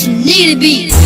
This need to be.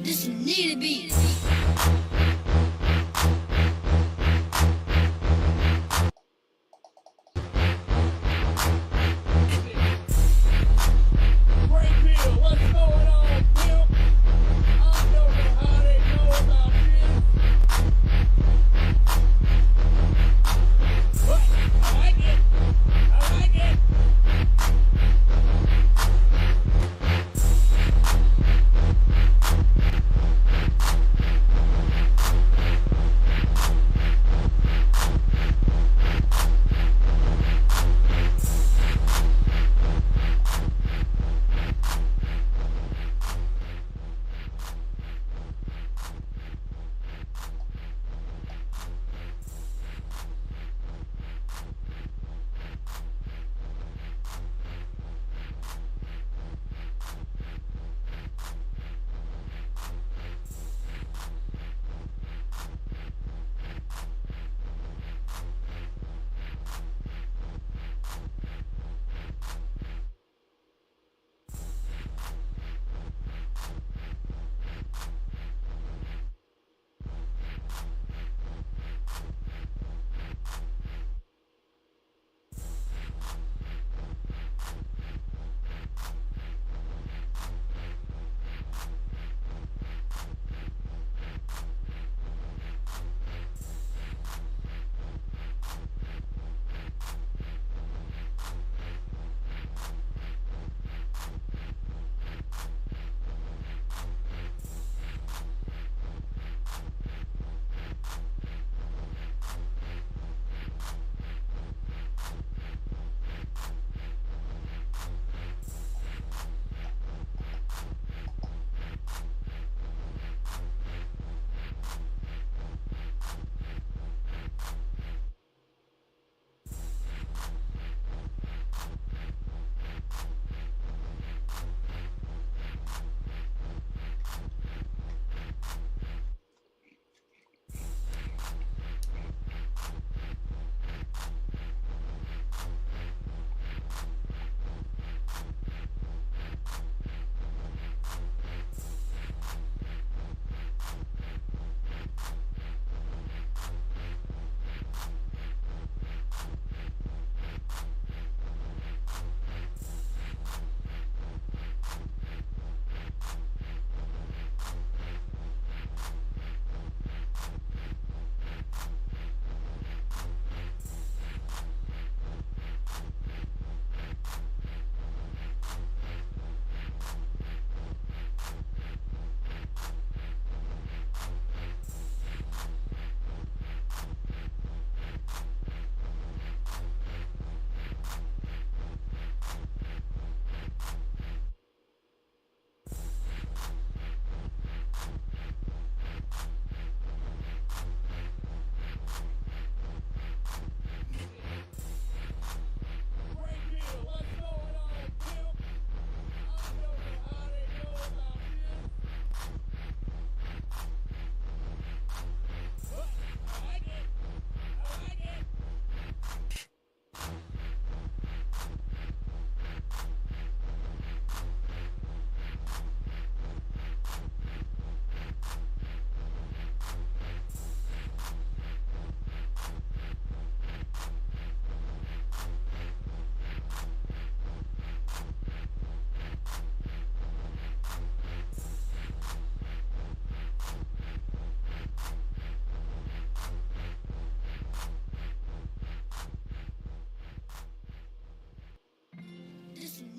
This need to be.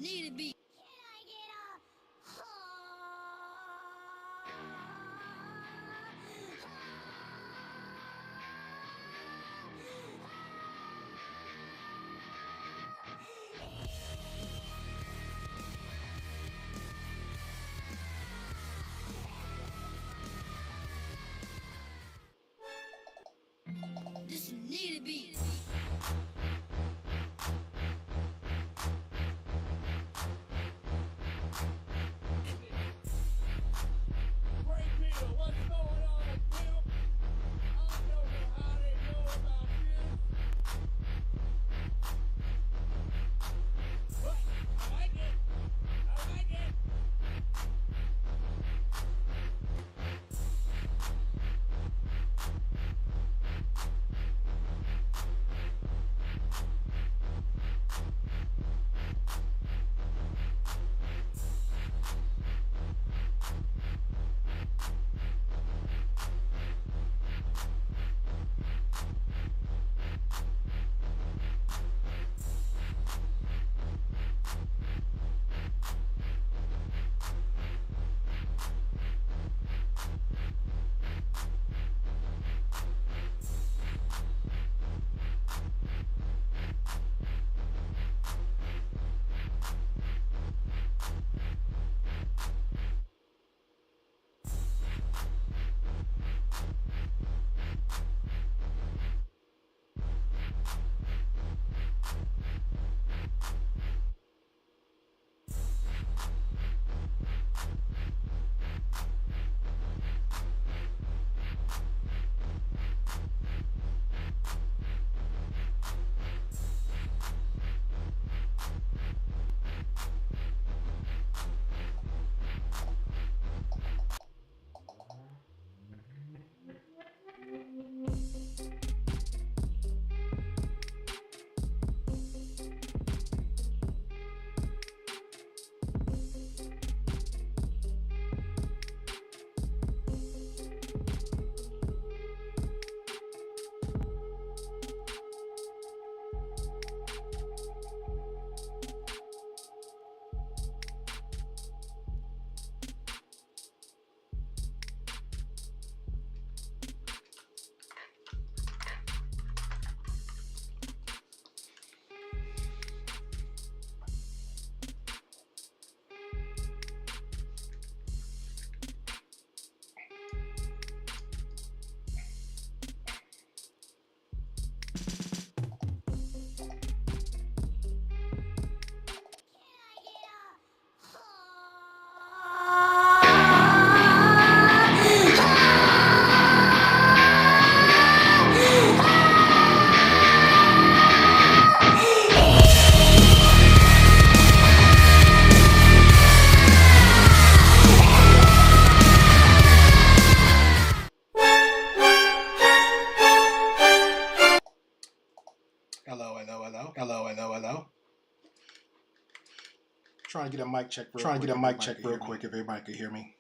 need a beat. This need a beat. GreyPill, what's going on, Pimp? I don't know how they know about this, but I like it. I like it. Hello. Trying to get a mic check real quick if everybody could hear me.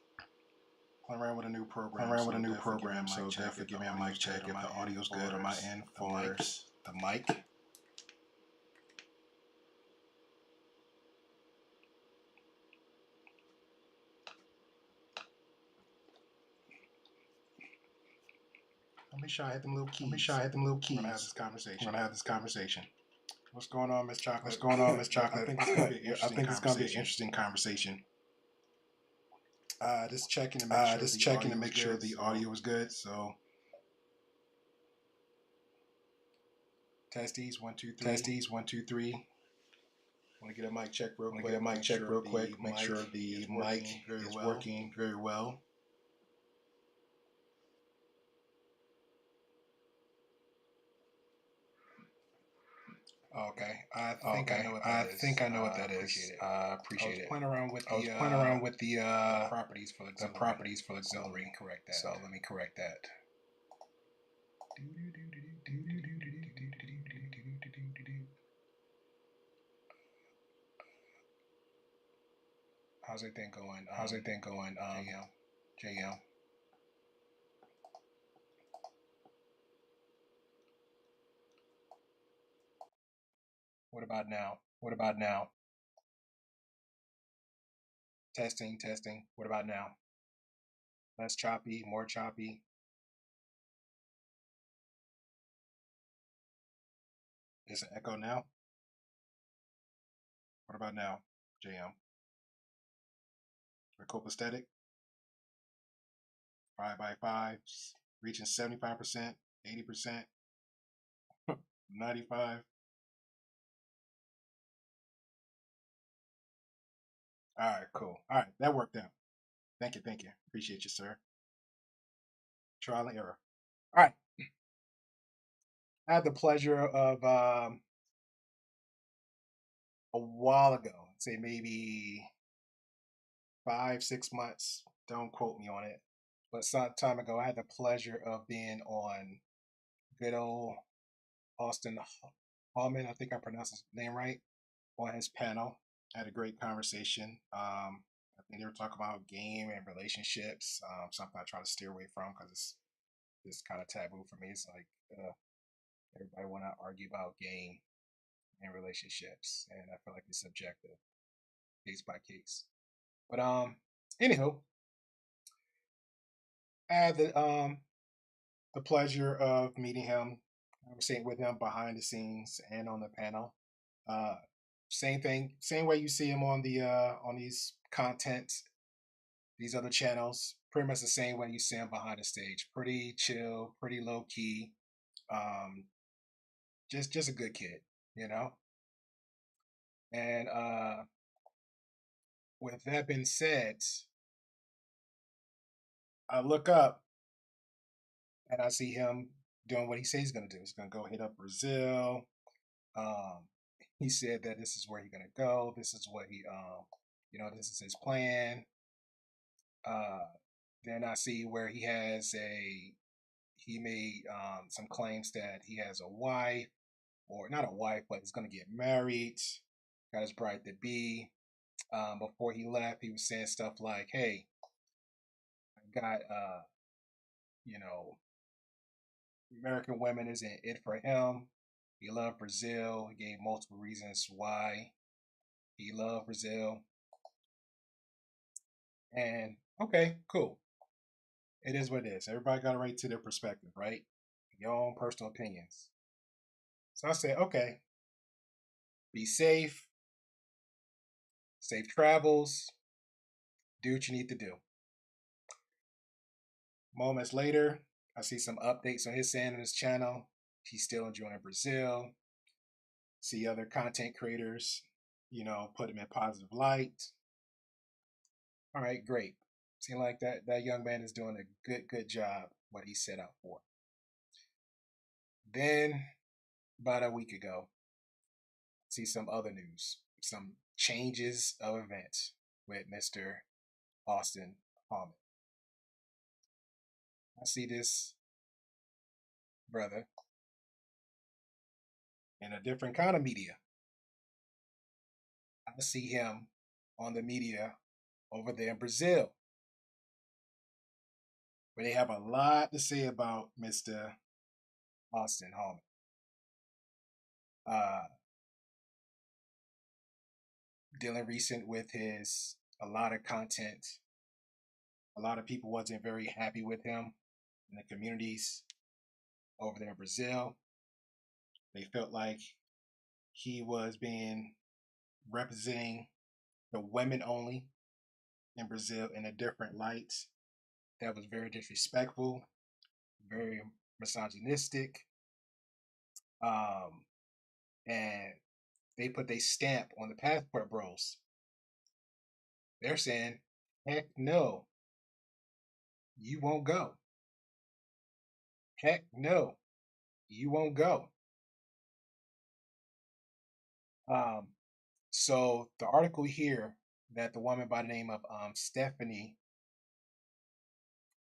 Playing around with a new program, so definitely give me a mic check if the audio's good on my end for the mic. Make sure I hit them little keys. We're gonna have this conversation. What's going on, Miss Chocolate? I think it's gonna be an interesting conversation. Just checking to make sure the audio is good. So, testes 1 2 3. Want to get a mic check real quick. Make sure the mic is working very well. Okay, I think I know what that is. Appreciate it. I was playing around with the properties for the auxiliary. So let me correct that. How's everything going? JM. What about now? Testing, testing. What about now? Less choppy, more choppy. Is an echo now? What about now, JM? For copacetic, 5x5, reaching 75%, 80%, 95. All right, cool. All right, that worked out. Thank you, thank you. Appreciate you, sir. Trial and error. All right. I had the pleasure of a while ago, say maybe 5, 6 months. Don't quote me on it, but some time ago, I had the pleasure of being on good old Auston Holleman. I think I pronounced his name right. On his panel, I had a great conversation. I think they were talking about game and relationships. Something I try to steer away from because it's kind of taboo for me. It's like everybody want to argue about game and relationships, and I feel like it's subjective, case by case. But anywho, I had the pleasure of meeting him, conversating with him behind the scenes and on the panel. Uh, Same thing, same way you see him on these content, these other channels. Pretty much the same way you see him behind the stage. Pretty chill, pretty low key. Um, just a good kid, you know. And with that being said, I look up and I see him doing what he says he's gonna do. He's gonna go hit up Brazil. Um, he said that this is where he's gonna go. This is what this is his plan. Uh, then I see where he made some claims that he has a wife, or not a wife, but he's gonna get married. Got his bride to be. Before he left, he was saying stuff like, "Hey, I got you know, American women isn't it for him. He loved Brazil. He gave multiple reasons why he loved Brazil. And okay, cool. It is what it is. Everybody got a right to their perspective, right? Your own personal opinions. So I said, okay, be safe, safe travels, do what you need to do. Moments later, I see some updates on his saying on his channel. He's still enjoying Brazil. See other content creators, put him in positive light. All right, great. Seems like that young man is doing a good job what he set out for. Then about a week ago, see some other news, some changes of events with Mr. Auston Holleman. I see this brother in a different kind of media. I see him on the media over there in Brazil, where they have a lot to say about Mr. Auston Holleman. Dealing recent with a lot of content. A lot of people wasn't very happy with him in the communities over there in Brazil. They felt like he was being representing the women only in Brazil in a different light that was very disrespectful, very misogynistic, and they put their stamp on the passport bros. They're saying, heck no, you won't go. Heck no, you won't go. So the article here that the woman by the name of Stephnie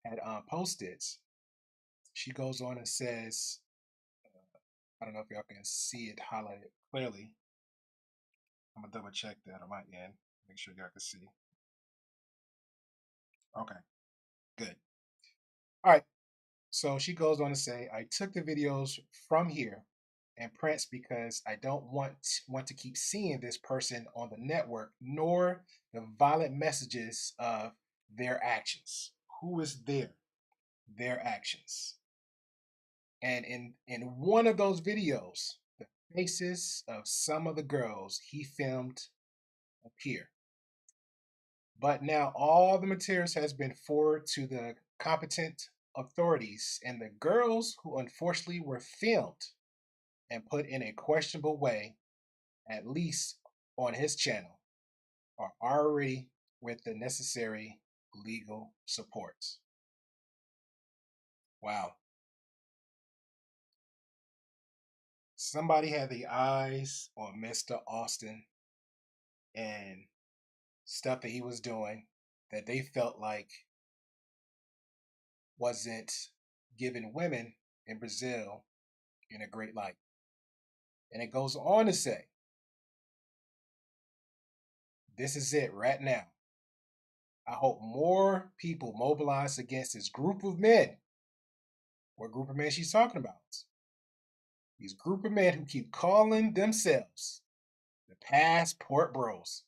had posted, she goes on and says, I don't know if y'all can see it highlighted clearly. I'm gonna double check that on my end, make sure y'all can see. Okay, good. All right. So she goes on to say, I took the videos from here and Prince because I don't want to keep seeing this person on the network, nor the violent messages of their actions. Who is there? Their actions. And in one of those videos, the faces of some of the girls he filmed appear. But now all the materials has been forwarded to the competent authorities, and the girls who unfortunately were filmed and put in a questionable way, at least on his channel, are already with the necessary legal supports. Wow. Somebody had the eyes on Mr. Auston and stuff that he was doing that they felt like wasn't giving women in Brazil in a great light. And it goes on to say, this is it right now. I hope more people mobilize against this group of men. What group of men she's talking about? These group of men who keep calling themselves the passport bros.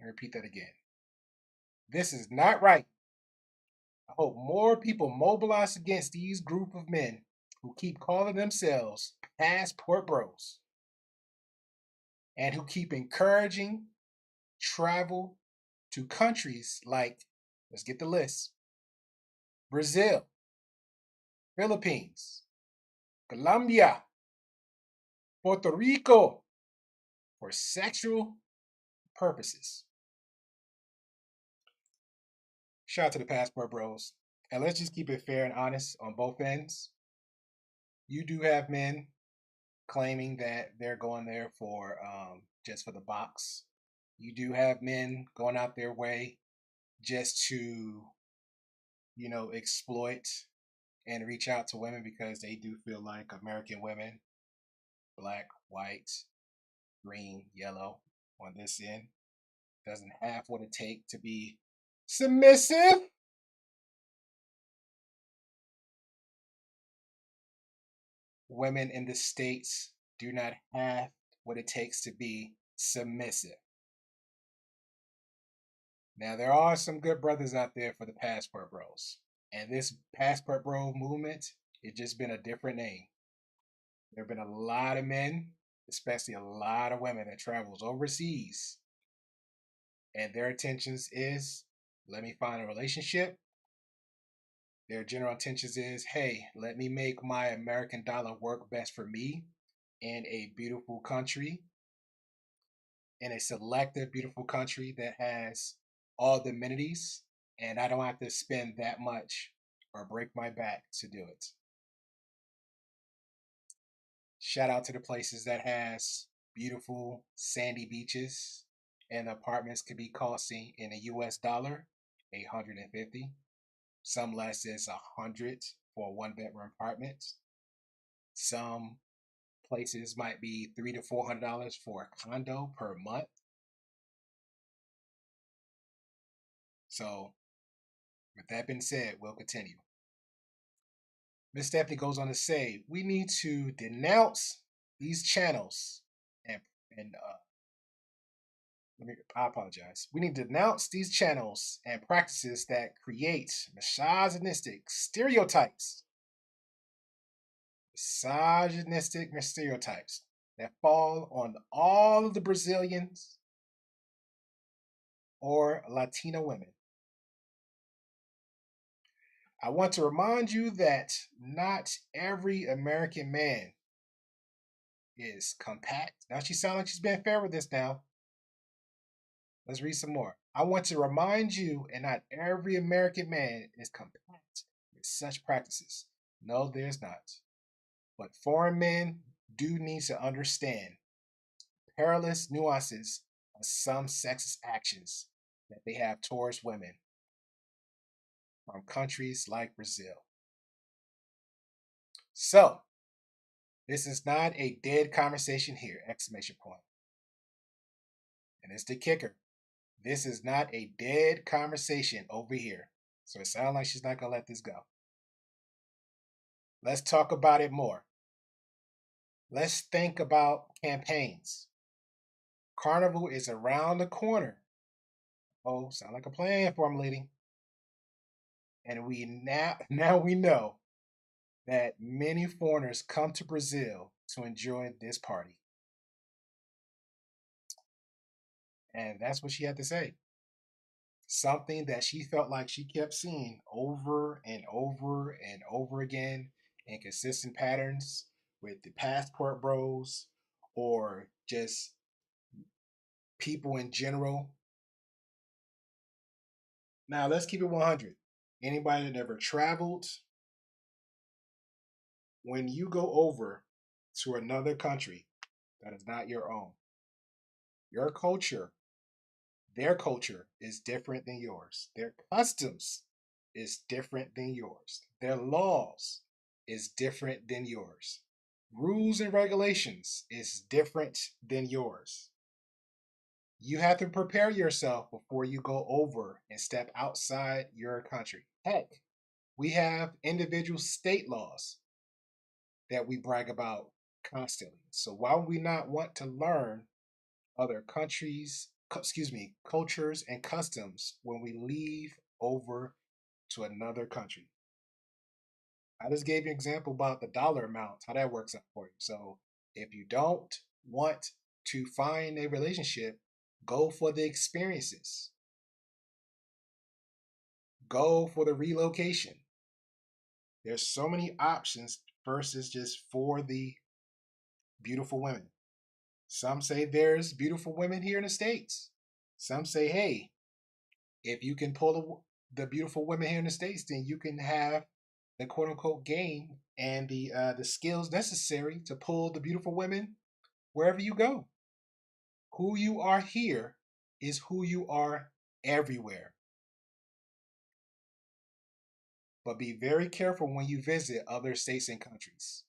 I repeat that again. This is not right. I hope more people mobilize against these group of men who keep calling themselves passport bros and who keep encouraging travel to countries like, let's get the list, Brazil, Philippines, Colombia, Puerto Rico for sexual purposes. Shout out to the passport bros. And let's just keep it fair and honest on both ends. You do have men claiming that they're going there for just for the box. You do have men going out their way just to, exploit and reach out to women because they do feel like American women, black, white, green, yellow, on this end, doesn't have what it takes to be submissive. Women in the States do not have what it takes to be submissive. Now, there are some good brothers out there for the passport bros. And this passport bro movement, it's just been a different name. There have been a lot of men, especially a lot of women that travels overseas. And their intentions is, let me find a relationship. Their general intentions is, hey, let me make my American dollar work best for me in a beautiful country, in a selective, beautiful country that has all the amenities, and I don't have to spend that much or break my back to do it. Shout out to the places that has beautiful sandy beaches, and apartments could be costing in a US dollar $850. Some less as $100 for a one-bedroom apartment. Some places might be $300 to $400 for a condo per month. So, with that being said, we'll continue. Miss Stephnie goes on to say, we need to denounce these channels and I apologize. We need to denounce these channels and practices that create misogynistic stereotypes that fall on all of the Brazilians or Latino women. I want to remind you that not every American man is compact. Now she sounds like she's being fair with this now. Let's read some more. I want to remind you, and not every American man is compact with such practices. No, there's not. But foreign men do need to understand perilous nuances of some sexist actions that they have towards women from countries like Brazil. So, this is not a dead conversation here, exclamation point. And it's the kicker. This is not a dead conversation over here. So it sounds like she's not going to let this go. Let's talk about it more. Let's think about campaigns. Carnival is around the corner. Oh, sound like a plan for him, lady. And we now we know that many foreigners come to Brazil to enjoy this party. And that's what she had to say. Something that she felt like she kept seeing over and over and over again in consistent patterns with the passport bros or just people in general. Now, let's keep it 100. Anybody that ever traveled, when you go over to another country that is not your own, your culture, their culture is different than yours. Their customs is different than yours. Their laws is different than yours. Rules and regulations is different than yours. You have to prepare yourself before you go over and step outside your country. Heck, we have individual state laws that we brag about constantly. So why would we not want to learn other countries, cultures and customs when we leave over to another country? I just gave you an example about the dollar amount, how that works out for you. So if you don't want to find a relationship, go for the experiences. Go for the relocation. There's so many options versus just for the beautiful women. Some say there's beautiful women here in the States. Some say, hey, if you can pull the beautiful women here in the States, then you can have the quote unquote game and the skills necessary to pull the beautiful women wherever you go. Who you are here is who you are everywhere. But be very careful when you visit other states and countries.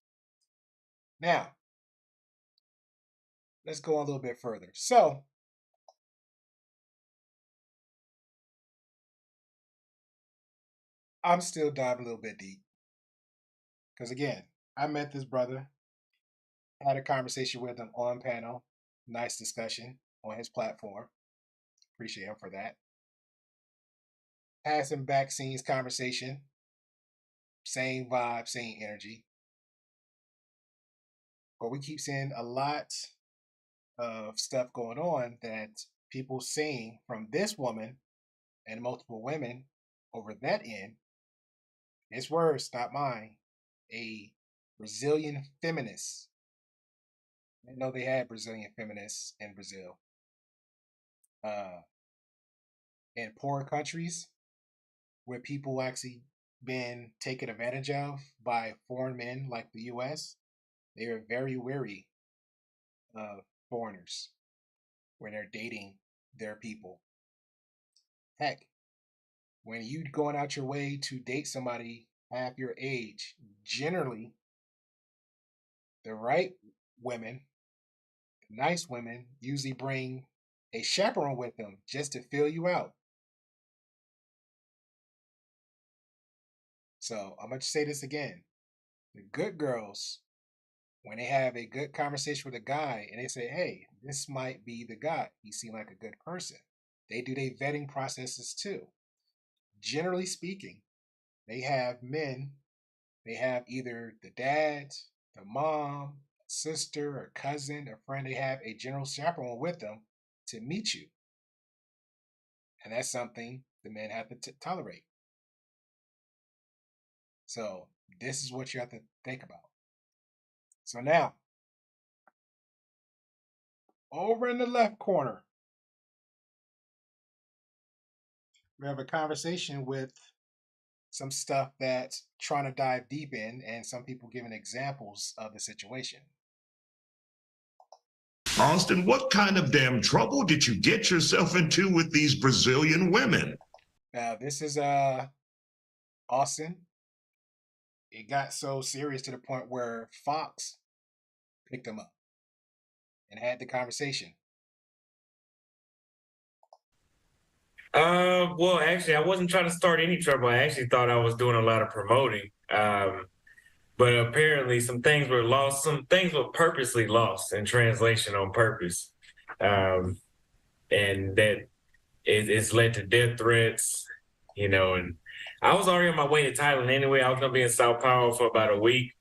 Now, let's go a little bit further. So, I'm still diving a little bit deep. Because again, I met this brother, had a conversation with him on panel, nice discussion on his platform. Appreciate him for that. Had some back scenes conversation, same vibe, same energy. But we keep seeing a lot of stuff going on that people saying from this woman and multiple women over that end, his words, not mine, a Brazilian feminist. I didn't know they had Brazilian feminists in Brazil. Uh, in poor countries where people actually been taken advantage of by foreign men like the US, they are very wary of foreigners when they're dating their people. Heck, when you going out your way to date somebody half your age, generally the right women, nice women, usually bring a chaperone with them just to fill you out. So I'm going to say this again. The good girls, when they have a good conversation with a guy and they say, hey, this might be the guy, he seemed like a good person, they do their vetting processes too. Generally speaking, they have men, they have either the dad, the mom, sister, or cousin, or friend, they have a general chaperone with them to meet you. And that's something the men have to tolerate. So this is what you have to think about. So now, over in the left corner, we have a conversation with some stuff that's trying to dive deep in, and some people giving examples of the situation. Auston, what kind of damn trouble did you get yourself into with these Brazilian women? Now, this is Austin. It got so serious to the point where Fox picked him up and had the conversation. Well, actually, I wasn't trying to start any trouble. I actually thought I was doing a lot of promoting. but apparently some things were lost. Some things were purposely lost in translation on purpose, and that it's led to death threats. And I was already on my way to Thailand anyway. I was gonna be in Sao Paulo for about a week.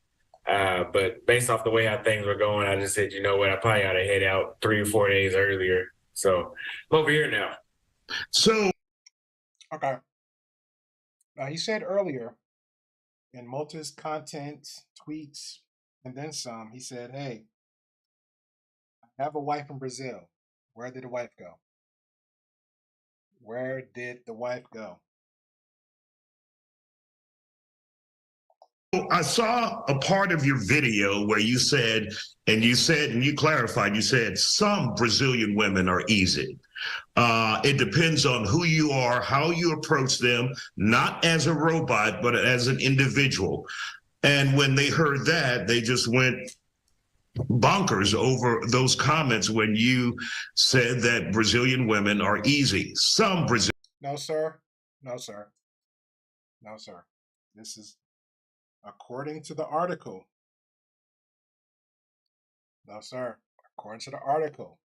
But based off the way how things were going, I just said, you know what, I probably ought to head out 3 or 4 days earlier. So I'm over here now. So, Okay. Now, he said earlier in Malta's content, tweets, and then some, he said, hey, I have a wife in Brazil. Where did the wife go? Where did the wife go? I saw a part of your video where you said, and you clarified, you said some Brazilian women are easy. It depends on who you are, how you approach them, not as a robot, but as an individual. And when they heard that, they just went bonkers over those comments when you said that Brazilian women are easy. Some Brazilian. No, sir. No, sir. No, sir. This is according to the article. No, sir. According to the article,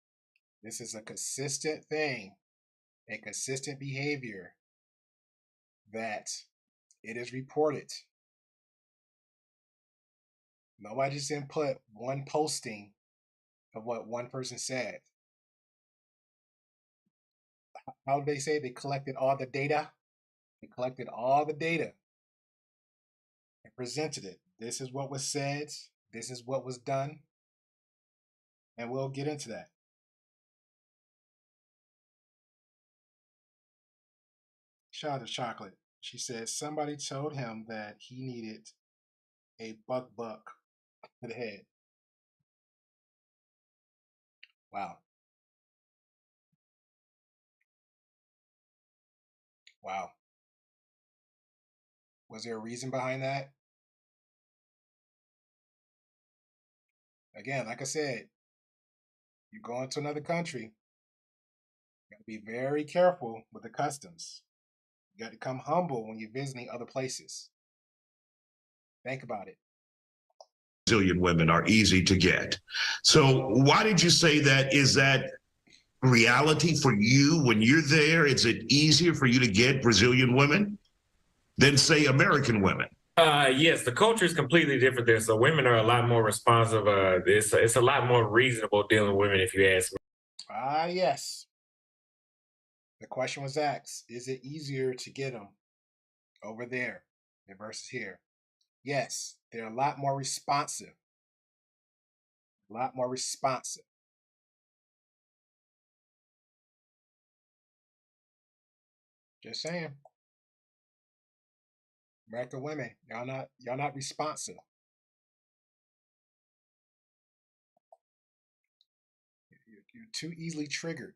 this is a consistent thing, a consistent behavior that it is reported. Nobody just didn't put one posting of what one person said. How did they say they collected all the data? They collected all the data and presented it. This is what was said. This is what was done. And we'll get into that. Shout out to Chocolate. She said somebody told him that he needed a buck to the head. Wow. Wow. Was there a reason behind that? Again, like I said, you go into another country, you got to be very careful with the customs. You got to come humble when you're visiting other places. Think about it. Brazilian women are easy to get. So why did you say that? Is that reality for you when you're there? Is it easier for you to get Brazilian women than, say, American women? Yes, the culture is completely different there. So women are a lot more responsive. It's a lot more reasonable dealing with women, if you ask me. Yes. The question was asked, is it easier to get them over there versus here? Yes, they're a lot more responsive. A lot more responsive. Just saying. American women, y'all not responsive. You're too easily triggered.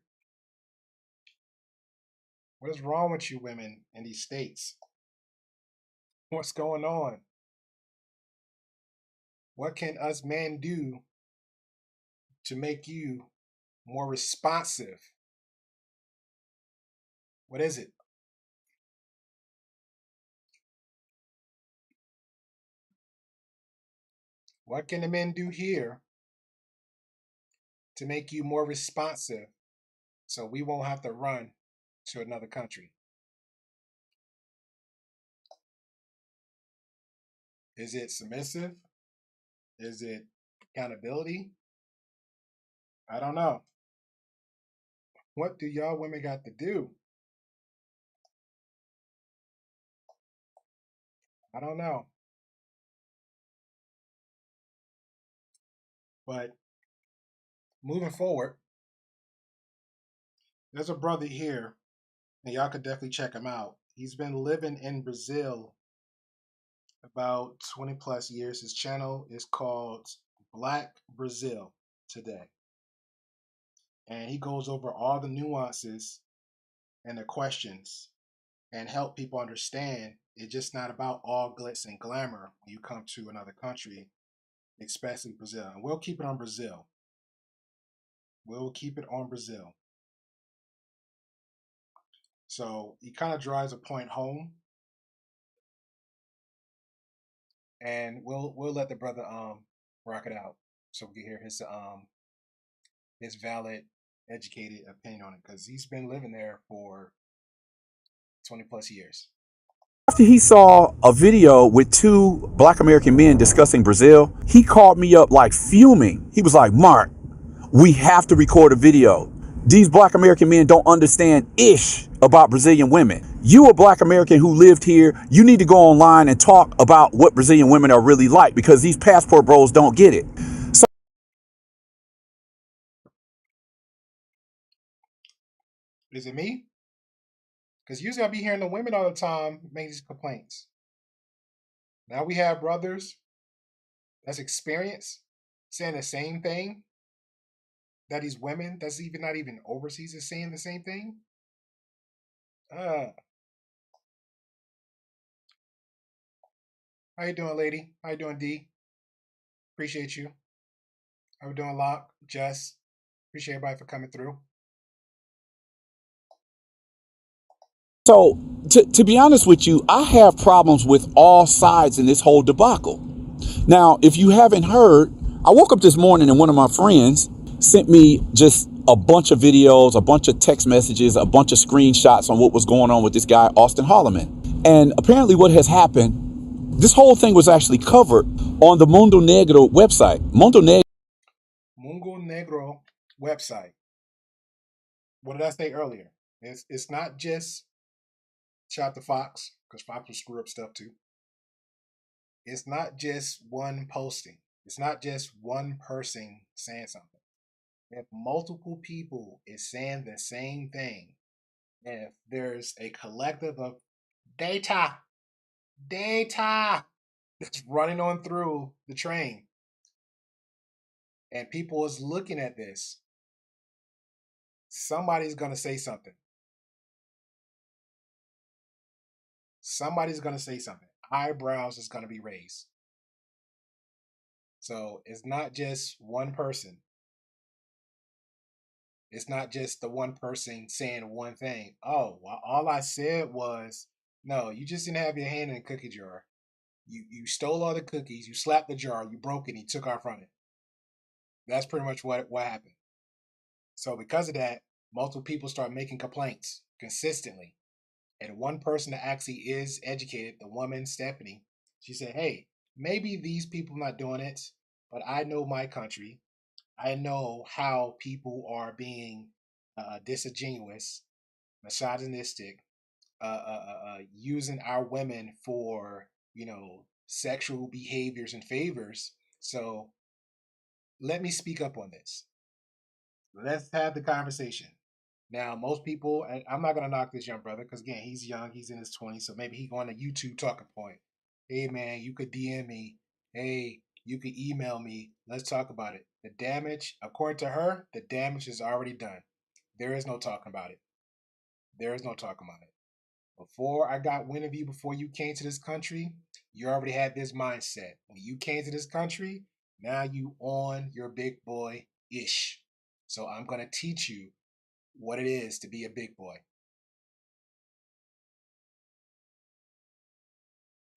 What is wrong with you women in these states? What's going on? What can us men do to make you more responsive? What is it? What can the men do here to make you more responsive so we won't have to run to another country? Is it submissive? Is it accountability? I don't know. What do y'all women got to do? I don't know. But moving forward, there's a brother here, and y'all could definitely check him out. He's been living in Brazil about 20 plus years. His channel is called Black Brazil Today. And he goes over all the nuances and the questions and help people understand it's just not about all glitz and glamour when you come to another country, especially Brazil. And we'll keep it on Brazil. We'll keep it on Brazil. So he kind of drives a point home. and we'll let the brother rock it out so we can hear his valid, educated opinion on it because he's been living there for 20 plus years. After he saw a video with two black American men discussing Brazil, he called me up like fuming. He was like, Mark, we have to record a video. These black American men don't understand ish about Brazilian women. You a black American who lived here, you need to go online and talk about what Brazilian women are really like because these passport bros don't get it. Is it me? Because usually I'll be hearing the women all the time make these complaints. Now we have brothers that's experienced saying the same thing that these women that's even not even overseas is saying the same thing. How you doing, lady? How you doing, D? Appreciate you. How we doing, Locke? Jess? Appreciate everybody for coming through. So, to be honest with you, I have problems with all sides in this whole debacle. Now, if you haven't heard, I woke up this morning and one of my friends sent me just a bunch of videos, a bunch of text messages, a bunch of screenshots on what was going on with this guy, Auston Holleman. And apparently what has happened, this whole thing was actually covered on the Mundo Negro website. Mundo Negro website. What did I say earlier? It's not just shout to Fox, because Fox will screw up stuff too. It's not just one posting. It's not just one person saying something. If multiple people is saying the same thing, and if there's a collective of data that's running on through the train, and people is looking at this, somebody's going to say something. Somebody's going to say something. Eyebrows is going to be raised. So it's not just one person. It's not just the one person saying one thing. Oh, well, all I said was, no, you just didn't have your hand in a cookie jar. You stole all the cookies, you slapped the jar, you broke it, and you took off running. That's pretty much what happened. So because of that, multiple people start making complaints consistently. And one person that actually is educated, the woman, Stephnie, she said, hey, maybe these people not doing it, but I know my country. I know how people are being disingenuous, misogynistic, using our women for, sexual behaviors and favors. So let me speak up on this. Let's have the conversation. Now, most people, and I'm not going to knock this young brother because, again, he's young. He's in his 20s. So maybe he going to YouTube talking point. Hey, man, you could DM me. Hey, you could email me. Let's talk about it. The damage, according to her, the damage is already done. There is no talking about it. There is no talking about it. Before I got wind of you, before you came to this country, you already had this mindset. When you came to this country, now you on your big boy-ish. So I'm going to teach you what it is to be a big boy.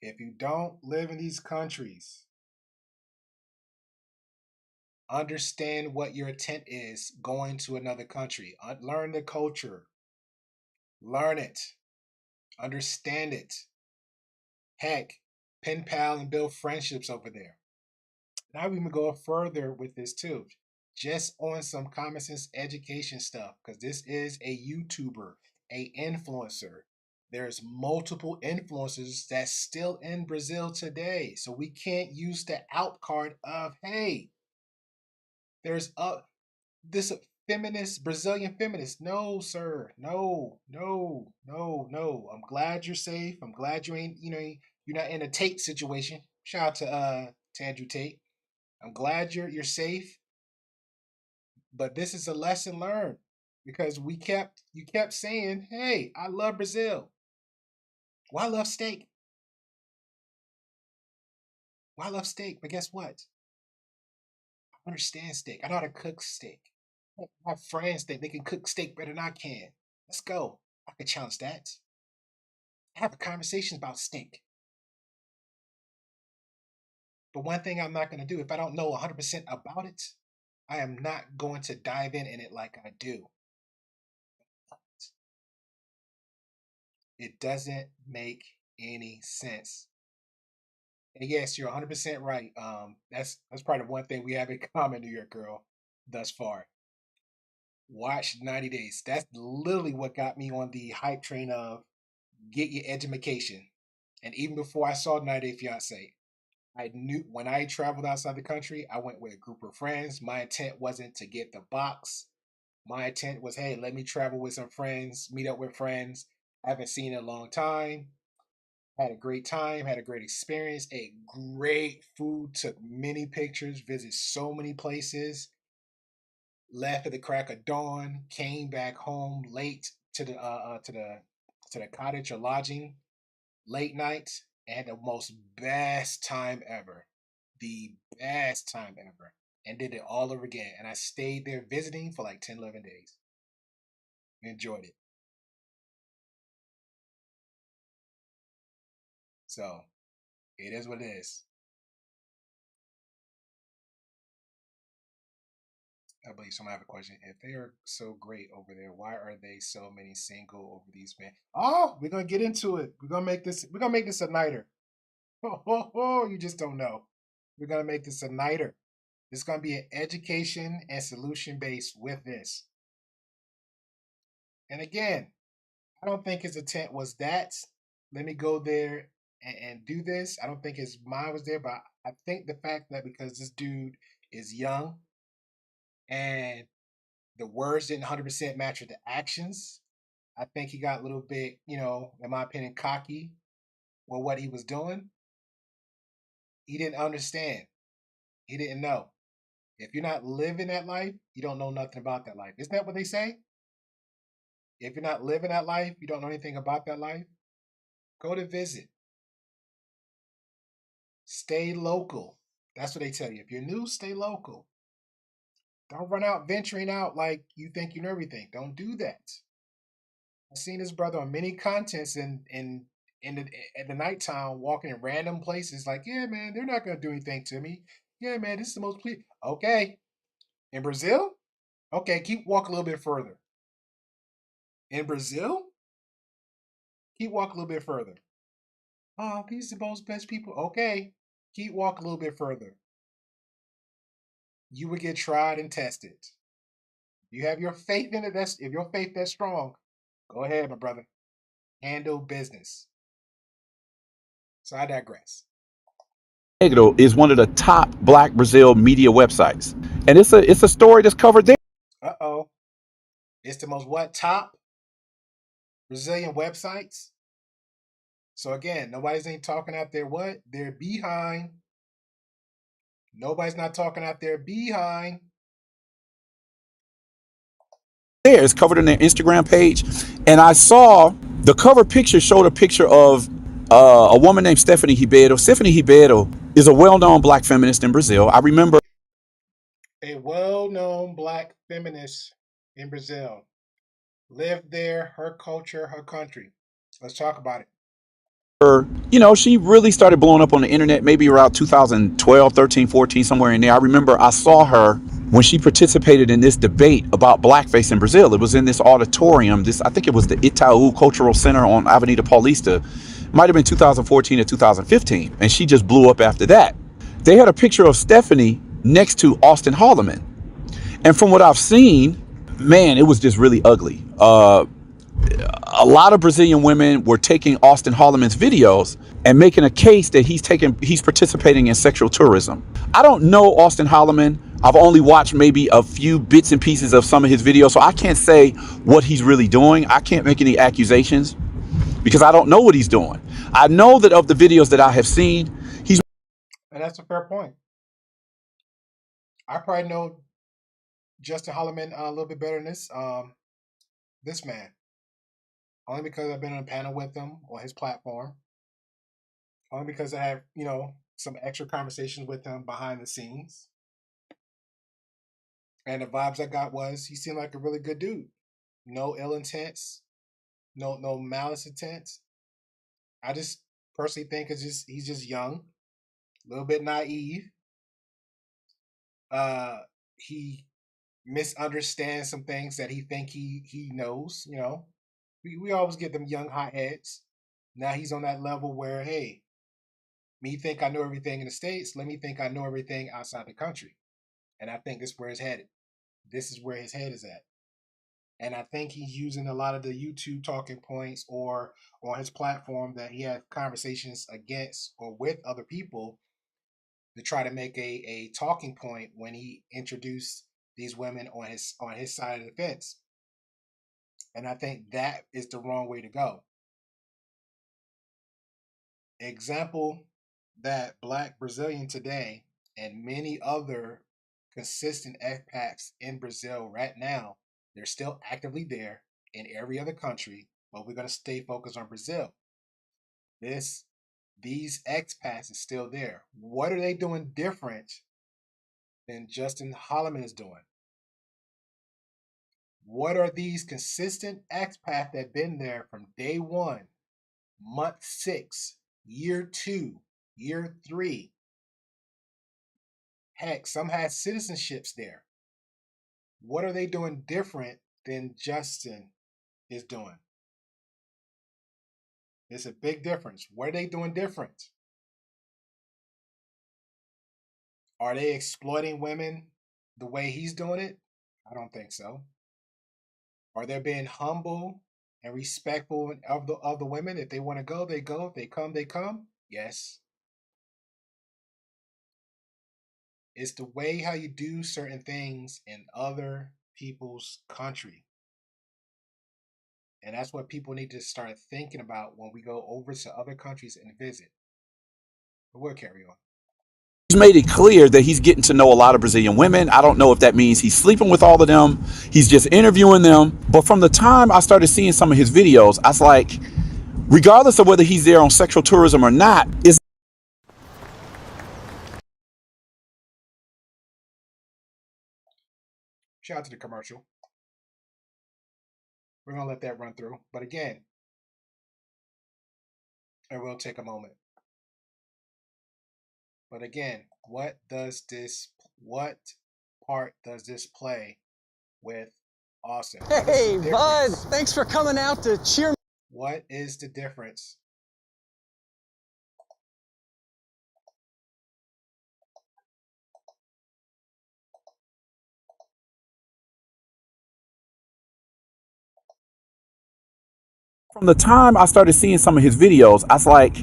If you don't live in these countries, understand what your intent is going to another country. Learn the culture. Learn it. Understand it. Heck, pen pal and build friendships over there. And I would even go further with this too. Just on some common sense education stuff, because this is a YouTuber, a influencer. There's multiple influencers that's still in Brazil today. So we can't use the out card of, hey, there's this feminist, Brazilian feminist. No, sir. No. I'm glad you're safe. I'm glad you ain't, you're not in a Tate situation. Shout out to Andrew Tate. I'm glad you're safe. But this is a lesson learned because you kept saying, hey, I love Brazil. Well, I love steak. Well, I love steak, but guess what? I understand steak. I know how to cook steak. My friends think they can cook steak better than I can. Let's go. I can challenge that. Have a conversation about steak. But one thing I'm not going to do, if I don't know 100% about it, I am not going to dive in it like I do. It doesn't make any sense. And yes, you're 100% right. That's probably the one thing we have in common, New York girl, thus far. Watch 90 Days. That's literally what got me on the hype train of get your education. And even before I saw 90 Day Fiance, I knew when I traveled outside the country, I went with a group of friends. My intent wasn't to get the box. My intent was, hey, let me travel with some friends, meet up with friends I haven't seen in a long time. Had a great time, had a great experience, ate great food, took many pictures, visited so many places, left at the crack of dawn, came back home late to the cottage or lodging, late night, and had the most best time ever. The best time ever. And did it all over again. And I stayed there visiting for like 10, 11 days. Enjoyed it. So it is what it is. I believe someone have a question. If they are so great over there, why are they so many single over these men? Oh, we're gonna get into it. We're gonna make this a nighter. Oh, you just don't know. We're gonna make this a nighter. It's gonna be an education and solution based with this. And again, I don't think his intent was that. Let me go there and do this. I don't think his mind was there, but I think the fact that because this dude is young and the words didn't 100% match with the actions, I think he got a little bit, in my opinion, cocky with what he was doing. He didn't understand. He didn't know. If you're not living that life, you don't know nothing about that life. Isn't that what they say? If you're not living that life, you don't know anything about that life. Go to visit. Stay local. That's what they tell you. If you're new, stay local. Don't run out venturing out like you think you know everything. Don't do that. I've seen this brother on many contents at the nighttime walking in random places like, yeah, man, they're not gonna do anything to me. Yeah, man, this is the most okay. In Brazil? Okay, keep walking a little bit further. In Brazil? Keep walking a little bit further. Oh, these are the most best people. Okay. Keep walking a little bit further. You will get tried and tested. You have your faith in it. If your faith that's strong, go ahead, my brother. Handle business. So I digress. Negro is one of the top Black Brazil media websites, and it's a story that's covered there. Uh-oh. It's the most top Brazilian websites. So again, nobody's ain't talking out there they're behind. Nobody's not talking out there behind. There, it's covered on their Instagram page, and I saw the cover picture showed a picture of a woman named Stephnie Ribeiro. Stephnie Ribeiro is a well-known Black feminist in Brazil. I remember A well-known Black feminist in Brazil. Lived there, her culture, her country. Let's talk about it. her, she really started blowing up on the internet maybe around 2012, 13, 14, somewhere in there. I remember I saw her when she participated in this debate about blackface in Brazil. It was in this auditorium. I think it was the Itaú Cultural Center on Avenida Paulista. Might have been 2014 or 2015. And she just blew up after that. They had a picture of Stephnie next to Auston Holleman. And from what I've seen, man, it was just really ugly. A lot of Brazilian women were taking Auston Holleman's videos and making a case that he's participating in sexual tourism. I don't know Auston Holleman. I've only watched maybe a few bits and pieces of some of his videos, so I can't say what he's really doing. I can't make any accusations because I don't know what he's doing. I know that of the videos that I have seen, and that's a fair point. I probably know Justin Holleman a little bit better than this man. Only because I've been on a panel with him on his platform. Only because I have, some extra conversations with him behind the scenes. And the vibes I got was he seemed like a really good dude. No ill intents, no malice intents. I just personally think he's just young, a little bit naive. He misunderstands some things that he think he knows. You know, we always get them young hotheads. Now he's on that level where, hey, me think I know everything in the States. Let me think I know everything outside the country. And I think this is where it's headed. This is where his head is at. And I think he's using a lot of the YouTube talking points or on his platform that he had conversations against or with other people to try to make a talking point when he introduced these women on his side of the fence. And I think that is the wrong way to go. Example that Black Brazilian today and many other consistent expats in Brazil right now, they're still actively there in every other country, but we're going to stay focused on Brazil. These expats is still there. What are they doing different than Auston Holleman is doing? What are these consistent expats that have been there from day one, month 6, year 2, year 3? Heck, some had citizenships there. What are they doing different than Auston is doing? It's a big difference. What are they doing different? Are they exploiting women the way he's doing it? I don't think so. Are they being humble and respectful of the women? If they want to go, they go. If they come, they come. Yes. It's the way how you do certain things in other people's country. And that's what people need to start thinking about when we go over to other countries and visit. But we'll carry on. He's made it clear that he's getting to know a lot of Brazilian women. I don't know if that means he's sleeping with all of them. He's just interviewing them. But from the time I started seeing some of his videos, I was like, regardless of whether he's there on sexual tourism or not, is Shout out to the commercial. We're going to let that run through. But again, and we'll take a moment. But again, what part does this play with Auston? Hey, bud, thanks for coming out to cheer. What is the difference? from the time I started seeing some of his videos, I was like,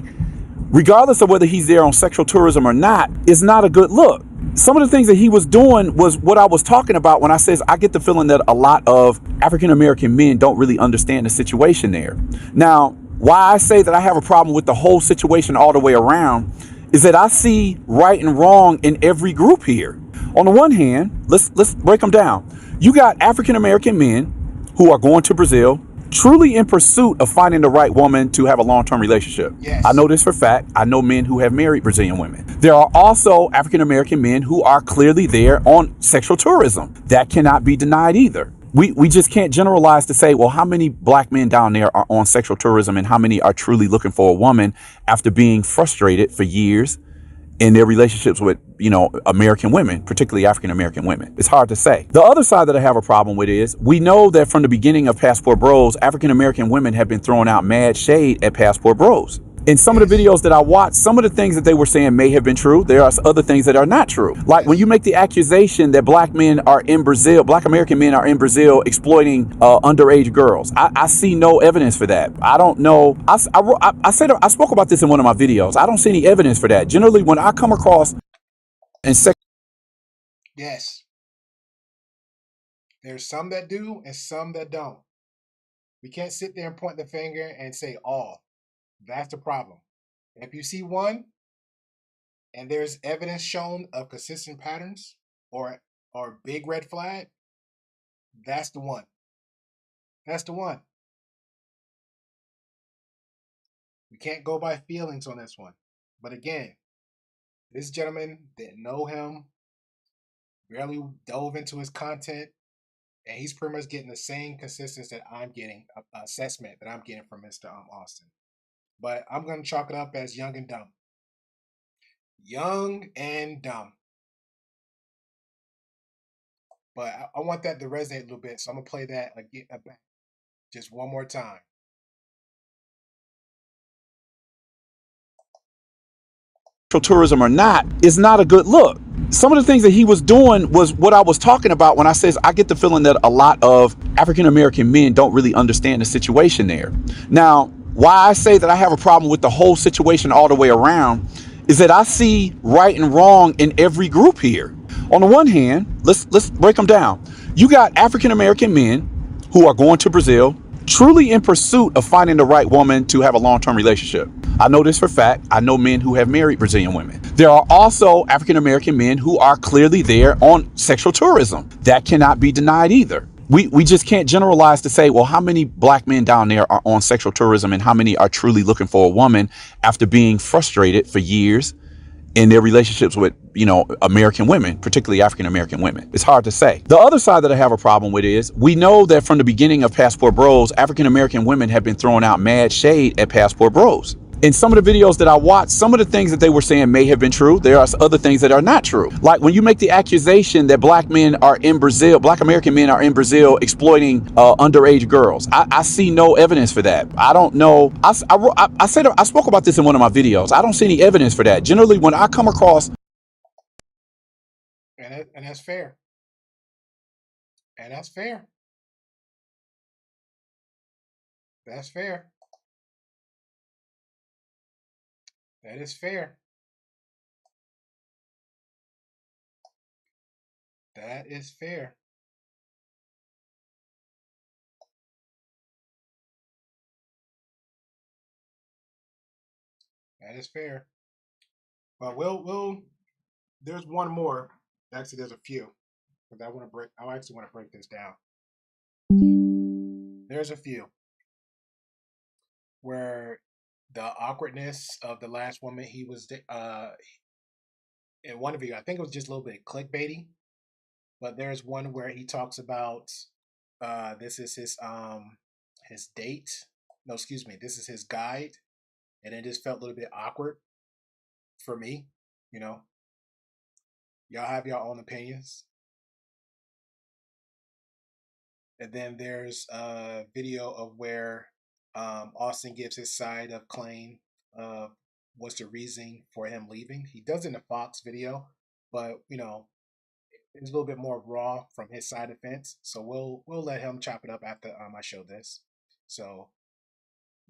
regardless of whether he's there on sexual tourism or not, is not a good look. Some of the things that he was doing was what I was talking about when I says I get the feeling that a lot of African American men don't really understand the situation there. Now, why I say that I have a problem with the whole situation all the way around is that I see right and wrong in every group here. On the one hand, let's break them down. You got African American men who are going to Brazil truly in pursuit of finding the right woman to have a long-term relationship. Yes. I know this for a fact. I know men who have married Brazilian women. There are also African American men who are clearly there on sexual tourism. That cannot be denied either. We just can't generalize to say, well, how many black men down there are on sexual tourism and how many are truly looking for a woman after being frustrated for years in their relationships with, American women, particularly African American women. It's hard to say. The other side that I have a problem with is we know that from the beginning of Passport Bros, African American women have been throwing out mad shade at Passport Bros. In some of the videos that I watched, some of the things that they were saying may have been true. There are other things that are not true. Like when you make the accusation that black men are in Brazil, black American men are in Brazil exploiting underage girls. I see no evidence for that. I don't know. I spoke about this in one of my videos. I don't see any evidence for that. Generally, when I come across and Yes. There's some that do and some that don't. We can't sit there and point the finger and say all. That's the problem. If you see one and there's evidence shown of consistent patterns or big red flag, that's the one. That's the one. We can't go by feelings on this one. But again, this gentleman didn't know him, barely dove into his content, and he's pretty much getting the same consistency that I'm getting, assessment that I'm getting from Mr. Auston. But I'm going to chalk it up as young and dumb. Young and dumb. But I want that to resonate a little bit, so I'm gonna play that again, just one more time. Tourism or not is not a good look. Some of the things that he was doing was what I was talking about when I says I get the feeling that a lot of African American men don't really understand the situation there. Now, why I say that I have a problem with the whole situation all the way around is that I see right and wrong in every group here. On the one hand, let's break them down. You got African American men who are going to Brazil truly in pursuit of finding the right woman to have a long-term relationship. I know this for a fact. I know men who have married Brazilian women. There are also African American men who are clearly there on sexual tourism. That cannot be denied either. We just can't generalize to say, well, how many black men down there are on sexual tourism and how many are truly looking for a woman after being frustrated for years in their relationships with, American women, particularly African American women. It's hard to say. The other side that I have a problem with is we know that from the beginning of Passport Bros, African American women have been throwing out mad shade at Passport Bros. In some of the videos that I watched, some of the things that they were saying may have been true. There are other things that are not true. Like when you make the accusation that black men are in Brazil, black American men are in Brazil exploiting underage girls. I see no evidence for that. I don't know. I spoke about this in one of my videos. I don't see any evidence for that. Generally, when I come across, and that's fair. And that's fair. That's fair. That is fair. That is fair. That is fair. But we'll there's one more. Actually, there's a few. Because I actually want to break this down. There's a few where the awkwardness of the last woman he was in one of you, I think it was just a little bit clickbaity, but there's one where he talks about this is his date. No, excuse me, this is his guide, and it just felt a little bit awkward for me. Y'all have your own opinions. And then there's a video of where Auston gives his side of claim of what's the reason for him leaving. He does it in a Fox video, but it's a little bit more raw from his side of the fence. So we'll let him chop it up after I show this. So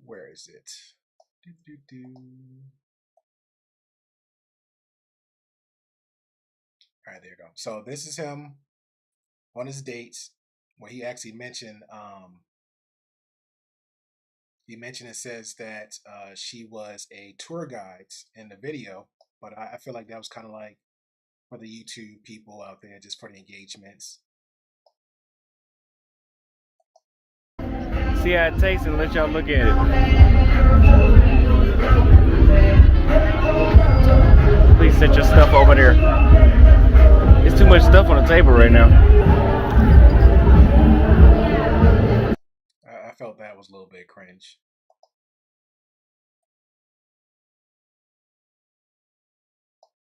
where is it? All right, there you go. So this is him on his dates where he actually mentioned it says that she was a tour guide in the video, but I feel like that was kind of like for the YouTube people out there, just for the engagements. See how it tastes and let y'all look at it. Please set your stuff over there. It's too much stuff on the table right now. I felt that was a little bit cringe.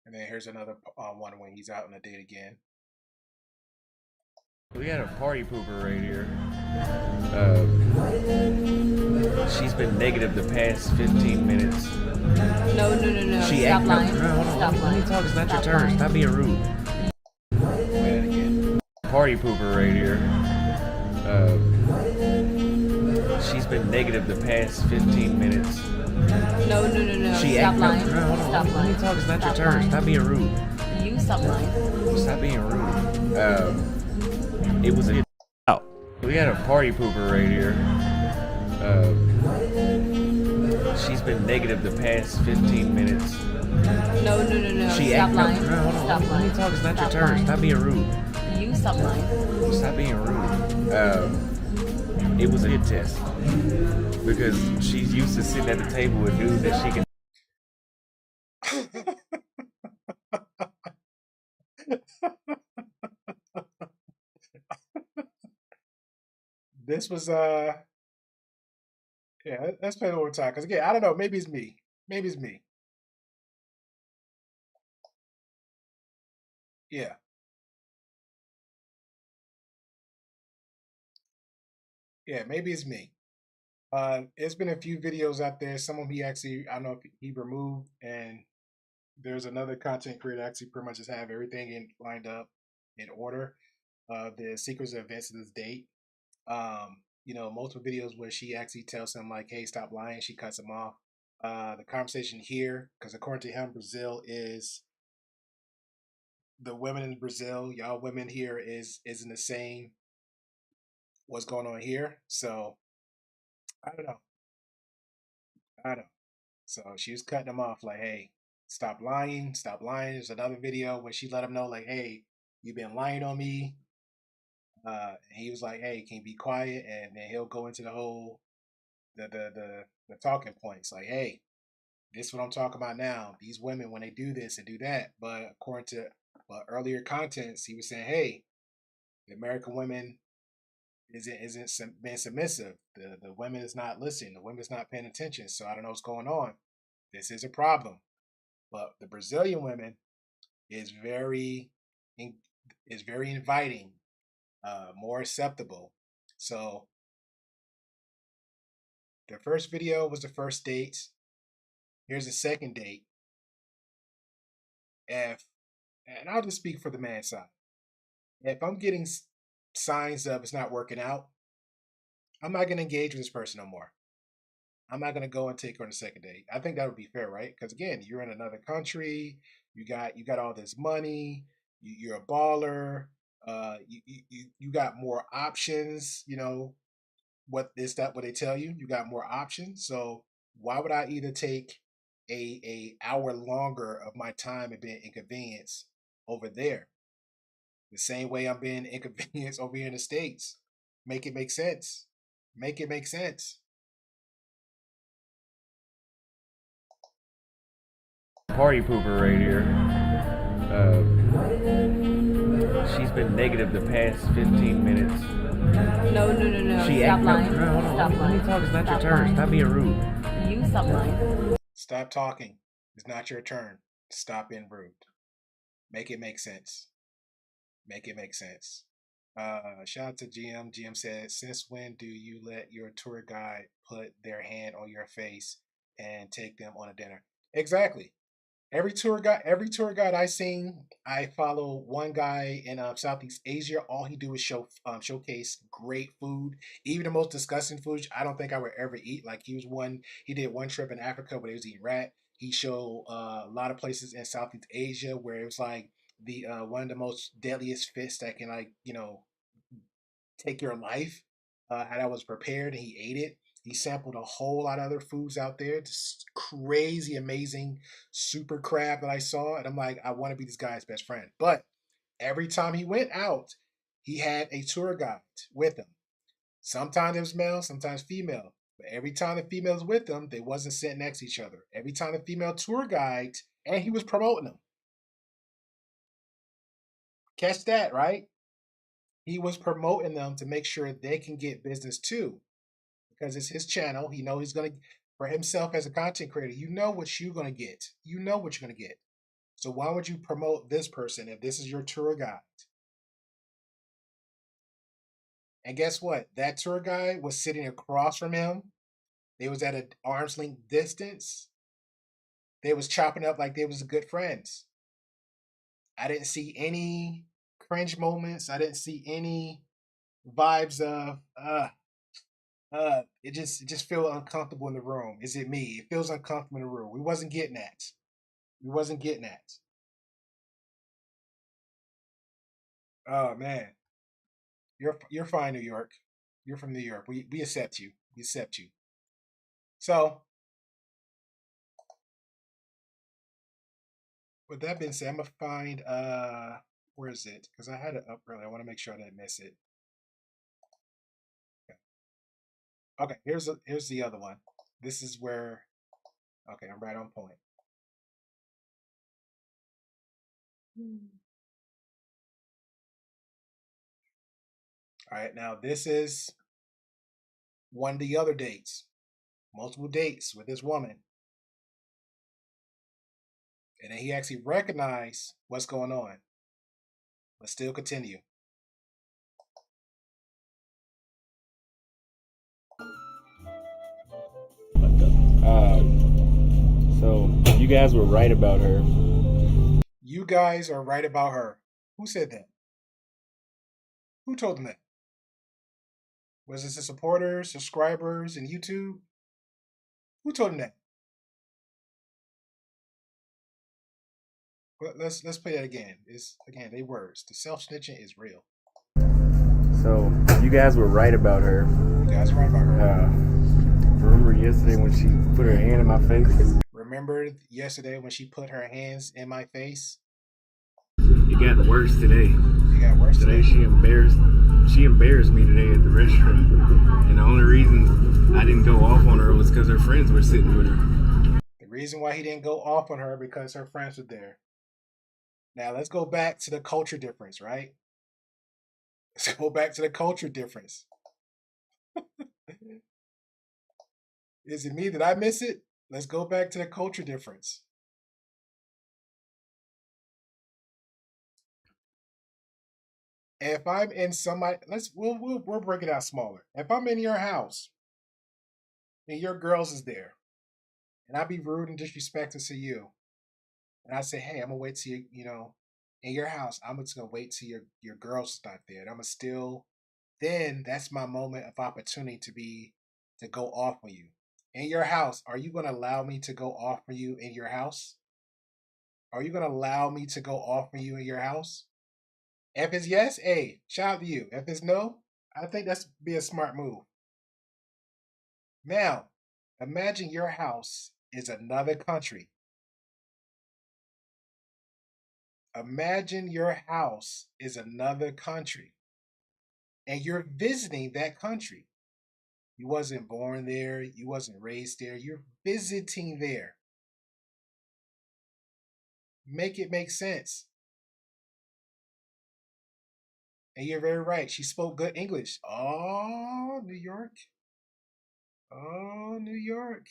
And then here's another one when he's out on a date again. We got a party pooper right here. She's been negative the past 15 minutes. No. She Stop acting lying. up. No, Stop let lying. me talk. It's not your Stop turn. lying. Stop being rude. Play it again. Party pooper right here. She's been negative the past 15 minutes. No. She Stop acting lying. up. No, Stop let lying. me talk. It's not your Stop turn. lying. Stop being rude. You stop lying. Stop being rude. It was a out. We got a party pooper right here. She's been negative the past 15 minutes. No. She Stop acting lying. up. No, Stop let lying. me talk. It's not your Stop turn. lying. Stop being rude. You stop lying. Stop being rude. It was a hit test because she's used to sitting at the table with dudes that she can. This was yeah, let's play it one more time. Because again, I don't know, maybe it's me. Yeah. Yeah, maybe it's me. It's been a few videos out there. Some of them he actually, I don't know if he removed, and there's another content creator actually pretty much just have everything in lined up in order. The sequence of events to this date. Multiple videos where she actually tells him like, "Hey, stop lying." She cuts him off. The conversation here, because according to him, Brazil is the women in Brazil. Y'all women here isn't the same. What's going on here? So I don't know. I don't know. So she was cutting him off like, "Hey, stop lying, stop lying." There's another video where she let him know like, "Hey, you've been lying on me." And he was like, "Hey, can you be quiet?" And then he'll go into the whole the talking points like, "Hey, this is what I'm talking about now. These women when they do this and do that." But according to earlier contents, he was saying, "Hey, the American women isn't being submissive. The women is not listening. The women's not paying attention. So I don't know what's going on. This is a problem." But the Brazilian women is is very inviting, more acceptable. So the first video was the first date. Here's the second date. If and I'll just speak for the man side. If I'm getting signs of it's not working out, I'm not going to engage with this person no more. I'm not going to go and take her on a second date. I think that would be fair, right? Because again, you're in another country. You got all this money. You're a baller. You got more options. What is that? What they tell you? You got more options. So why would I either take a hour longer of my time and being inconvenienced over there? The same way I'm being inconvenienced over here in the States. Make it make sense. Make it make sense. Party pooper right here. She's been negative the past 15 minutes. No. She Stop acting lying. up. No, hold on. Stop Let me lying. talk. It's not your Stop turn. lying. Stop being rude. You stop lying. Stop talking. It's not your turn. Stop being rude. Make it make sense. Make it make sense. Shout out to GM. GM said, "Since when do you let your tour guide put their hand on your face and take them on a dinner?" Exactly. Every tour guide I seen, I follow one guy in Southeast Asia. All he do is showcase great food, even the most disgusting food. I don't think I would ever eat. Like he did one trip in Africa where he was eating rat. He showed a lot of places in Southeast Asia where it was like the one of the most deadliest fish that can take your life. How that was prepared, and he ate it. He sampled a whole lot of other foods out there. Just crazy, amazing super crab that I saw. And I'm like, I want to be this guy's best friend. But every time he went out, he had a tour guide with him. Sometimes it was male, sometimes female. But every time the female was with him, they wasn't sitting next to each other. Every time the female tour guide, and he was promoting them. Catch that, right? He was promoting them to make sure they can get business too. Because it's his channel. He knows he's going to, for himself as a content creator, you know what you're going to get. You know what you're going to get. So why would you promote this person if this is your tour guide? And guess what? That tour guide was sitting across from him. They was at an arm's length distance. They was chopping up like they was good friends. I didn't see any cringe moments. I didn't see any vibes of it just feels uncomfortable in the room. Is it me? It feels uncomfortable in the room. We wasn't getting that. We wasn't getting that. Oh man, you're fine, New York. You're from New York. We accept you. We accept you. So with that being said, I'm gonna find where is it? Because I had it up earlier. I want to make sure I didn't miss it. Okay, here's the other one. This is where okay, I'm right on point. All right, now this is one of the other dates. Multiple dates with this woman. And then he actually recognized what's going on. but still continue. So you guys were right about her. You guys are right about her. Who said that? Who told them that? Was it the supporters, subscribers, and YouTube? Who told them that? Let's play that again. It's again they words. The self snitching is real. So you guys were right about her. You guys are right about her. Remember yesterday when she put her hand in my face? Remember yesterday when she put her hands in my face? It got worse today. It got worse today. She embarrassed me today at the restaurant. And the only reason I didn't go off on her was because her friends were sitting with her. The reason why he didn't go off on her because her friends were there. Now let's go back to the culture difference, right? Let's go back to the culture difference. Is it me? Did I miss it? Let's go back to the culture difference. If I'm in somebody, we'll break it out smaller. If I'm in your house and your girls is there, and I be rude and disrespectful to you, and I say, hey, I'm gonna wait till you, in your house, I'm just gonna wait till your girls not there. And I'm gonna still, then that's my moment of opportunity to go off on you. In your house, are you gonna allow me to go off on you in your house? Are you gonna allow me to go off on you in your house? If it's yes, hey, shout out to you. If it's no, I think that's be a smart move. Now, imagine your house is another country. Imagine your house is another country and you're visiting that country. You wasn't born there. You wasn't raised there. You're visiting there. Make it make sense. And you're very right. She spoke good English. Oh, New York. Oh, New York.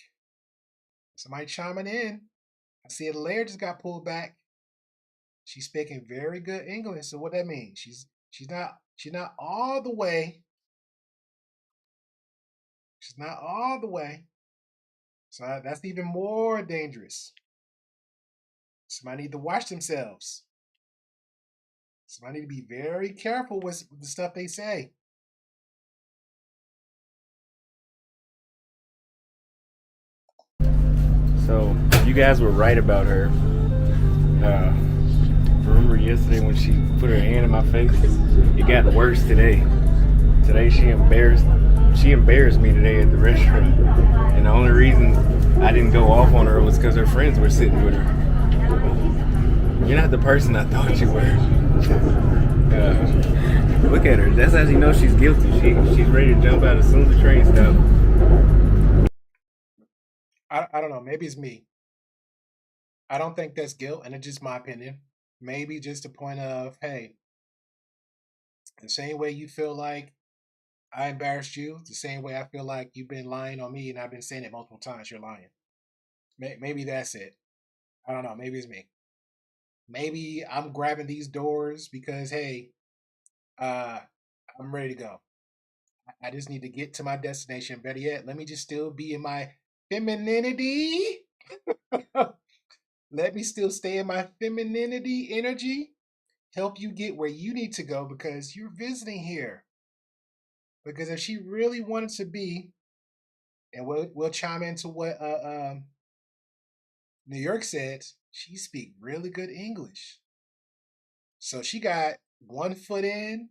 Somebody chiming in. I see a layer just got pulled back. She's speaking very good English. So what that means? She's not all the way. She's not all the way. So that's even more dangerous. Somebody need to watch themselves. Somebody need to be very careful with the stuff they say. So you guys were right about her. Remember yesterday when she put her hand in my face? It got worse today. Today she embarrassed me today at the restaurant. And the only reason I didn't go off on her was because her friends were sitting with her. You're not the person I thought you were. Look at her. That's how you know she's guilty. She's ready to jump out as soon as the train stops. I don't know. Maybe it's me. I don't think that's guilt, and it's just my opinion. Maybe just a point of, hey, the same way you feel like I embarrassed you, the same way I feel like you've been lying on me, and I've been saying it multiple times, you're lying. Maybe that's it. I don't know. Maybe it's me. Maybe I'm grabbing these doors because, hey, I'm ready to go. I just need to get to my destination. Better yet, let me just still be in my femininity. Let me still stay in my femininity energy. Help you get where you need to go because you're visiting here. Because if she really wanted to be, and we'll chime into what New York said, she speak really good English. So she got one foot in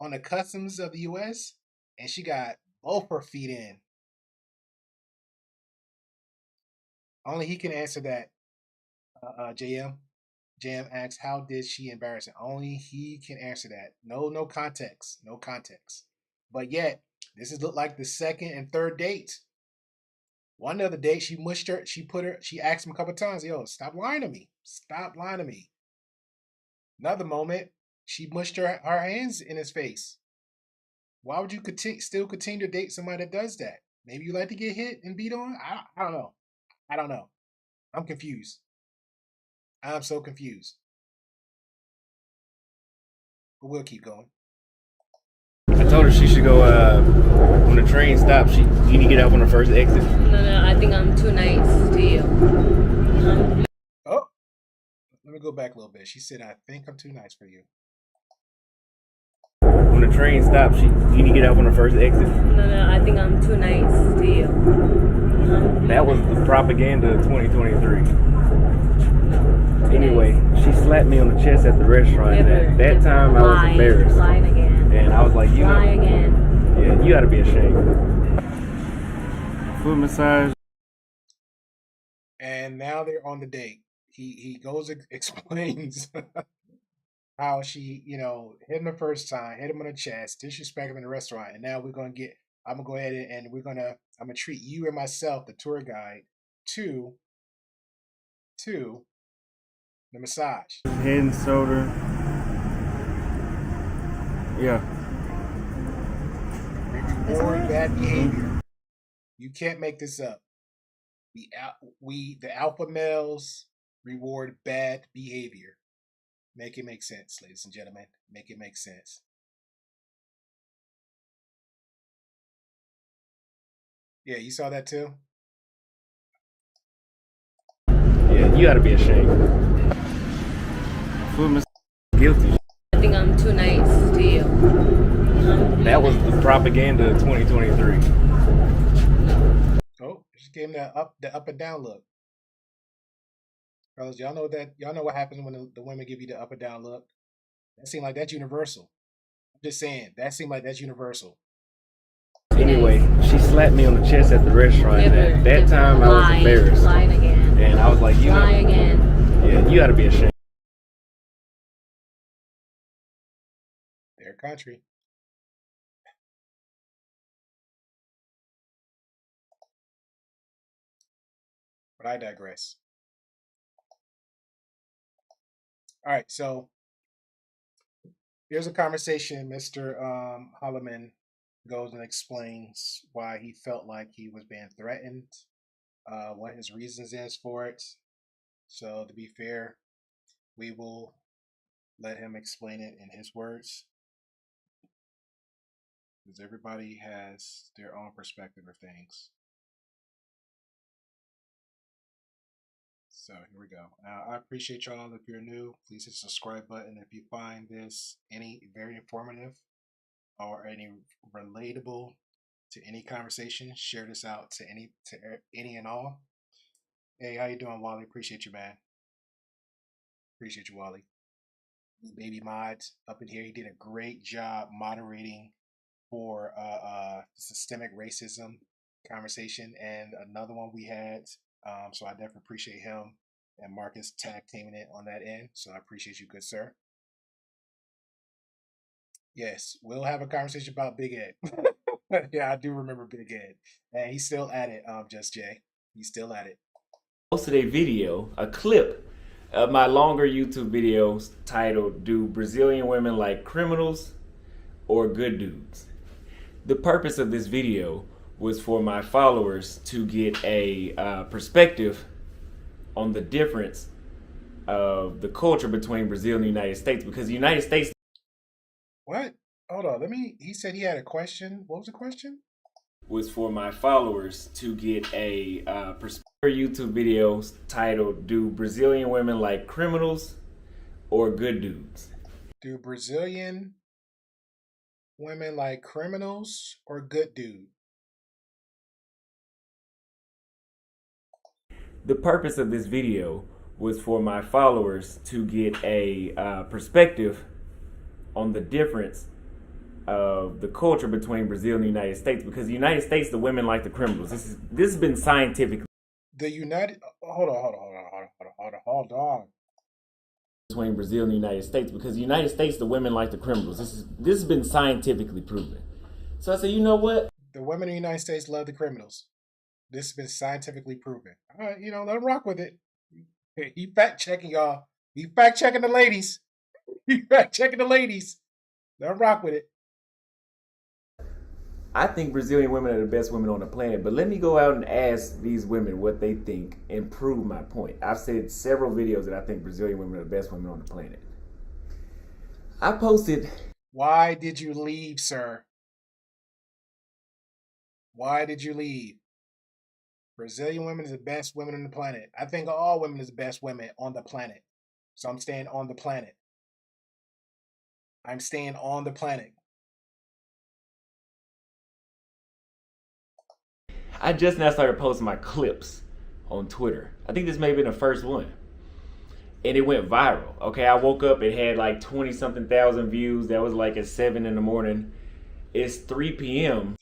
on the customs of the U.S. and she got both her feet in. Only he can answer that. JM. JM asks, how did she embarrass him? Only he can answer that. No context. No context. But yet, this is look like the second and third date. One other date, she mushed her, she asked him a couple times, yo, stop lying to me. Stop lying to me. Another moment, she mushed her hands in his face. Why would you still continue to date somebody that does that? Maybe you like to get hit and beat on? I don't know. I don't know. I'm confused. I'm so confused. But we'll keep going. I told her she should go when the train stops. You need to get out on the first exit. No, I think I'm too nice to you. Oh, let me go back a little bit. She said, "I think I'm too nice for you." When the train stops, you need to get out on the first exit. No, I think I'm too nice to you. That was the propaganda of 2023. Anyway, she slapped me on the chest at the restaurant. And at that time, I was embarrassed. Lying again. And I was like, you know, again. yeah, you gotta be ashamed. Foot massage. And now they're on the date. He goes and explains how she, hit him the first time, hit him on the chest, disrespect him in the restaurant, and now I'm gonna go ahead and I'm gonna treat you and myself, the tour guide, to the massage. Head and shoulder. Yeah. We reward bad behavior. You can't make this up. The alpha males reward bad behavior. Make it make sense, ladies and gentlemen. Make it make sense. Yeah, you saw that too? Yeah, you gotta be ashamed. Foot massage. Guilty. I think I'm too nice to you. That was the propaganda of 2023. Oh, she gave him the up and down look. Fellas, y'all know what happens when the women give you the up and down look? That seems like that's universal. I'm just saying, that seems like that's universal. Anyway, she slapped me on the chest at the restaurant. And at that time, I was embarrassed. Lying again. And I was like, you know, again. yeah, you gotta be ashamed. Their country. But I digress. All right, so here's a conversation. Mr. Holleman goes and explains why he felt like he was being threatened, what his reasons is for it. So to be fair, we will let him explain it in his words, because everybody has their own perspective of things. So here we go. Now, I appreciate y'all. If you're new, please hit the subscribe button. If you find this very informative or any relatable to any conversation, share this out to any and all. Hey, how you doing, Wally? Appreciate you, man. Appreciate you, Wally. Baby Mods up in here. He did a great job moderating for systemic racism conversation, and another one we had. So I definitely appreciate him and Marcus tag teaming it on that end. So I appreciate you, good sir. Yes, we'll have a conversation about Big Ed. Yeah, I do remember Big Ed. And he's still at it, Just Jay. He's still at it. Posted a video, a clip of my longer YouTube videos titled, "Do Brazilian Women Like Criminals or Good Dudes?" The purpose of this video was for my followers to get a perspective on the difference of the culture between Brazil and the United States, because the United States... What? Hold on, he said he had a question. What was the question? Was for my followers to get a perspective. YouTube videos titled, "Do Brazilian Women Like Criminals or Good Dudes?" Do Brazilian women like criminals or good dudes? The purpose of this video was for my followers to get a perspective on the difference of the culture between Brazil and the United States, because the United States, the women like the criminals. This has been scientifically... Hold on. Between Brazil and the United States, because the United States, the women like the criminals. This has been scientifically proven. So I said, you know what? The women in the United States love the criminals. This has been scientifically proven. All right, let them rock with it. He fact checking y'all. He fact checking the ladies. He fact checking the ladies. Let them rock with it. I think Brazilian women are the best women on the planet, but let me go out and ask these women what they think and prove my point. I've said several videos that I think Brazilian women are the best women on the planet. I posted. Why did you leave, sir? Why did you leave? Brazilian women is the best women on the planet. I think all women is the best women on the planet. So I'm staying on the planet. I'm staying on the planet. I just now started posting my clips on Twitter. I think this may have been the first one. And it went viral. Okay, I woke up, it had like 20 something thousand views. That was like at 7 in the morning. It's 3 p.m.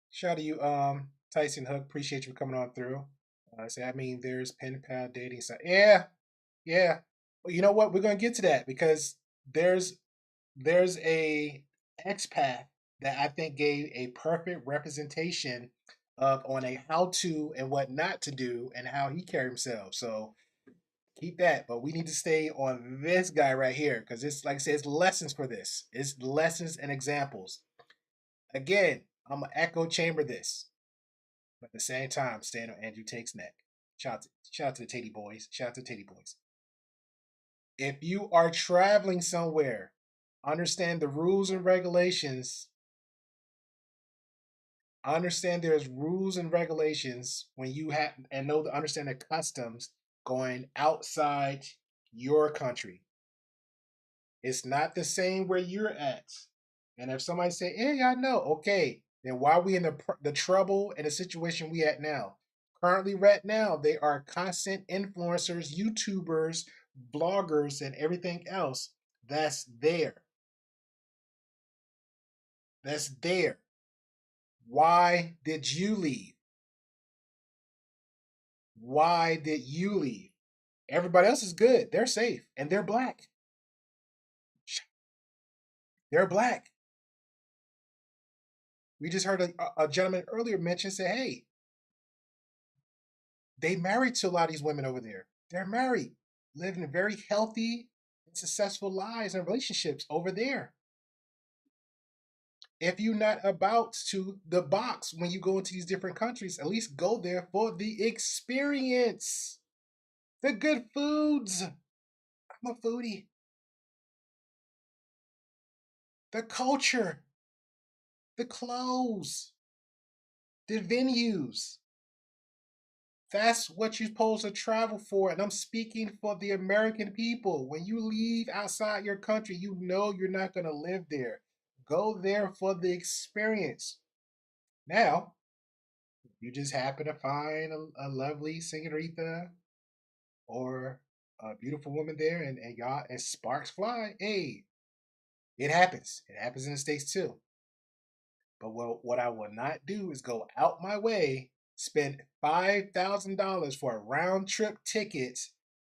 Shout out to you, Tyson Hook. Appreciate you coming on through. There's pen pal dating site. Yeah. Well, you know what? We're gonna get to that because there's a expat that I think gave a perfect representation of on a how to and what not to do and how he carried himself. So keep that, but we need to stay on this guy right here because it's like I said, it's lessons for this. It's lessons and examples. Again, I'm gonna echo chamber this, but at the same time, stand on Andrew Tate's neck. Shout out to the Tatey boys. Shout out to the Tatey boys. If you are traveling somewhere, understand the rules and regulations. Understand there's rules and regulations when you have and know to understand the customs going outside your country. It's not the same where you're at. And if somebody say, "Hey, I know," okay, then why are we in the trouble and the situation we at now? Currently, right now, they are content influencers, YouTubers, bloggers, and everything else that's there. That's there. Why did you leave? Why did you leave? Everybody else is good. They're safe. And they're black. They're black. We just heard a gentleman earlier mention, say, hey, they married to a lot of these women over there. They're married, living very healthy and successful lives and relationships over there. If you're not about to the box when you go into these different countries, at least go there for the experience. The good foods. I'm a foodie. The culture. The clothes. The venues. That's what you're supposed to travel for. And I'm speaking for the American people. When you leave outside your country, you know you're not going to live there. Go there for the experience. Now, you just happen to find a lovely senorita or a beautiful woman there and y'all and sparks fly. Hey, it happens. It happens in the States too. But what I will not do is go out my way, spend $5,000 for a round trip ticket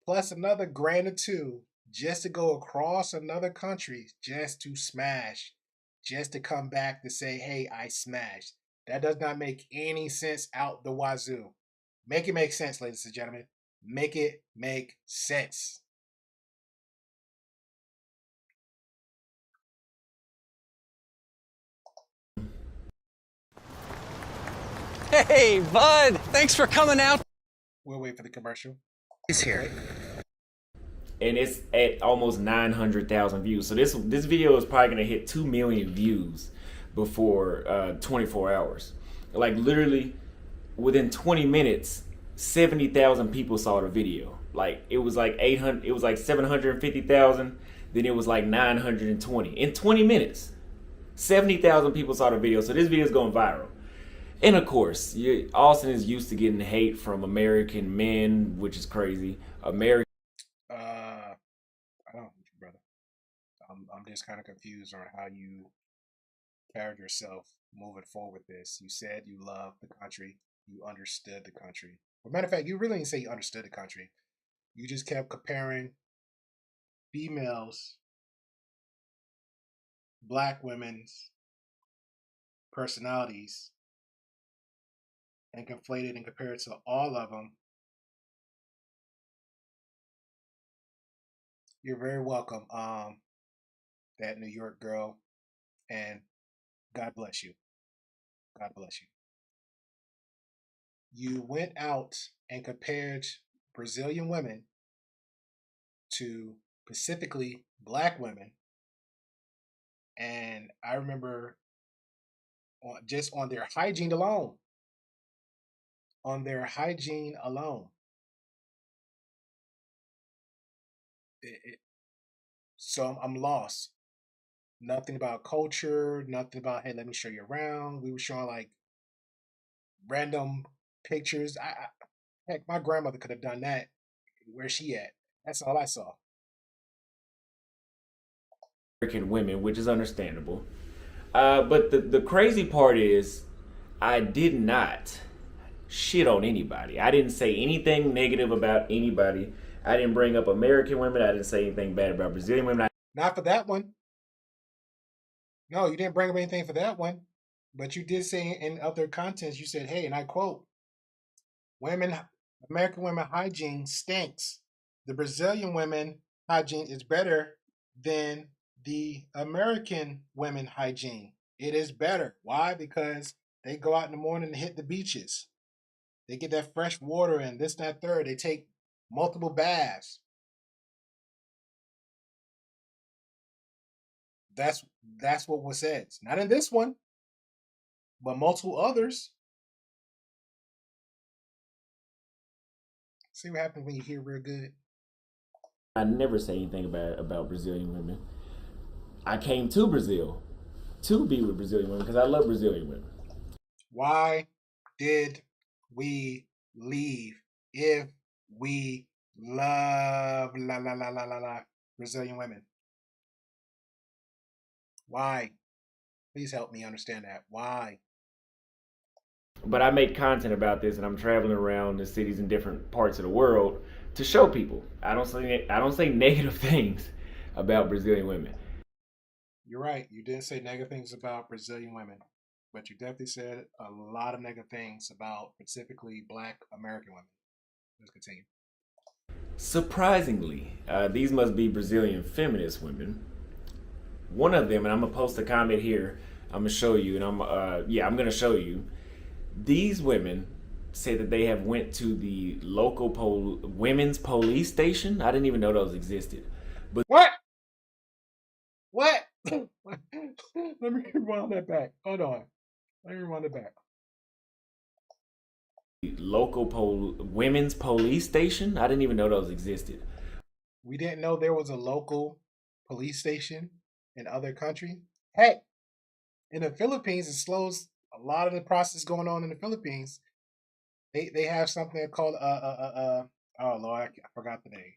plus another grand or two just to go across another country just to smash, just to come back to say, hey, I smashed. That does not make any sense out the wazoo. Make it make sense, ladies and gentlemen. Make it make sense. Hey, bud, thanks for coming out. We'll wait for the commercial. He's here. And it's at almost 900,000 views. So this video is probably gonna hit 2 million views before 24 hours. Like literally within 20 minutes, 70,000 people saw the video. Like it was like 800, it was like 750,000, then it was like 920 in 20 minutes. 70,000 people saw the video. So this video is going viral. And of course, Austin is used to getting hate from American men, which is crazy. I don't, brother. I'm just kind of confused on how you carried yourself moving forward with this. You said you loved the country, you understood the country. As a matter of fact, you really didn't say you understood the country. You just kept comparing females, black women's personalities, and conflated and compared to all of them. You're very welcome, that New York girl, and God bless you. God bless you. You went out and compared Brazilian women to specifically black women And I remember just on their hygiene alone, so I'm lost. Nothing about culture, nothing about, hey, let me show you around. We were showing like random pictures. Heck, my grandmother could have done that. Where's she at? That's all I saw. American women, which is understandable. But the crazy part is, I did not shit on anybody. I didn't say anything negative about anybody. I didn't bring up American women. I didn't say anything bad about Brazilian women. Not for that one. No, you didn't bring up anything for that one. But you did say in other contents, you said, hey, and I quote, American women hygiene stinks. The Brazilian women hygiene is better than the American women hygiene. It is better. Why? Because they go out in the morning and hit the beaches. They get that fresh water and this, that, third. They take multiple baths. That's what was said. Not in this one, but multiple others. See what happens when you hear real good. I never say anything about Brazilian women. I came to Brazil to be with Brazilian women because I love Brazilian women. Why did we leave if we love Brazilian women? Why? Please help me understand that. Why? But I make content about this, and I'm traveling around the cities in different parts of the world to show people. I don't say negative things about Brazilian women. You're right. You didn't say negative things about Brazilian women, but you definitely said a lot of negative things about specifically Black American women. Let's continue. Surprisingly, these must be Brazilian feminist women. One of them, and I'm gonna post a comment here. I'm gonna show you, and I'm gonna show you. These women say that they have went to the local women's police station. I didn't even know those existed. But what? Let me rewind that back. Hold on. Let me rewind it back. Local women's police station. I didn't even know those existed. We didn't know there was a local police station in other countries. Heck, in the Philippines, it slows a lot of the process going on in the Philippines. They have something called oh Lord, I forgot the name.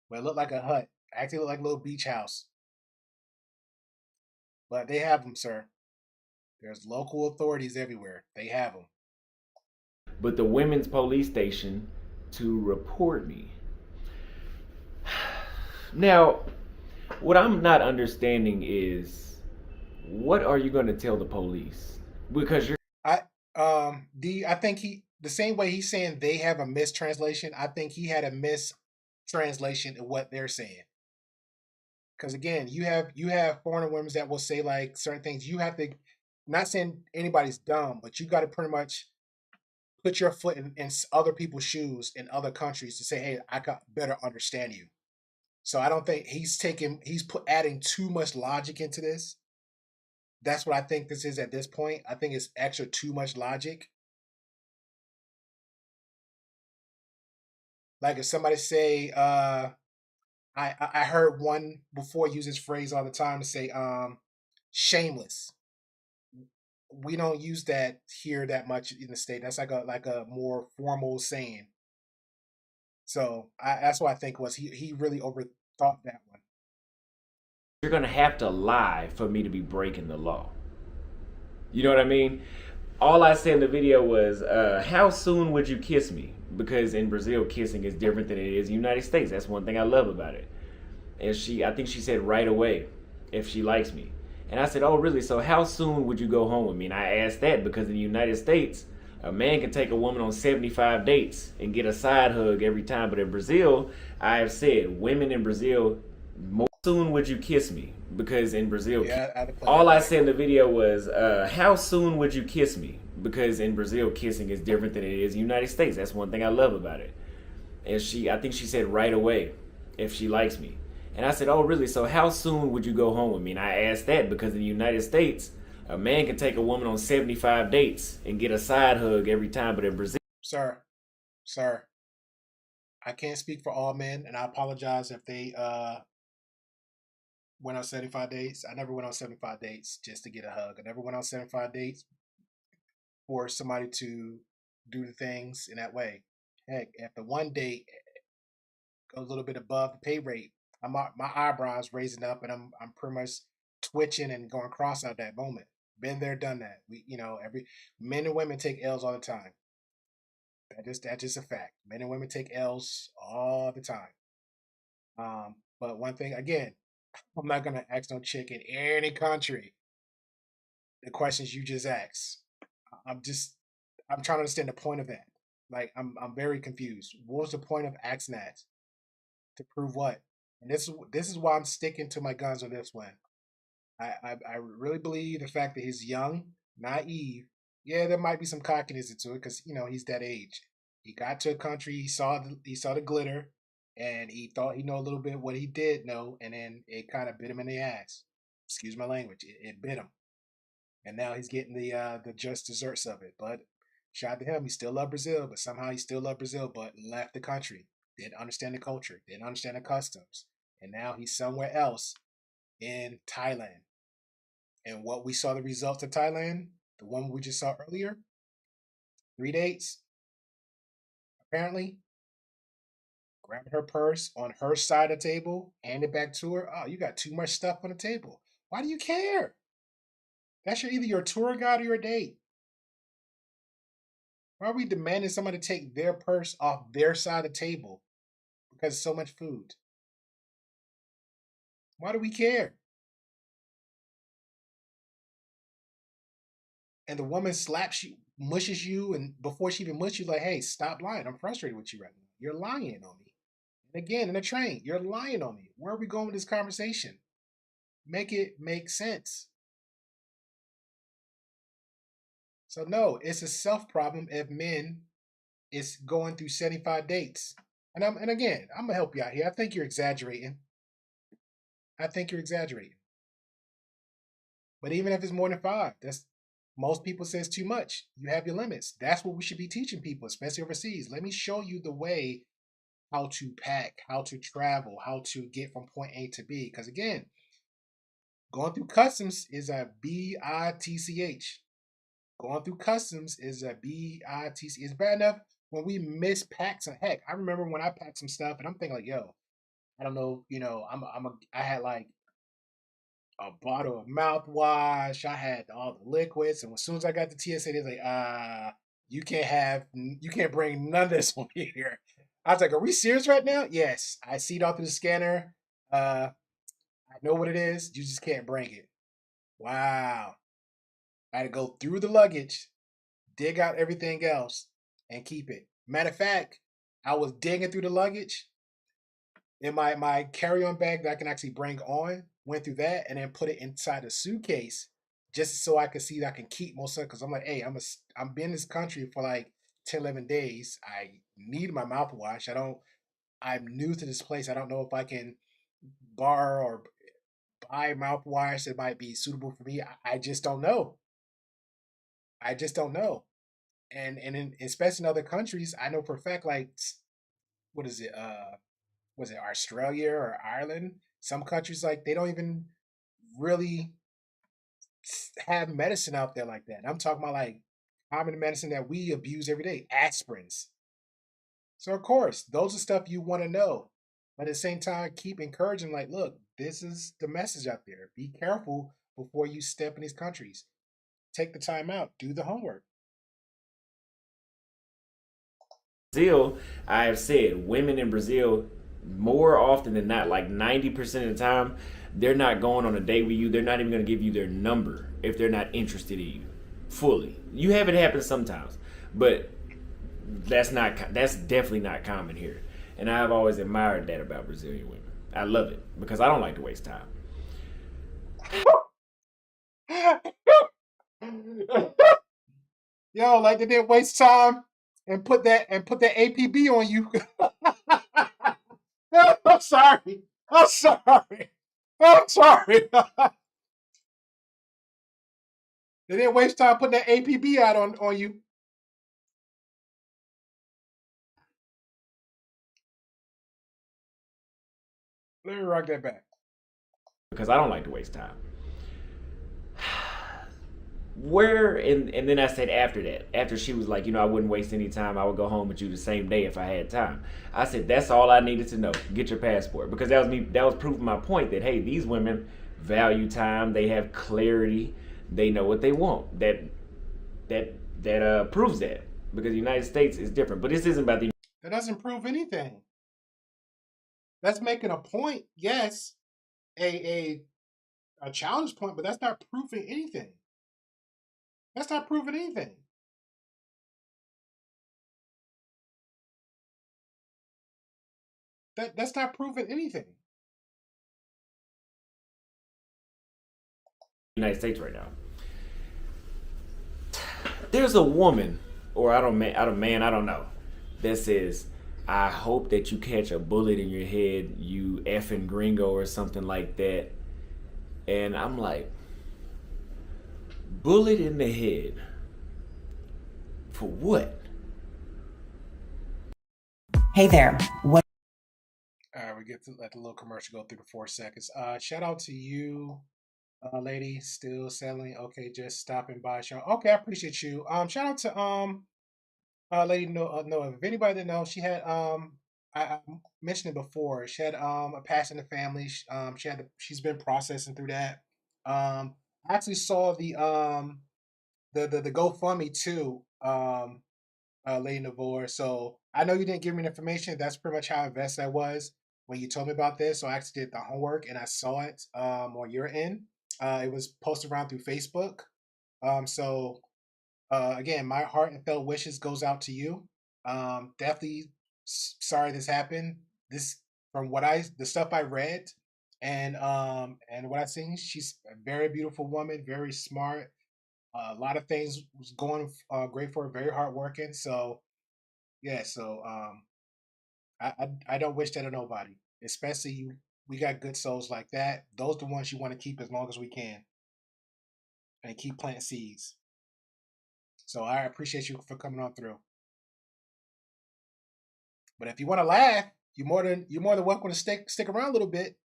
But it looked like a hut. Actually looked like a little beach house. But they have them, sir. There's local authorities everywhere. They have them. But the women's police station to report me. Now, what I'm not understanding is, what are you going to tell the police? Because I think the same way he's saying they have a mistranslation, I think he had a mistranslation of what they're saying. Because again, you have foreigner women that will say like certain things. You have to, not saying anybody's dumb, but you got to pretty much put your foot in other people's shoes in other countries to say, hey, I got better understand you. So I don't think he's adding too much logic into this. That's what I think this is at this point. I think it's extra too much logic. Like if somebody say, I heard one before use this phrase all the time to say, shameless. We don't use that here that much in the state. That's like a more formal saying. So that's what I think was he really overthought that one. You're gonna have to lie for me to be breaking the law. You know what I mean? All I said in the video was, how soon would you kiss me? Because in Brazil, kissing is different than it is in the United States. That's one thing I love about it. And I think she said right away, if she likes me. And I said, oh, really? So how soon would you go home with me? And I asked that because in the United States, a man can take a woman on 75 dates and get a side hug every time. But in Brazil, I have said, women in Brazil, more soon would you kiss me? Because in Brazil, all I said in the video was, how soon would you kiss me? Because in Brazil, kissing is different than it is in the United States. That's one thing I love about it. And I think she said right away, if she likes me. And I said, oh, really? So how soon would you go home with me? And I asked that because in the United States, a man can take a woman on 75 dates and get a side hug every time. But in Brazil, Sir, I can't speak for all men, and I apologize if they went on 75 dates. I never went on 75 dates just to get a hug. I never went on 75 dates for somebody to do the things in that way. Heck, if the one date goes a little bit above the pay rate, my eyebrows raising up, and I'm pretty much twitching and going cross out that moment. Been there, done that. We, every men and women take L's all the time. That's just a fact. Men and women take L's all the time. But one thing again, I'm not gonna ask no chick in any country the questions you just asked. I'm trying to understand the point of that. Like I'm very confused. What was the point of asking that? To prove what? And this is why I'm sticking to my guns on this one. I really believe the fact that he's young, naive. Yeah, there might be some cockiness into it because he's that age. He got to a country, he saw the glitter, and he thought he know a little bit what he did know, and then it kind of bit him in the ass. Excuse my language, it bit him, and now he's getting the just desserts of it. But shout out to him, he still loved Brazil, but somehow he still loved Brazil, but left the country, didn't understand the culture, didn't understand the customs, and now he's somewhere else in Thailand. And what we saw the results of Thailand, the one we just saw earlier, 3 dates, apparently, grabbing her purse on her side of the table, hand it back to her. Oh, you got too much stuff on the table. Why do you care? That's either your tour guide or your date. Why are we demanding somebody to take their purse off their side of the table because of so much food? Why do we care? And the woman slaps you, mushes you, and before she even mushes you, like, hey, stop lying. I'm frustrated with you right now. You're lying on me. And again, in a train, you're lying on me. Where are we going with this conversation? Make it make sense. So no, it's a self problem if men is going through 75 dates. And again, I'm gonna help you out here. I think you're exaggerating. But even if it's more than 5, most people say it's too much. You have your limits. That's what we should be teaching people, especially overseas. Let me show you the way how to pack, how to travel, how to get from point A to B. Because again, going through customs is a bitch. Going through customs is a bitch. It's bad enough when we mispack some. Heck, I remember when I packed some stuff, and I'm thinking like, yo, I don't know, I had like a bottle of mouthwash. I had all the liquids, and as soon as I got to TSA, they're like, you can't bring none of this on here. I was like, are we serious right now? Yes, I see it all through the scanner. I know what it is. You just can't bring it. Wow. I had to go through the luggage, dig out everything else, and keep it. Matter of fact, I was digging through the luggage in my carry-on bag that I can actually bring on. Went through that and then put it inside a suitcase just so I could see that I can keep most of it. Because I'm like, hey, I'm been in this country for like 10, 11 days. I need my mouthwash. I'm new to this place. I don't know if I can borrow or buy mouthwash that might be suitable for me. I just don't know. And especially in other countries, I know for a fact, like, what is it? Was it Australia or Ireland? Some countries, like, they don't even really have medicine out there like that. I'm talking about like common medicine that we abuse every day, aspirins. So of course, those are stuff you want to know. But at the same time, keep encouraging, like, look, this is the message out there. Be careful before you step in these countries. Take the time out, do the homework. Brazil, I have said, women in Brazil, more often than not, like 90% of the time, they're not going on a date with you. They're not even going to give you their number if they're not interested in you fully. You have it happen sometimes, but that's definitely not common here. And I've always admired that about Brazilian women. I love it because I don't like to waste time. Yo, like they didn't waste time and put that APB on you. I'm sorry. I'm sorry. I'm sorry. They didn't waste time putting that APB out on you. Let me rock that back. Because I don't like to waste time. And then I said after that, after she was like, I wouldn't waste any time, I would go home with you the same day if I had time. I said, that's all I needed to know. Get your passport. Because that was proving my point that, hey, these women value time, they have clarity, they know what they want. That proves that. Because the United States is different. But this isn't about the That doesn't prove anything. That's making a point, yes. A challenge point, but that's not proving anything. That's not proving anything. That's not proving anything. United States right now. There's a woman, or I don't know, that says, I hope that you catch a bullet in your head, you effing gringo, or something like that. And I'm like, bullet in the head? For what? Hey there. What? All right, we get to let the little commercial go through the 4 seconds. Shout out to you, lady, still settling. Okay, just stopping by. Okay, I appreciate you. Shout out to lady Noah. If anybody didn't know, she had I mentioned it before. She had a passing in the family. She's been processing through that. I actually saw the GoFundMe too. Lady Navor. So I know you didn't give me the information. That's pretty much how invested I was when you told me about this. So I actually did the homework and I saw it on your end. It was posted around through Facebook. So again, my heartfelt wishes goes out to you. Definitely sorry this happened. This from the stuff I read and what I seen, she's a very beautiful woman, very smart. A lot of things was going great for her, very hardworking. So yeah, so I don't wish that on nobody, especially we got good souls like that. Those are the ones you want to keep as long as we can, and keep planting seeds. So I appreciate you for coming on through. But if you want to laugh, you're more than welcome to stick around a little bit.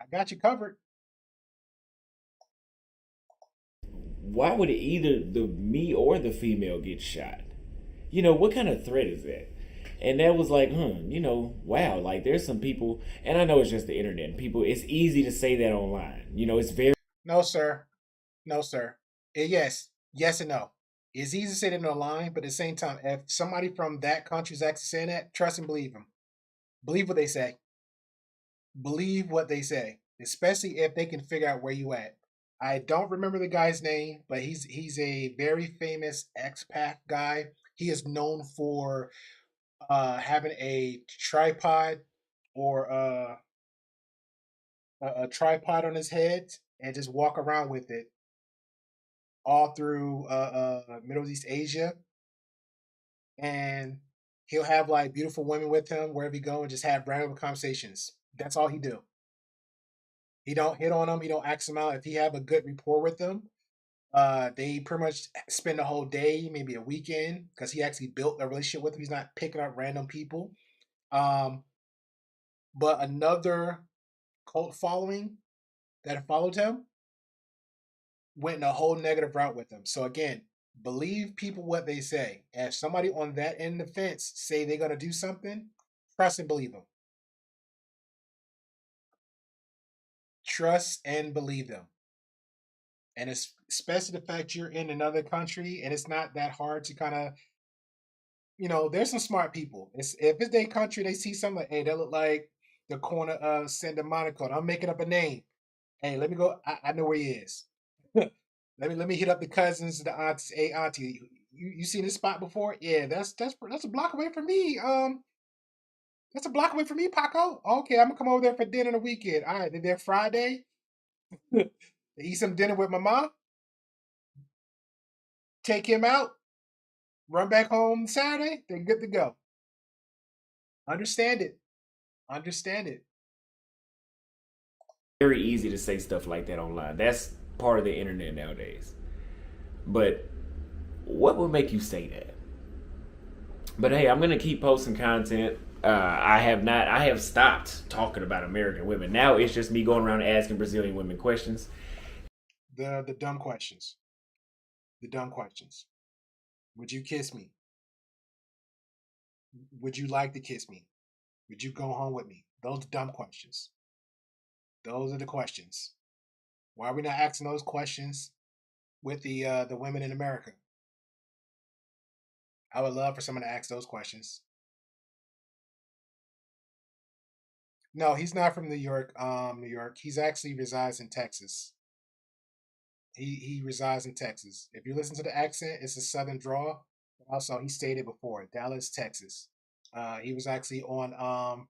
I got you covered. Why would either the me or the female get shot? What kind of threat is that? And that was like, wow, like there's some people, and I know it's just the internet. People, it's easy to say that online. It's very. No, sir. No, sir. Yes and no. It's easy to say that online, but at the same time, if somebody from that country is actually saying that, trust and believe them. Believe what they say. Believe what they say, especially if they can figure out where you at. I don't remember the guy's name, but he's a very famous expat guy. He is known for having a tripod or a tripod on his head and just walk around with it all through Middle East Asia, and he'll have like beautiful women with him wherever he go and just have random conversations. That's all he do. He don't hit on them. He don't ask them out. If he have a good rapport with them, they pretty much spend the whole day, maybe a weekend, because he actually built a relationship with them. He's not picking up random people. But another cult following that followed him went in a whole negative route with him. So again, believe people what they say. And if somebody on that end of the fence say they're gonna do something, trust and believe them. Trust and believe them. And it's especially the fact you're in another country and it's not that hard to kind of, there's some smart people. If it's their country, they see something like, hey, that look like the corner of Santa Monica. And I'm making up a name. Hey, let me go. I know where he is. let me hit up the cousins, the aunts. Hey, auntie, you seen this spot before? Yeah, that's a block away from me. That's a block away from me, Paco. Okay, I'm gonna come over there for dinner the weekend. All right, they're there Friday. They eat some dinner with my mom. Take him out. Run back home Saturday. They're good to go. Understand it. Understand it. very easy to say stuff like that online. That's part of the internet nowadays. But what would make you say that? But hey, I'm gonna keep posting content. I have stopped talking about American women. Now it's just me going around asking Brazilian women questions. The dumb questions. The dumb questions. Would you kiss me? Would you like to kiss me? Would you go home with me? Those are dumb questions. Those are the questions. Why are we not asking those questions with the women in America? I would love for someone to ask those questions. No, he's not from New York. New York. He's actually resides in Texas. He resides in Texas. If you listen to the accent, it's a southern drawl. Also, he stated before, Dallas, Texas. He was actually on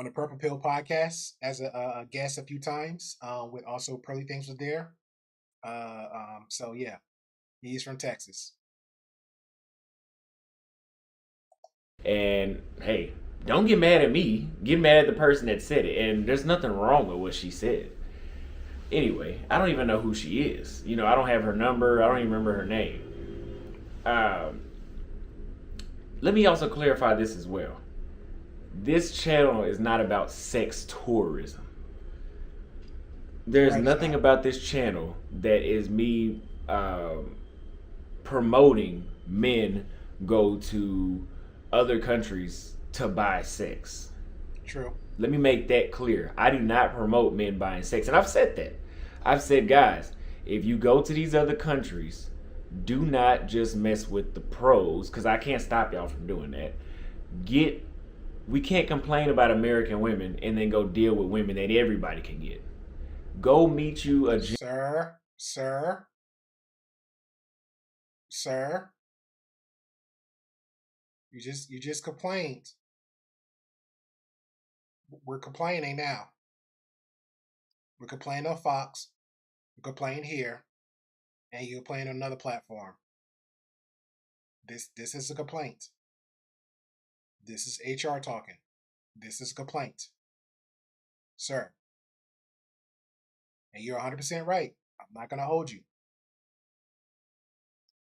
the Purple Pill podcast as a guest a few times. With also Pearly Things was there. So yeah, he's from Texas. And hey, don't get mad at me. Get mad at the person that said it. And there's nothing wrong with what she said. Anyway, I don't even know who she is. You know, I don't have her number. I don't even remember her name. Let me also clarify this as well. This channel is not about sex tourism. There's nothing about this channel that is me promoting men go to other countries to buy sex. True. Let me make that clear. I do not promote men buying sex. And I've said that. I've said, guys, if you go to these other countries, do not just mess with the pros, because I can't stop y'all from doing that. We can't complain about American women and then go deal with women that everybody can get. Go meet you a... Sir. You just complained. We're complaining now. We're complaining on Fox. We're complaining here, and you're playing on another platform. This is a complaint. This is HR talking. This is a complaint, sir. And you're 100% right. I'm not gonna hold you.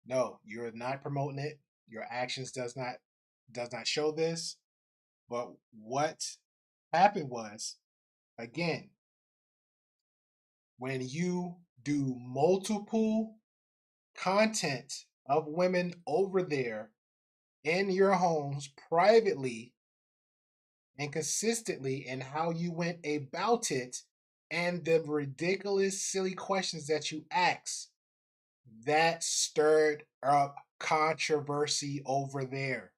No, you're not promoting it. Your actions does not show this. But what happened was, again, when you do multiple content of women over there in your homes privately and consistently, and how you went about it and the ridiculous, silly questions that you asked, that stirred up controversy over there.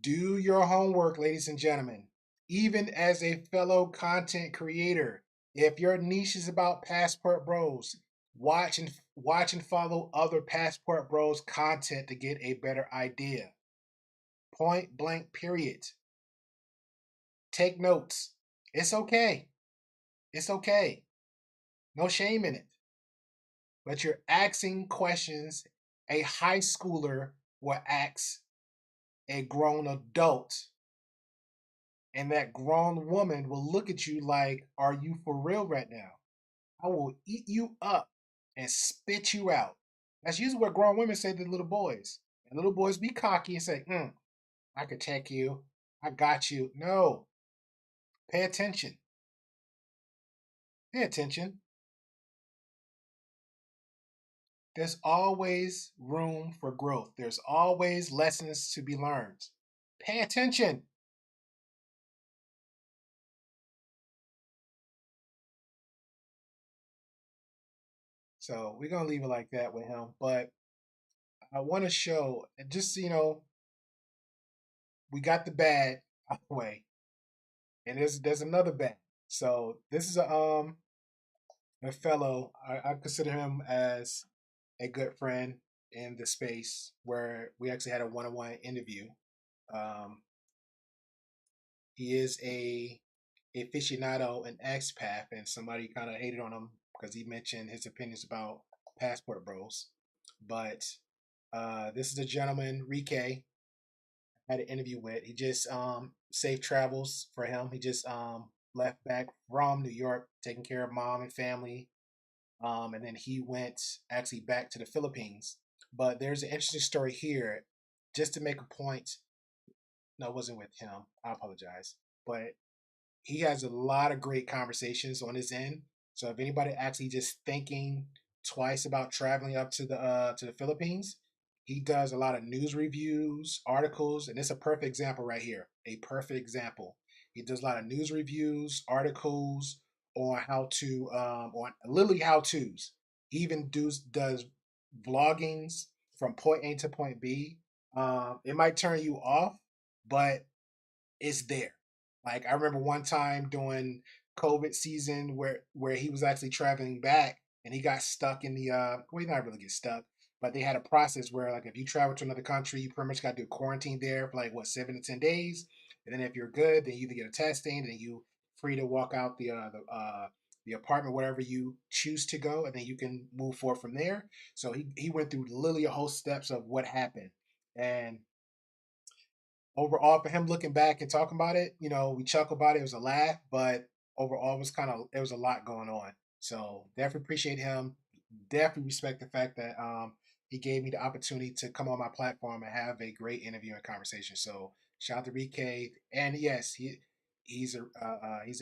Do your homework, ladies and gentlemen. Even as a fellow content creator, if your niche is about Passport Bros, watch and follow other Passport Bros content to get a better idea. Point blank, period. Take notes. It's okay. It's okay. No shame in it. But you're asking questions a high schooler will ask a grown adult. And that grown woman will look at you like, are you for real right now? I will eat you up and spit you out. That's usually what grown women say to little boys. And little boys be cocky and say, I could take you. I got you. No. Pay attention. Pay attention. There's always room for growth. There's always lessons to be learned. Pay attention. So we're going to leave it like that with him. But I want to show, just, we got the bad out the way. And there's another bad. So this is a fellow, I consider him as a good friend in the space where we actually had a one-on-one interview. He is a aficionado, an expat, and somebody kind of hated on him because he mentioned his opinions about Passport Bros. But this is a gentleman, Rike, I had an interview with. He just safe travels for him. He just left back from New York, taking care of mom and family. And then he went actually back to the Philippines. But there's an interesting story here, just to make a point. No, it wasn't with him. I apologize. But he has a lot of great conversations on his end. So if anybody actually just thinking twice about traveling up to the Philippines, he does a lot of news reviews, articles, and it's a perfect example right here. A perfect example. He does a lot of news reviews, articles on how to on literally how tos. He even does vloggings from point A to point B. It might turn you off, but it's there. Like I remember one time during COVID season where he was actually traveling back and he got stuck in the well, he not really get stuck, but they had a process where like if you travel to another country, you pretty much got to do quarantine there for like what 7 to 10 days, and then if you're good, then you either get a testing, and then you free to walk out the apartment wherever you choose to go, and then you can move forward from there. So he went through literally a whole steps of what happened, and overall for him looking back and talking about it, we chuckle about it. It was a laugh, but overall it was there was a lot going on. So definitely appreciate him. Definitely respect the fact that he gave me the opportunity to come on my platform and have a great interview and conversation. So shout out to Rike. And yes, he's an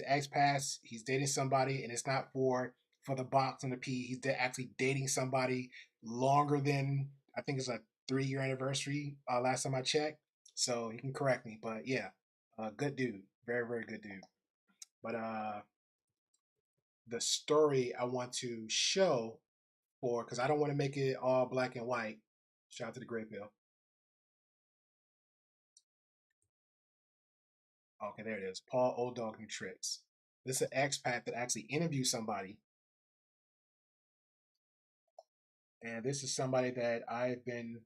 expat. He's dating somebody, and it's not for the box and the P. He's actually dating somebody longer than, I think it's a 3-year anniversary last time I checked. So he can correct me, but yeah, good dude, very very good dude. But the story I want to show because I don't want to make it all black and white. Shout out to the Grey Pill. Okay, there it is. Paul Old Dog New Tricks. This is an expat that actually interviewed somebody, and this is somebody that I've been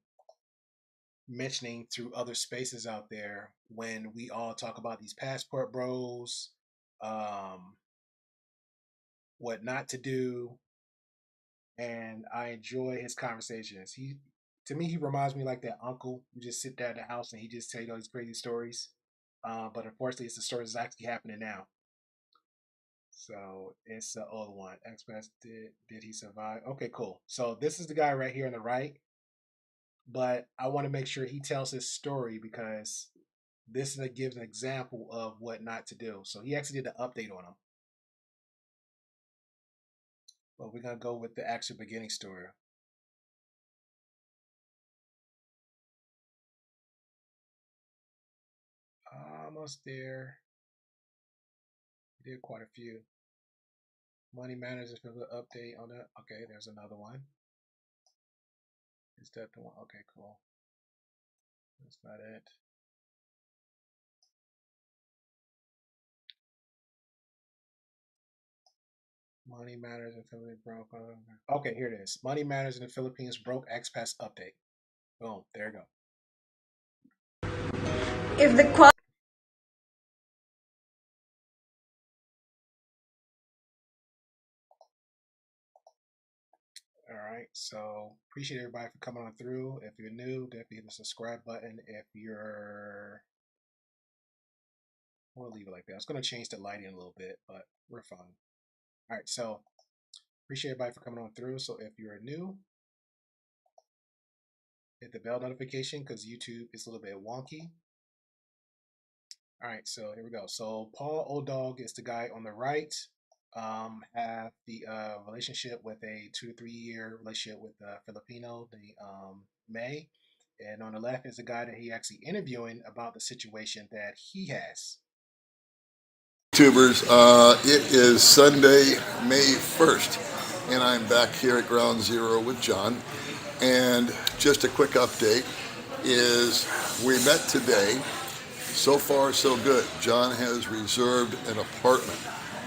mentioning through other spaces out there when we all talk about these passport bros, what not to do, and I enjoy his conversations. To me, he reminds me like that uncle who just sit there at the house and he just tell you all these crazy stories. But unfortunately, it's the story that's actually happening now. So it's the old one. Express did he survive? Okay, cool. So this is the guy right here on the right. But I want to make sure he tells his story because this gives an example of what not to do. So he actually did an update on him. But we're going to go with the actual beginning story. Almost there. We did quite a few. Money Matters is another update on that. Okay, there's another one. Is that the one? Okay, cool. That's not it. Money Matters in Philippines broke. Okay, here it is. Money Matters in the Philippines broke expats update. Boom, there you go. If the All right, so appreciate everybody for coming on through. If you're new, definitely hit the subscribe button. If you're, we'll leave it like that. I was going to change the lighting a little bit, but we're fine. All right, so appreciate everybody for coming on through. So if you're new, hit the bell notification because YouTube is a little bit wonky. All right, so here we go. So Paul Old Dog is the guy on the right. Have the relationship with a 2 to 3 year relationship with Filipino, May, and on the left is the guy that he actually interviewing about the situation that he has. YouTubers, it is Sunday, May 1st, and I'm back here at Ground Zero with John. And just a quick update is we met today. So far, so good. John has reserved an apartment,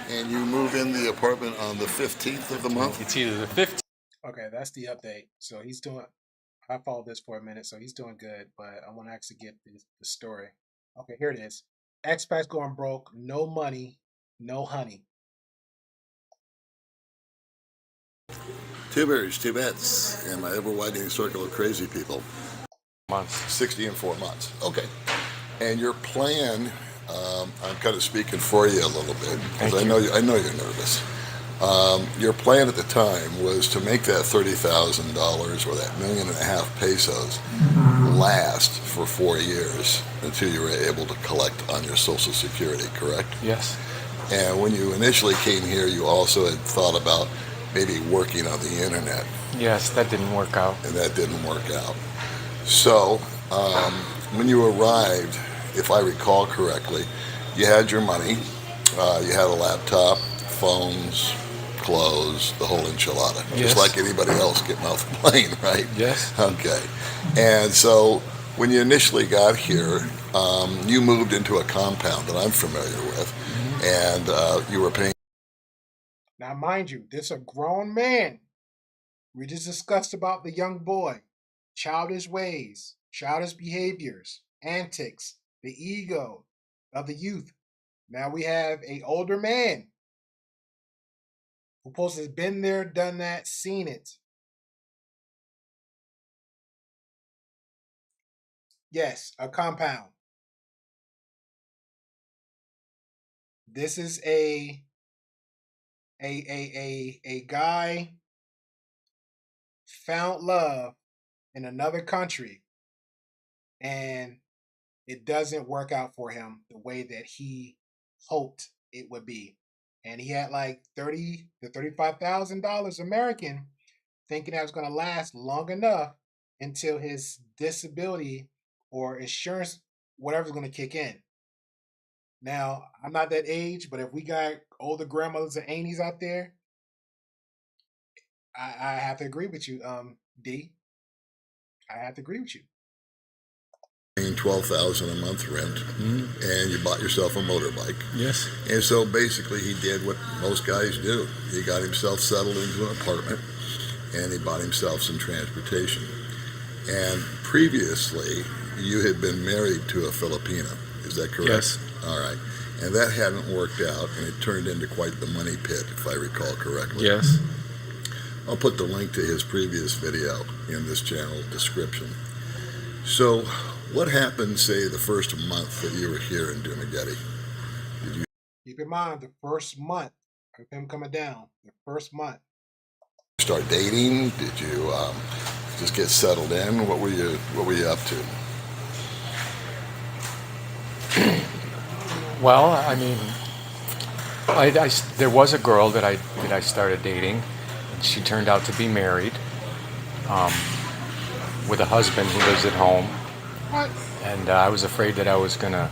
and you move in the apartment on the 15th of the month. It's either the 15th. Okay, that's the update. So he's doing. I followed this for a minute, so he's doing good. But I want to actually get the story. Okay, here it is. Expats going broke. No money, no honey. Two bears, two bets, and my ever-widening circle of crazy people. Months. 60 in 4 months. Okay. And your plan I'm kind of speaking for you a little bit because I know you're nervous. Your plan at the time was to make that $30,000 or that $1.5 million pesos last for 4 years until you were able to collect on your Social Security, correct? Yes. And when you initially came here, you also had thought about maybe working on the internet. Yes, that didn't work out. And that didn't work out. So, when you arrived, if I recall correctly, you had your money, you had a laptop, phones, clothes, the whole enchilada. Yes. Just like anybody else getting off the plane, right? Yes. Okay. And so when you initially got here, you moved into a compound that I'm familiar with, and you were paying. Now, mind you, this is a grown man. We just discussed about the young boy, childish ways, childish behaviors, antics, the ego of the youth. Now we have an older man who supposed to have been there, done that, seen it. Yes, a compound. This is a guy found love in another country, and it doesn't work out for him the way that he hoped it would be. And he had like $30,000 to $35,000 American, thinking that was going to last long enough until his disability or insurance, whatever's going to kick in. Now, I'm not that age, but if we got older grandmothers and aunties out there, I have to agree with you, D. I have to agree with you. $12,000 a month rent, and you bought yourself a motorbike. Yes. And so basically he did what most guys do. He got himself settled into an apartment, and he bought himself some transportation. And previously, you had been married to a Filipina. Is that correct? Yes. All right. And that hadn't worked out, and it turned into quite the money pit, if I recall correctly. Yes. I'll put the link to his previous video in this channel description. So, what happened, say, the first month that you were here in Dumaguete? Did you Keep in mind, the first month of him coming down, the first month. start dating? Did you just get settled in? What were you up to? Well, I mean, there was a girl that I started dating, and she turned out to be married with a husband who lives at home. What? And I was afraid that I was going to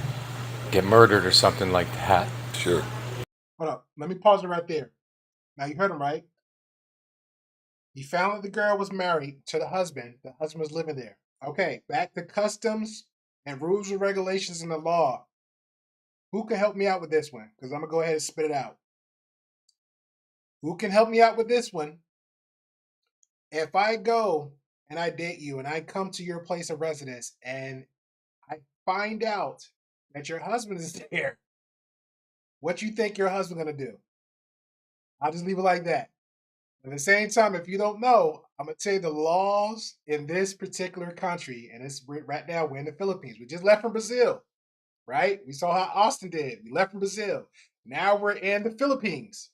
get murdered or something like that. Sure. Hold up. Let me pause it right there. Now, you heard him, right? He found that the girl was married to the husband. The husband was living there. Okay, back to customs and rules and regulations in the law. Who can help me out with this one? Because I'm going to go ahead and spit it out. Who can help me out with this one? If I go and I date you and I come to your place of residence and I find out that your husband is there, what you think your husband going to do? I'll just leave it like that. At the same time, if you don't know, I'm going to tell you the laws in this particular country, and it's right now we're in the Philippines. We just left from Brazil, right? We saw how Austin did. We left from Brazil. Now we're in the Philippines.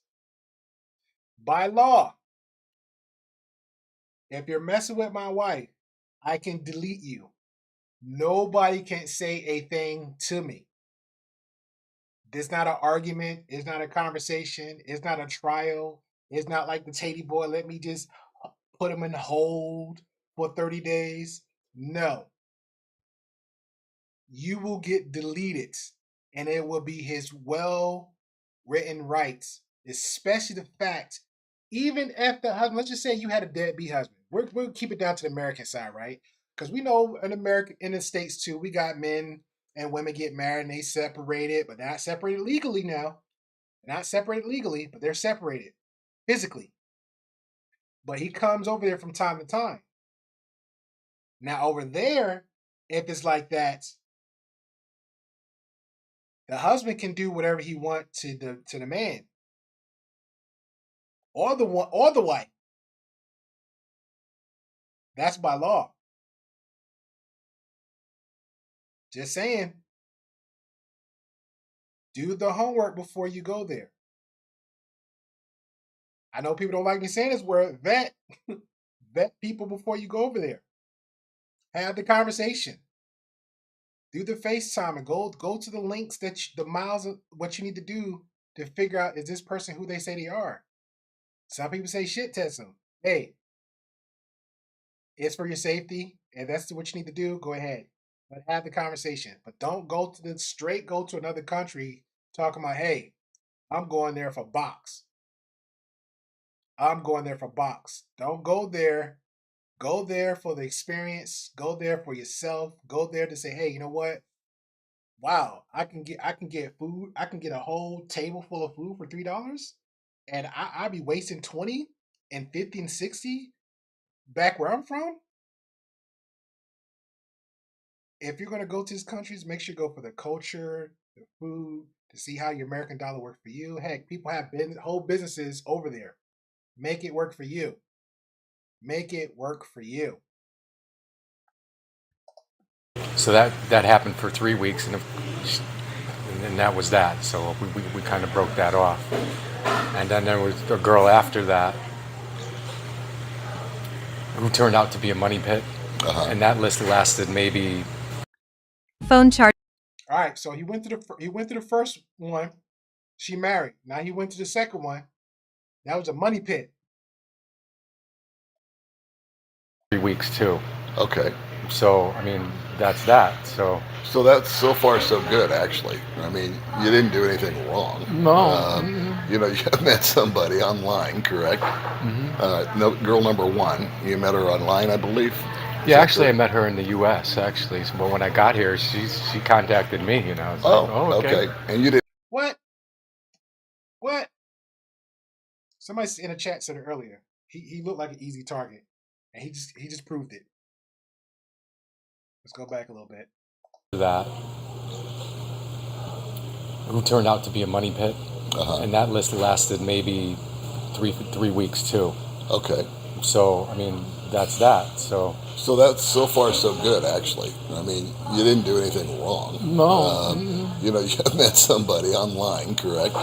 By law, if you're messing with my wife, I can delete you. Nobody can say a thing to me. This is not an argument. It's not a conversation. It's not a trial. It's not like the Tatey boy, let me just put him in hold for 30 days. No. You will get deleted, and it will be his well-written rights, especially the fact, even if the husband, let's just say you had a deadbeat husband. We'll keep it down to the American side, right? Because we know in the States too, we got men and women get married and they separated, but not separated legally now. Not separated legally, but they're separated physically. But he comes over there from time to time. Now over there, if it's like that, the husband can do whatever he wants to the man. Or the wife. That's by law. Just saying. Do the homework before you go there. I know people don't like me saying this word, vet. Vet people before you go over there. Have the conversation. Do the FaceTime and go to the links the miles of what you need to do to figure out, is this person who they say they are? Some people say shit test them. Hey, it's for your safety, and that's what you need to do. Go ahead, but have the conversation. But don't go to another country talking about, hey, I'm going there for box. I'm going there for box. Don't go there. Go there for the experience. Go there for yourself. Go there to say, hey, you know what? Wow, I can get food. I can get a whole table full of food for $3, and I'll be wasting 20 and 50 and 60 back where I'm from. If you're gonna go to these countries, make sure you go for the culture, the food, to see how your American dollar works for you. Heck, people have whole businesses over there. Make it work for you. Make it work for you. So that happened for 3 weeks, and that was that. So we kind of broke that off. And then there was a girl after that who turned out to be a money pit, and that list lasted maybe. Phone charge. All right, so he went to the first one. She married. Now he went to the second one. That was a money pit. 3 weeks too. Okay. So I mean, that's that. So that's so far so good, actually. I mean, you didn't do anything wrong. No. You know, you met somebody online, correct? No, girl number one, you met her online, I believe. Yeah, actually, I met her in the U.S. Actually, but when I got here, she contacted me. You know. Okay. And you did. What? Somebody in the chat said it earlier. He looked like an easy target, and he just proved it. Let's go back a little bit. That who turned out to be a money pit, and that list lasted maybe three weeks too. Okay. So I mean, that's that. So that's so far so good, actually. I mean, you didn't do anything wrong. No. You know, you met somebody online, correct?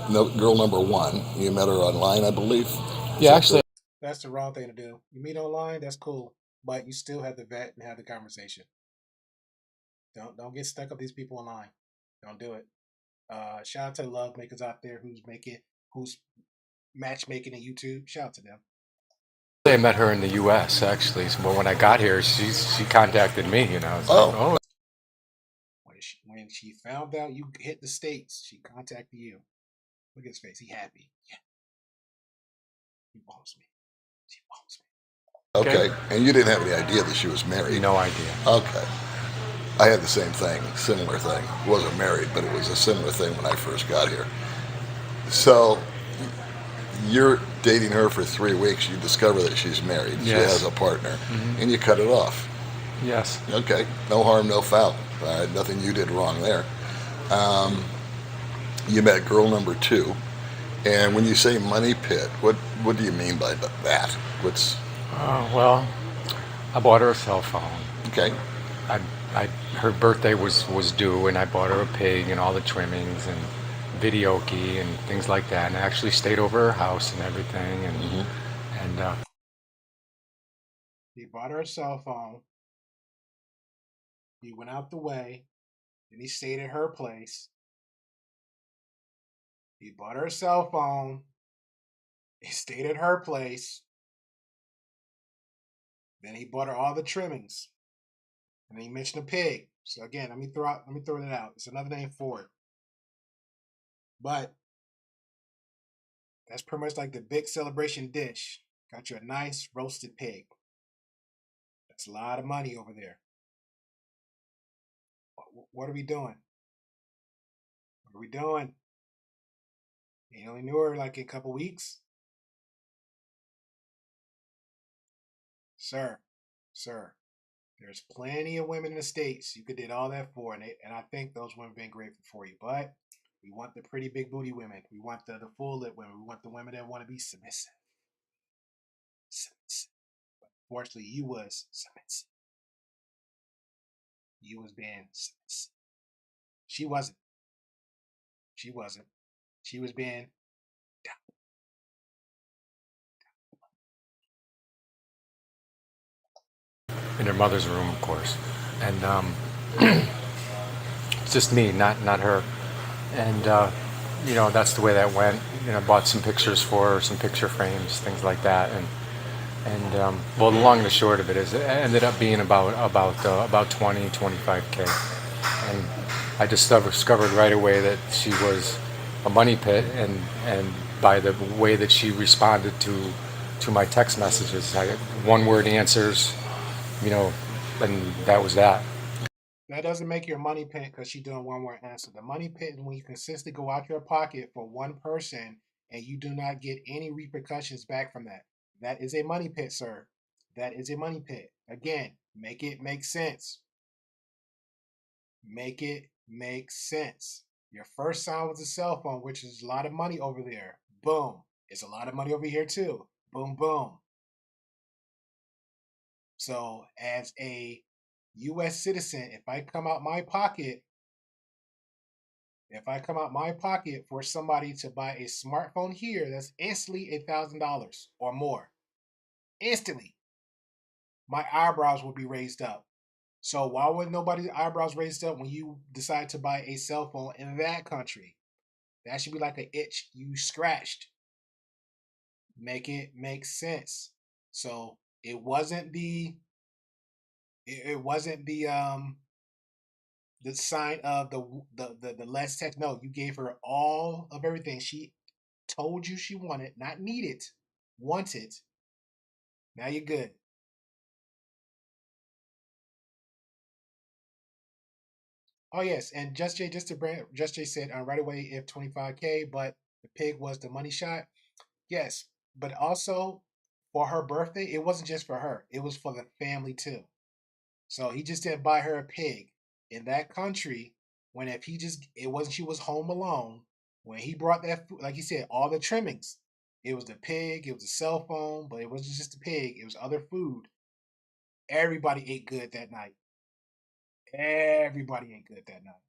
No, girl number one, you met her online, I believe. Yeah, actually. That's the wrong thing to do. You meet online, that's cool, but you still have to vet and have the conversation. Don't get stuck up these people online. Don't do it. Shout out to the love makers out there who's matchmaking in YouTube. Shout out to them. I met her in the U.S. actually, but when I got here, she contacted me. You know. When she found out you hit the States, she contacted you. Look at his face. He happy. Yeah. He wants me. She wants me. Okay. And you didn't have any idea that she was married? No idea. Okay. I had the same thing, similar thing. Wasn't married, but it was a similar thing when I first got here. So you're dating her for 3 weeks. You discover that she's married. Yes. She has a partner, and you cut it off. Yes. Okay. No harm, no foul. Nothing you did wrong there. You met girl number two, and when you say money pit, what do you mean by that? What's? Well, I bought her a cell phone. Okay. Her birthday was due, and I bought her a pig and all the trimmings and video key and things like that, and I actually stayed over her house and everything, and he bought her a cell phone. He went out the way, and he stayed at her place. He bought her a cell phone. He stayed at her place. Then he bought her all the trimmings. And then he mentioned a pig. So again, let me throw that out. It's another name for it. But that's pretty much like the big celebration dish. Got you a nice roasted pig. That's a lot of money over there. What are we doing? What are we doing? You only knew her like in a couple weeks? Sir, there's plenty of women in the States you could did all that for, and I think those women been grateful for you. But we want the pretty big booty women. We want the full lip women. We want the women that want to be submissive. But fortunately, you was submissive. You was being submissive. She wasn't. She wasn't. She was being in her mother's room, of course, and it's just me, not her, and that's the way that went. Bought some pictures for her, some picture frames, things like that, and well, the long and the short of it is, it ended up being about 25K, and I discovered right away that she was a money pit, and by the way that she responded to my text messages, one word answers, and that was that. That doesn't make you a money pit because she's doing one word answer. The money pit is when you consistently go out your pocket for one person and you do not get any repercussions back from that. That is a money pit, sir. That is a money pit. Again, make it make sense. Make it make sense. Your first sign was a cell phone, which is a lot of money over there. Boom. It's a lot of money over here too. Boom, boom. So as a U.S. citizen, if I come out my pocket for somebody to buy a smartphone here, that's instantly $1,000 or more. Instantly. My eyebrows will be raised up. So why would nobody's eyebrows raised up when you decide to buy a cell phone in that country? That should be like an itch you scratched. Make it make sense. So it wasn't the sign of the less tech. No, you gave her all of everything she told you she wanted, not needed, wanted. Now you're good. Oh yes, and Just Jay said right away if 25K, but the pig was the money shot. Yes, but also for her birthday, it wasn't just for her; it was for the family too. So he just didn't buy her a pig in that country. When if he just it wasn't she was home alone when he brought that food, like he said, all the trimmings. It was the pig, it was the cell phone, but it wasn't just the pig. It was other food. Everybody ate good that night. Everybody ate good that night.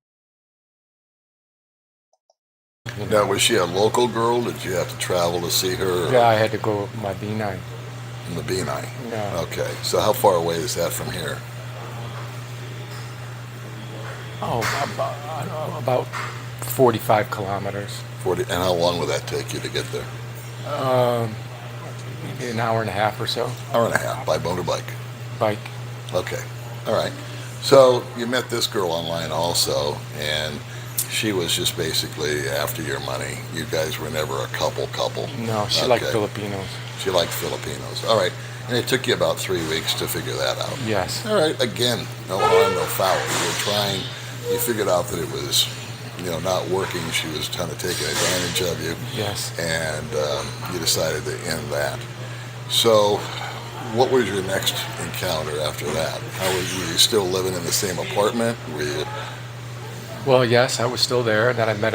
Now, was she a local girl? Did you have to travel to see her? Yeah, I had to go with my B9. In the B9? Yeah. Okay, so how far away is that from here? Oh, about 45 kilometers. 40, and how long would that take you to get there? Maybe an hour and a half or so. Hour and a half, by motorbike? Bike. Okay, all right. So you met this girl online also, and she was just basically after your money. You guys were never a couple. No, she liked Filipinos. She liked Filipinos. All right. And it took you about 3 weeks to figure that out. Yes. All right. Again, no harm, no foul. You were trying. You figured out that it was, not working. She was kind of taking advantage of you. Yes. And you decided to end that. So, what was your next encounter after that? Were you still living in the same apartment? Were you? Well, yes, I was still there. And then I met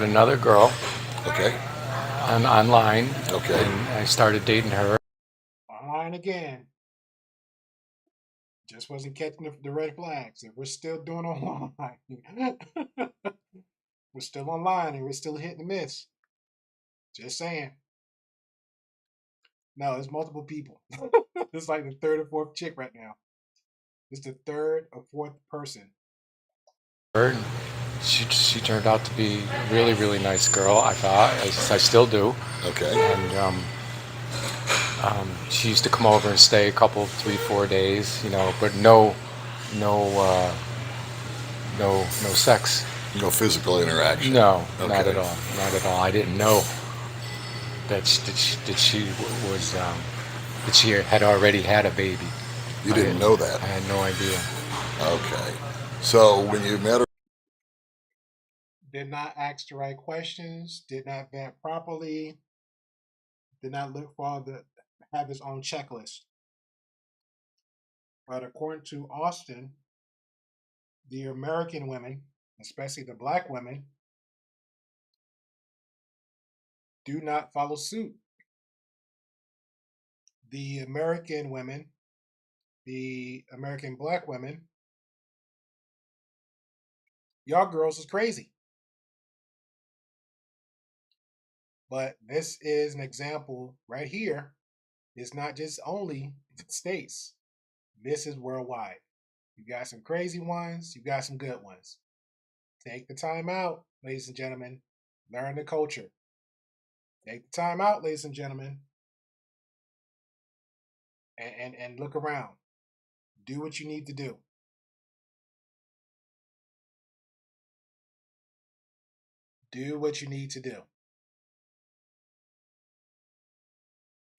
another girl. Okay. Online. Okay. And I started dating her. Online again. Just wasn't catching the red flags. And we're still doing online. We're still online and we're still hitting the miss. Just saying. No, it's multiple people. It's like the third or fourth chick right now. It's the third or fourth person. She turned out to be a really, really nice girl, I thought. I still do. Okay. And she used to come over and stay a couple, 3-4 days, but no sex. No physical interaction. No, okay. Not at all. I didn't know that she had already had a baby. You didn't know that? I had no idea. Okay. So when you met her, did not ask the right questions, did not vet properly, did not look for have his own checklist. But according to Auston, the American women, especially the black women, do not follow suit. The American women, the American black women, y'all girls is crazy. But this is an example right here. It's not just only states. This is worldwide. You got some crazy ones, you got some good ones. Take the time out, ladies and gentlemen. Learn the culture. Take the time out, ladies and gentlemen, and look around. Do what you need to do. Do what you need to do.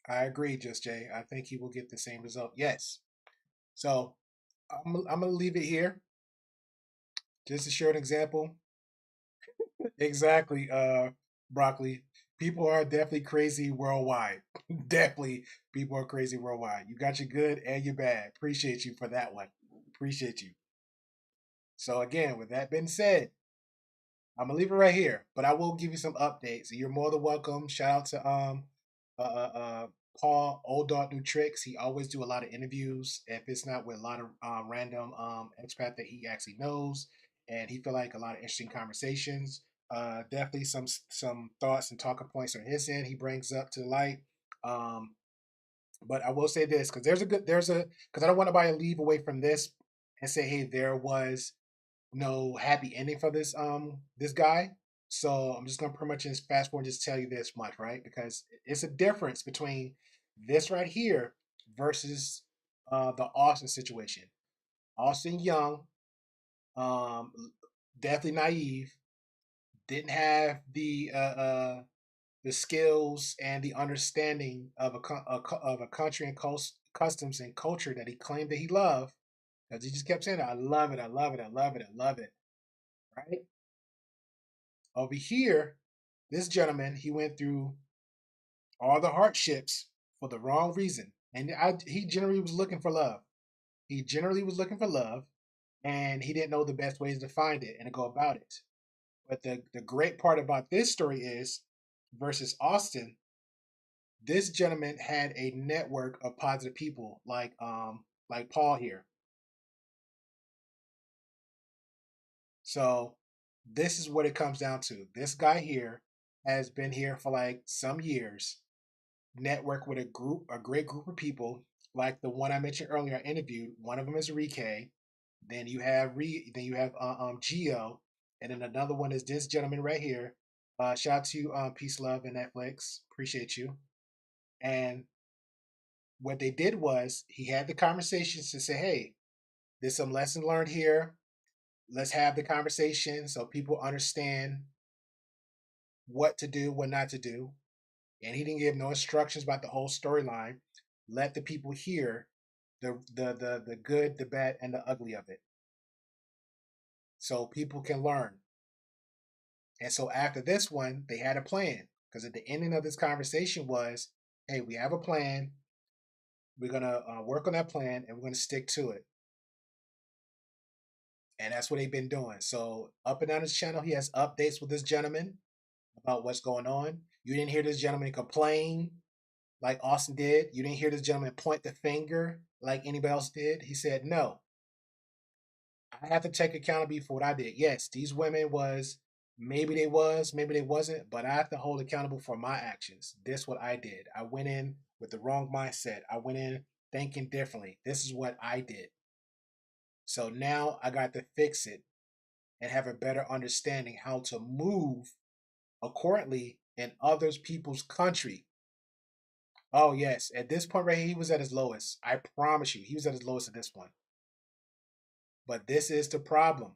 I agree, Just Jay. I think he will get the same result. Yes. So I'm going to leave it here. Just to share an example. Exactly, Broccoli. People are definitely crazy worldwide. Definitely, people are crazy worldwide. You got your good and your bad. Appreciate you for that one. Appreciate you. So again, with that being said, I'm gonna leave it right here, but I will give you some updates. You're more than welcome. Shout out to uh, uh, uh Paul, Old Dog New Tricks. He always do a lot of interviews. If it's not with a lot of random expat that he actually knows, and he feel like a lot of interesting conversations. Definitely some thoughts and talking points on his end he brings up to the light. Um, but I will say this because because I don't want nobody to leave away from this and say, hey, there was no happy ending for this guy. So I'm just gonna pretty much just fast forward and just tell you this much, right? Because it's a difference between this right here versus the Austin situation. Austin Young, um, definitely naive, didn't have the skills and the understanding of of a country and customs and culture that he claimed that he loved, because he just kept saying, "I love it, I love it, I love it, I love it." Right over here, this gentleman, he went through all the hardships for the wrong reason, and he generally was looking for love. He generally was looking for love, and he didn't know the best ways to find it and to go about it. But the great part about this story is, versus Austin, this gentleman had a network of positive people like Paul here. So this is what it comes down to. This guy here has been here for like some years, network with a great group of people, like the one I mentioned earlier. I interviewed. One of them is Rike. Then you have Geo, and then another one is this gentleman right here. Shout out to Peace, Love, and Netflix. Appreciate you. And what they did was he had the conversations to say, hey, there's some lesson learned here. Let's have the conversation so people understand what to do, what not to do. And he didn't give no instructions about the whole storyline. Let the people hear the good, the bad, and the ugly of it, so people can learn. And so after this one, they had a plan, because at the ending of this conversation was, hey, we have a plan. We're gonna work on that plan, and we're gonna stick to it. And that's what they've been doing. So up and down his channel, he has updates with this gentleman about what's going on. You didn't hear this gentleman complain like Austin did. You didn't hear this gentleman point the finger like anybody else did. He said, no, I have to take accountability for what I did. Yes, these women maybe they wasn't, but I have to hold accountable for my actions. This what I did. I went in with the wrong mindset. I went in thinking differently. This is what I did. So now I got to fix it and have a better understanding how to move accordingly in others people's country. Oh yes, at this point right here, he was at his lowest. I promise you, he was at his lowest at this point. But this is the problem.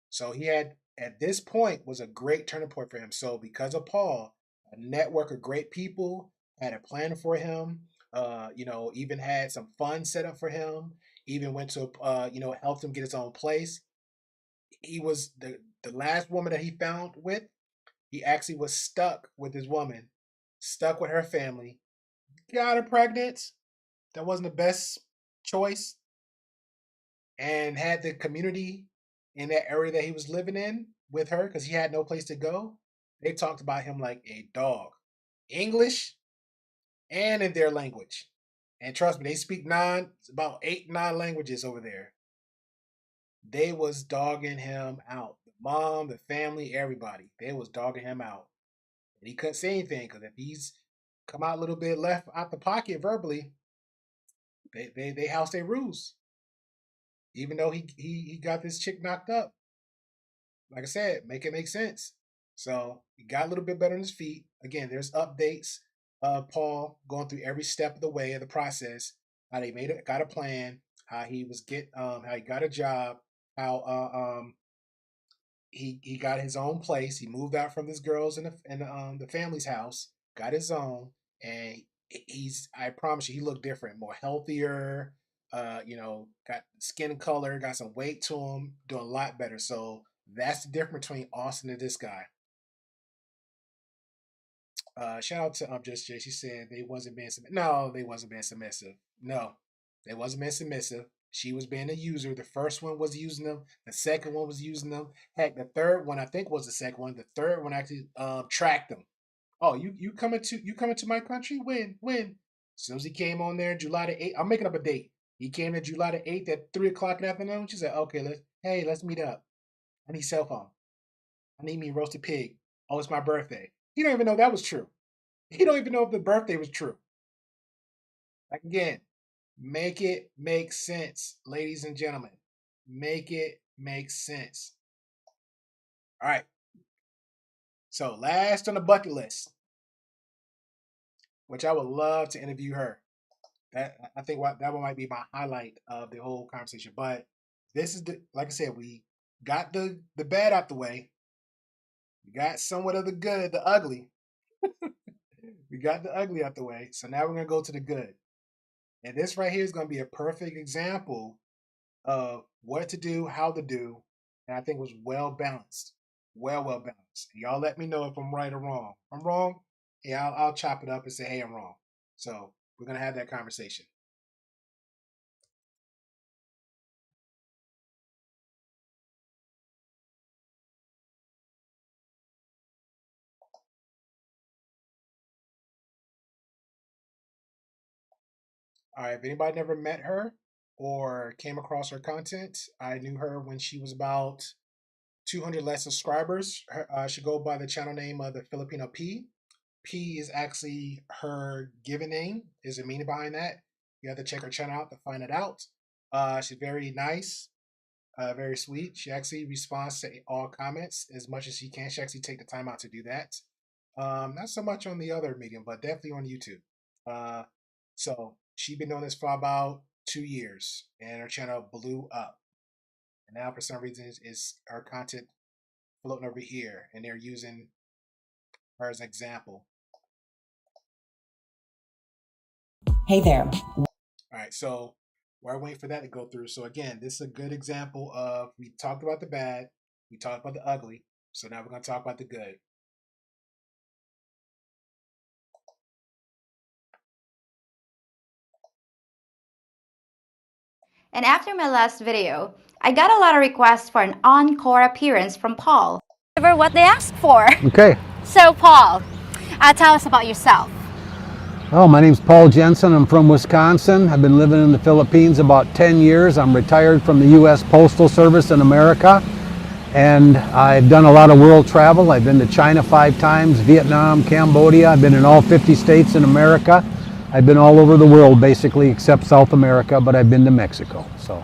So he had, at this point, was a great turning point for him. So because of Paul, a network of great people had a plan for him. Even had some fun set up for him. Even went to helped him get his own place. He was the last woman that he found with. He actually was stuck with his woman, stuck with her family, got her pregnant. That wasn't the best choice. And had the community in that area that he was living in with her, because he had no place to go. They talked about him like a dog. English and in their language. And trust me, they speak about 8-9 languages over there. They was dogging him out. The mom, the family, everybody. They was dogging him out. And he couldn't say anything because if he's come out a little bit left out the pocket verbally, they house their rules. Even though he got this chick knocked up. Like I said, make it make sense. So he got a little bit better on his feet. Again, there's updates of Paul going through every step of the way of the process, how they got a plan, how he got a job, how he got his own place. He moved out from his girls in the family's house, got his own, and I promise you, he looked different, more healthier. Got skin color, got some weight to him, doing a lot better. So that's the difference between Austin and this guy. Shout out to Just Jay. She said they wasn't being submissive. No, they wasn't being submissive. No, they wasn't being submissive. She was being a user. The first one was using them. The second one was using them. Heck, the third one I think was the second one. The third one actually tracked them. Oh, you coming to my country? When? As soon as he came on there, July the 8th. I'm making up a date. He came to July the 8th at 3:00 in the afternoon. She said, okay, let's meet up. I need cell phone. I need me roasted pig. Oh, it's my birthday. He don't even know that was true. He don't even know if the birthday was true. Like again, make it make sense, ladies and gentlemen. Make it make sense. All right. So last on the bucket list, which I would love to interview her. I think that one might be my highlight of the whole conversation. But this is like I said, we got the bad out the way. We got somewhat of the good, the ugly. We got the ugly out the way. So now we're gonna go to the good. And this right here is gonna be a perfect example of what to do, how to do, and I think it was well balanced. Well balanced. And y'all let me know if I'm right or wrong. If I'm wrong, yeah, I'll chop it up and say, hey, I'm wrong. So we're gonna have that conversation. All right, if anybody never met her or came across her content, I knew her when she was about 200 less subscribers. She go by the channel name of the Filipino P. P is actually her given name. There's a meaning behind that. You have to check her channel out to find it out. She's very nice, very sweet. She actually responds to all comments as much as she can. She actually take the time out to do that. Not so much on the other medium, but definitely on YouTube. So she's been doing this for about 2 years, and her channel blew up. And now, for some reason, is her content floating over here, and they're using her as an example. Hey there. All right, so we're waiting for that to go through. So again, this is a good example of we talked about the bad, we talked about the ugly. So now we're going to talk about the good. And after my last video, I got a lot of requests for an encore appearance from Paul. What they asked for. Okay. So Paul, tell us about yourself. Oh, my name's Paul Jensen. I'm from Wisconsin. I've been living in the Philippines about 10 years. I'm retired from the U.S. Postal Service in America. And I've done a lot of world travel. I've been to China 5 times, Vietnam, Cambodia. I've been in all 50 states in America. I've been all over the world, basically, except South America, but I've been to Mexico. So,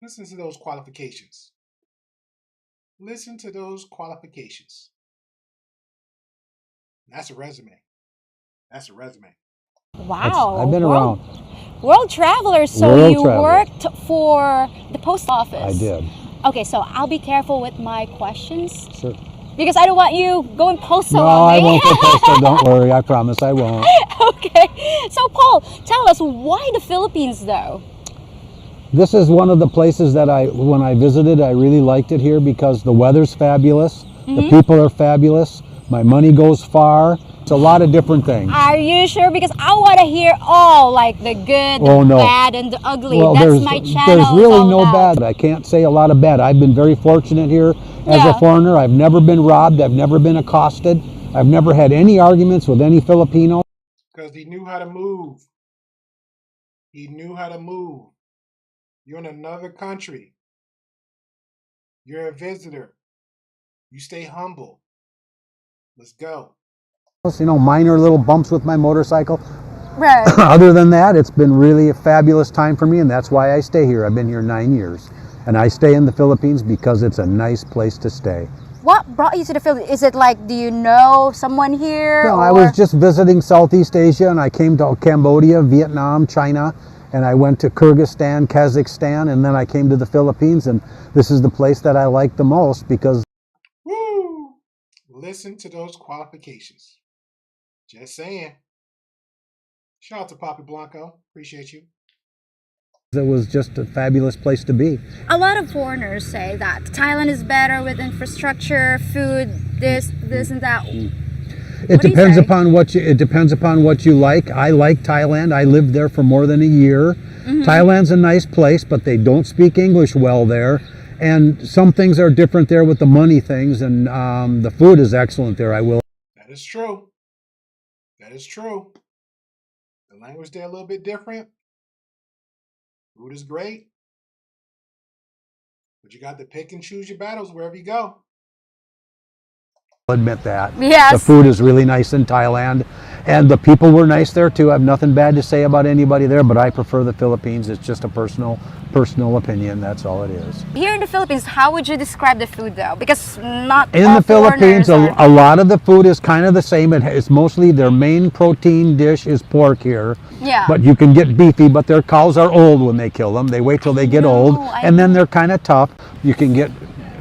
listen to those qualifications. Listen to those qualifications. That's a resume. That's a resume. Wow. I've been around. World traveler, so World you traveler. worked for the post office. I did. Okay, so I'll be careful with my questions. Sure. Because I don't want you going postal No, on I me. won't go postal. Don't worry. I promise I won't. Okay. So Paul, tell us, why the Philippines though? This is one of the places that when I visited, I really liked it here because the weather's fabulous. Mm-hmm. The people are fabulous. My money goes far. It's a lot of different things. Are you sure? Because I want to hear all, like the good, the bad, and the ugly. Well, That's my channel. There's really all no about. bad. I can't say a lot of bad. I've been very fortunate here as a foreigner. I've never been robbed. I've never been accosted. I've never had any arguments with any Filipino. Because he knew how to move. He knew how to move. You're in another country. You're a visitor. You stay humble. Let's go. You know, minor little bumps with my motorcycle. Right. Other than that, it's been really a fabulous time for me, and that's why I stay here. I've been here 9 years, and I stay in the Philippines because it's a nice place to stay. What brought you to the Philippines? Is it like, do you know someone here? No, or? I was just visiting Southeast Asia, and I came to Cambodia, Vietnam, China, and I went to Kyrgyzstan, Kazakhstan, and then I came to the Philippines, and this is the place that I like the most because... Woo! Listen to those qualifications. Just saying. Shout out to Poppy Blanco. Appreciate you. It was just a fabulous place to be. A lot of foreigners say that Thailand is better with infrastructure, food, this and that. It depends upon what you like. I like Thailand. I lived there for more than a year. Thailand's a nice place, but they don't speak English well there. And some things are different there with the money things, and the food is excellent there. That is true. That is true. The language there a little bit different. Food is great. But you got to pick and choose your battles wherever you go. I'll admit that. Yes. The food is really nice in Thailand, and the people were nice there too. I have nothing bad to say about anybody there, but I prefer the Philippines. It's just a personal opinion. That's all it is. Here in the Philippines, how would you describe the food though? Because not in all the Philippines, foreigners a lot of the food is kind of the same. It's mostly their main protein dish is pork here. Yeah. But you can get beefy, but their cows are old when they kill them. They wait till they get old, and then they're kind of tough. You can get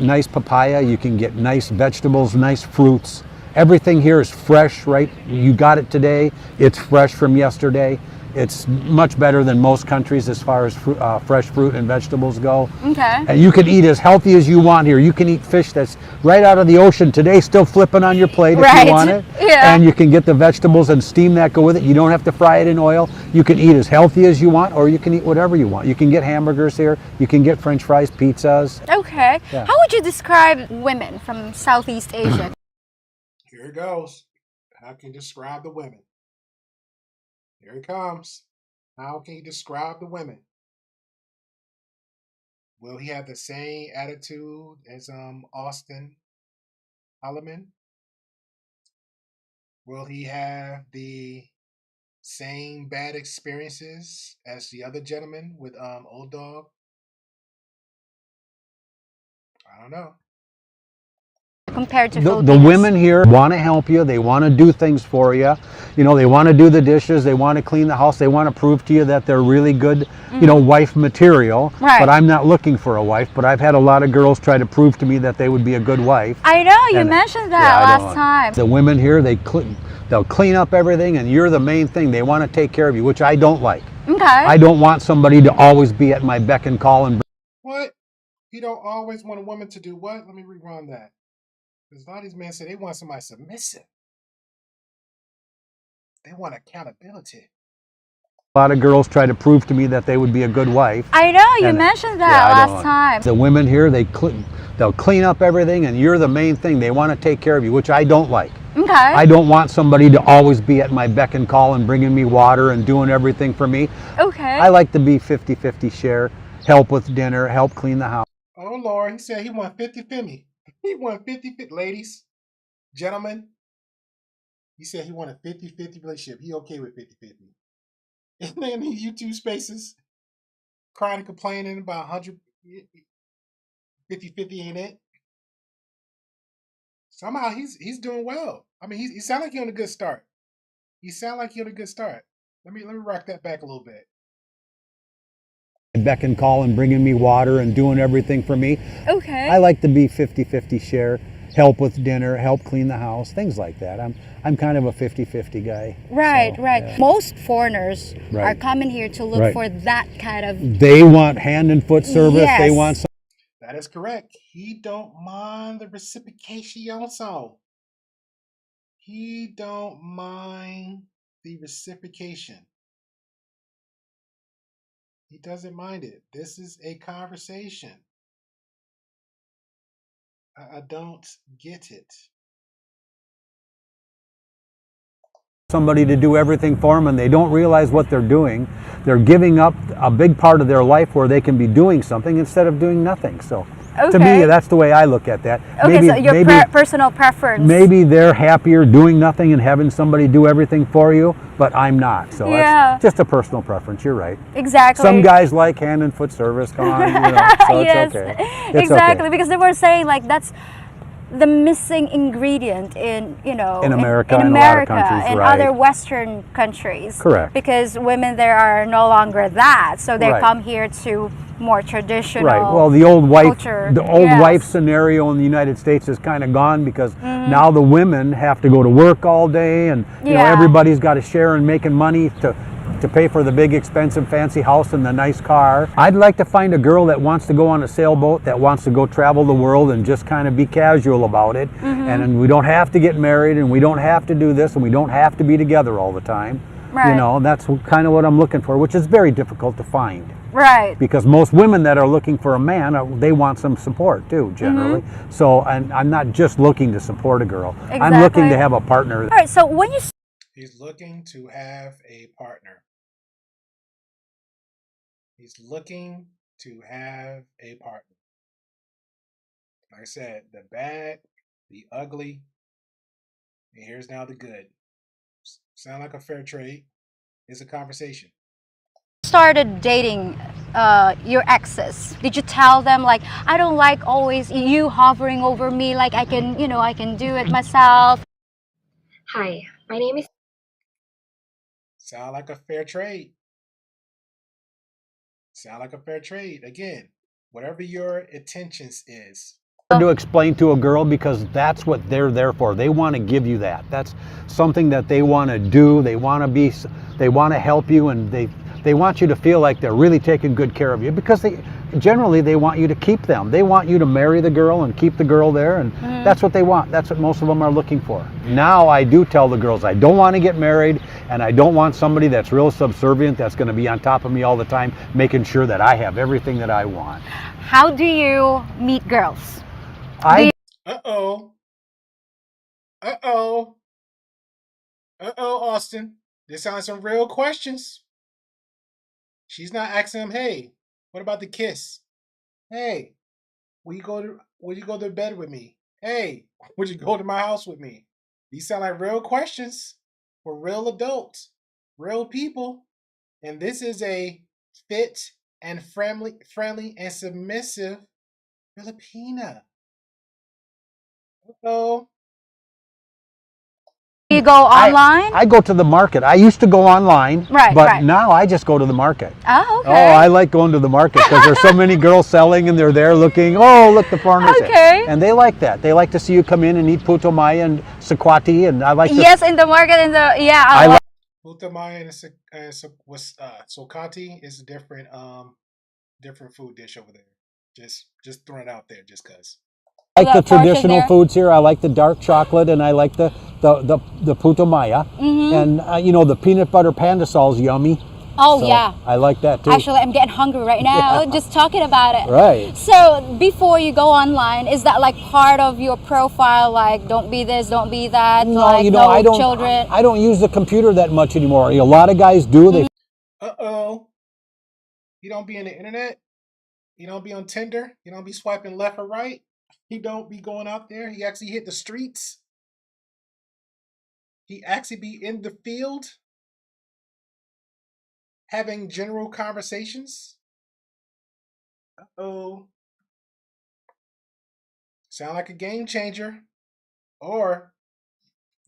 nice papaya, you can get nice vegetables, nice fruits. Everything here is fresh, right? You got it today, it's fresh from yesterday. It's much better than most countries as far as fresh fruit and vegetables go. Okay. And you can eat as healthy as you want here. You can eat fish that's right out of the ocean today, still flipping on your plate if you want it. Yeah. And you can get the vegetables and steam that go with it. You don't have to fry it in oil. You can eat as healthy as you want, or you can eat whatever you want. You can get hamburgers here. You can get French fries, pizzas. Okay. Yeah. How would you describe women from Southeast Asia? Here it goes. How can you describe the women? Here it comes. How can you describe the women? Will he have the same attitude as Auston Holleman? Will he have the same bad experiences as the other gentleman with Old Dog? I don't know. Compared to The Philippines? women here want to help you. They want to do things for you. You know, they want to do the dishes. They want to clean the house. They want to prove to you that they're really good, you know, wife material. Right. But I'm not looking for a wife. But I've had a lot of girls try to prove to me that they would be a good wife. I know, you And- mentioned that Yeah, I last know. time. The women here, they'll clean up everything, and you're the main thing. They want to take care of you, which I don't like. Okay. I don't want somebody to always be at my beck and call and... What? You don't always want a woman to do what? Let me rerun that. Because a lot of these men say they want somebody submissive. They want accountability. A lot of girls try to prove to me that they would be a good wife. I know, you And- mentioned that Yeah, I last don't. time. The women here, they'll clean up everything, and you're the main thing. They want to take care of you, which I don't like. Okay. I don't want somebody to always be at my beck and call and bringing me water and doing everything for me. Okay. I like to be 50-50 share, help with dinner, help clean the house. Oh, Lord, he said he want 50-50. He want 50-50. Ladies, gentlemen, he said he want a 50-50 relationship. He okay with 50-50. And then in YouTube spaces, crying and complaining about 100, 50-50 ain't it. Somehow he's doing well. I mean, he sound like he on a good start. He sound like he on a good start. Let me rock that back a little bit. Beck and call and bringing me water and doing everything for me. Okay. I like to be 50-50 share, help with dinner, help clean the house, things like that. I'm kind of a 50-50 guy. Right, So, right. yeah. Most foreigners are Right. coming here to look Right. for that kind of... They want hand and foot service. Yes. They want some... That is correct. He don't mind the reciprocation also. He don't mind the reciprocation. He doesn't mind it. This is a conversation. I don't get it. somebody to do everything for them, and they don't realize what they're doing. They're giving up a big part of their life where they can be doing something instead of doing nothing. So To me, that's the way I look at that. Okay, so your personal preference. Maybe they're happier doing nothing and having somebody do everything for you, but I'm not. So that's just a personal preference. You're right. Exactly. Some guys like hand and foot service. Come on, so yes, it's okay. It's exactly, okay. because they were saying like that's the missing ingredient in in America, in a lot of countries, and right. other Western countries. Correct. Because women there are no longer that, so they Right. come here to more traditional. Right. Well, the old wife, culture. the old Yes. wife scenario in the United States is kind of gone because now the women have to go to work all day, and you know everybody's got to share in making money to pay for the big expensive fancy house and the nice car. I'd like to find a girl that wants to go on a sailboat, that wants to go travel the world and just kind of be casual about it. And we don't have to get married, and we don't have to do this, and we don't have to be together all the time. Right. You know, and that's kind of what I'm looking for, which is very difficult to find. Right. Because most women that are looking for a man, they want some support too, generally. So I'm not just looking to support a girl. I'm looking to have a partner. All right, so when you He's looking to have a partner. He's looking to have a partner. Like I said, the bad, the ugly, and here's now the good. Sound like a fair trade? It's a conversation. started dating your exes, did you tell them like, I don't like always you hovering over me, like I can, you know, I can do it myself? Hi, my name is... Sound like a fair trade. Sound like a fair trade. Again, whatever your intentions is. To explain to a girl, because that's what they're there for. They want to give you that. That's something that they want to do. They want to help you, and they want you to feel like they're really taking good care of you, because they want you to keep them. They want you to marry the girl and keep the girl there, and that's what they want. That's what most of them are looking for. Now I do tell the girls I don't want to get married, and I don't want somebody that's real subservient, that's going to be on top of me all the time, making sure that I have everything that I want. How do you meet girls? Uh-oh, Austin. This sounds like some real questions. She's not asking him, hey, what about the kiss? Hey, will you go to bed with me? Hey, would you go to my house with me? These sound like real questions for real adults, real people. And this is a fit and friendly and submissive Filipina. Uh-oh. You go online? I go to the market. I used to go online, but now I just go to the market. Oh, okay. Oh, I like going to the market because there's so many girls selling, and they're there looking, oh, look, the farmers. Okay. And they like that. They like to see you come in and eat puto maya and sakwati, and I like to... Yes, in the market, I like Puto maya and sokati is a different food dish over there. Just throwing it out there, just cause. I like the traditional foods here. I like the dark chocolate, and I like the puto maya, and you know, the peanut butter pandesal is yummy. Oh, so yeah. I like that too. Actually, I'm getting hungry right now just talking about it. Right. So before you go online, is that like part of your profile? Like, don't be this, don't be that. No, like, you know, I don't. Children. I don't use the computer that much anymore. A lot of guys do. They. Uh-oh. You don't be on the internet. You don't be on Tinder. You don't be swiping left or right. He don't be going out there. He actually hit the streets. He actually be in the field having general conversations. Uh-oh. Sound like a game changer. Or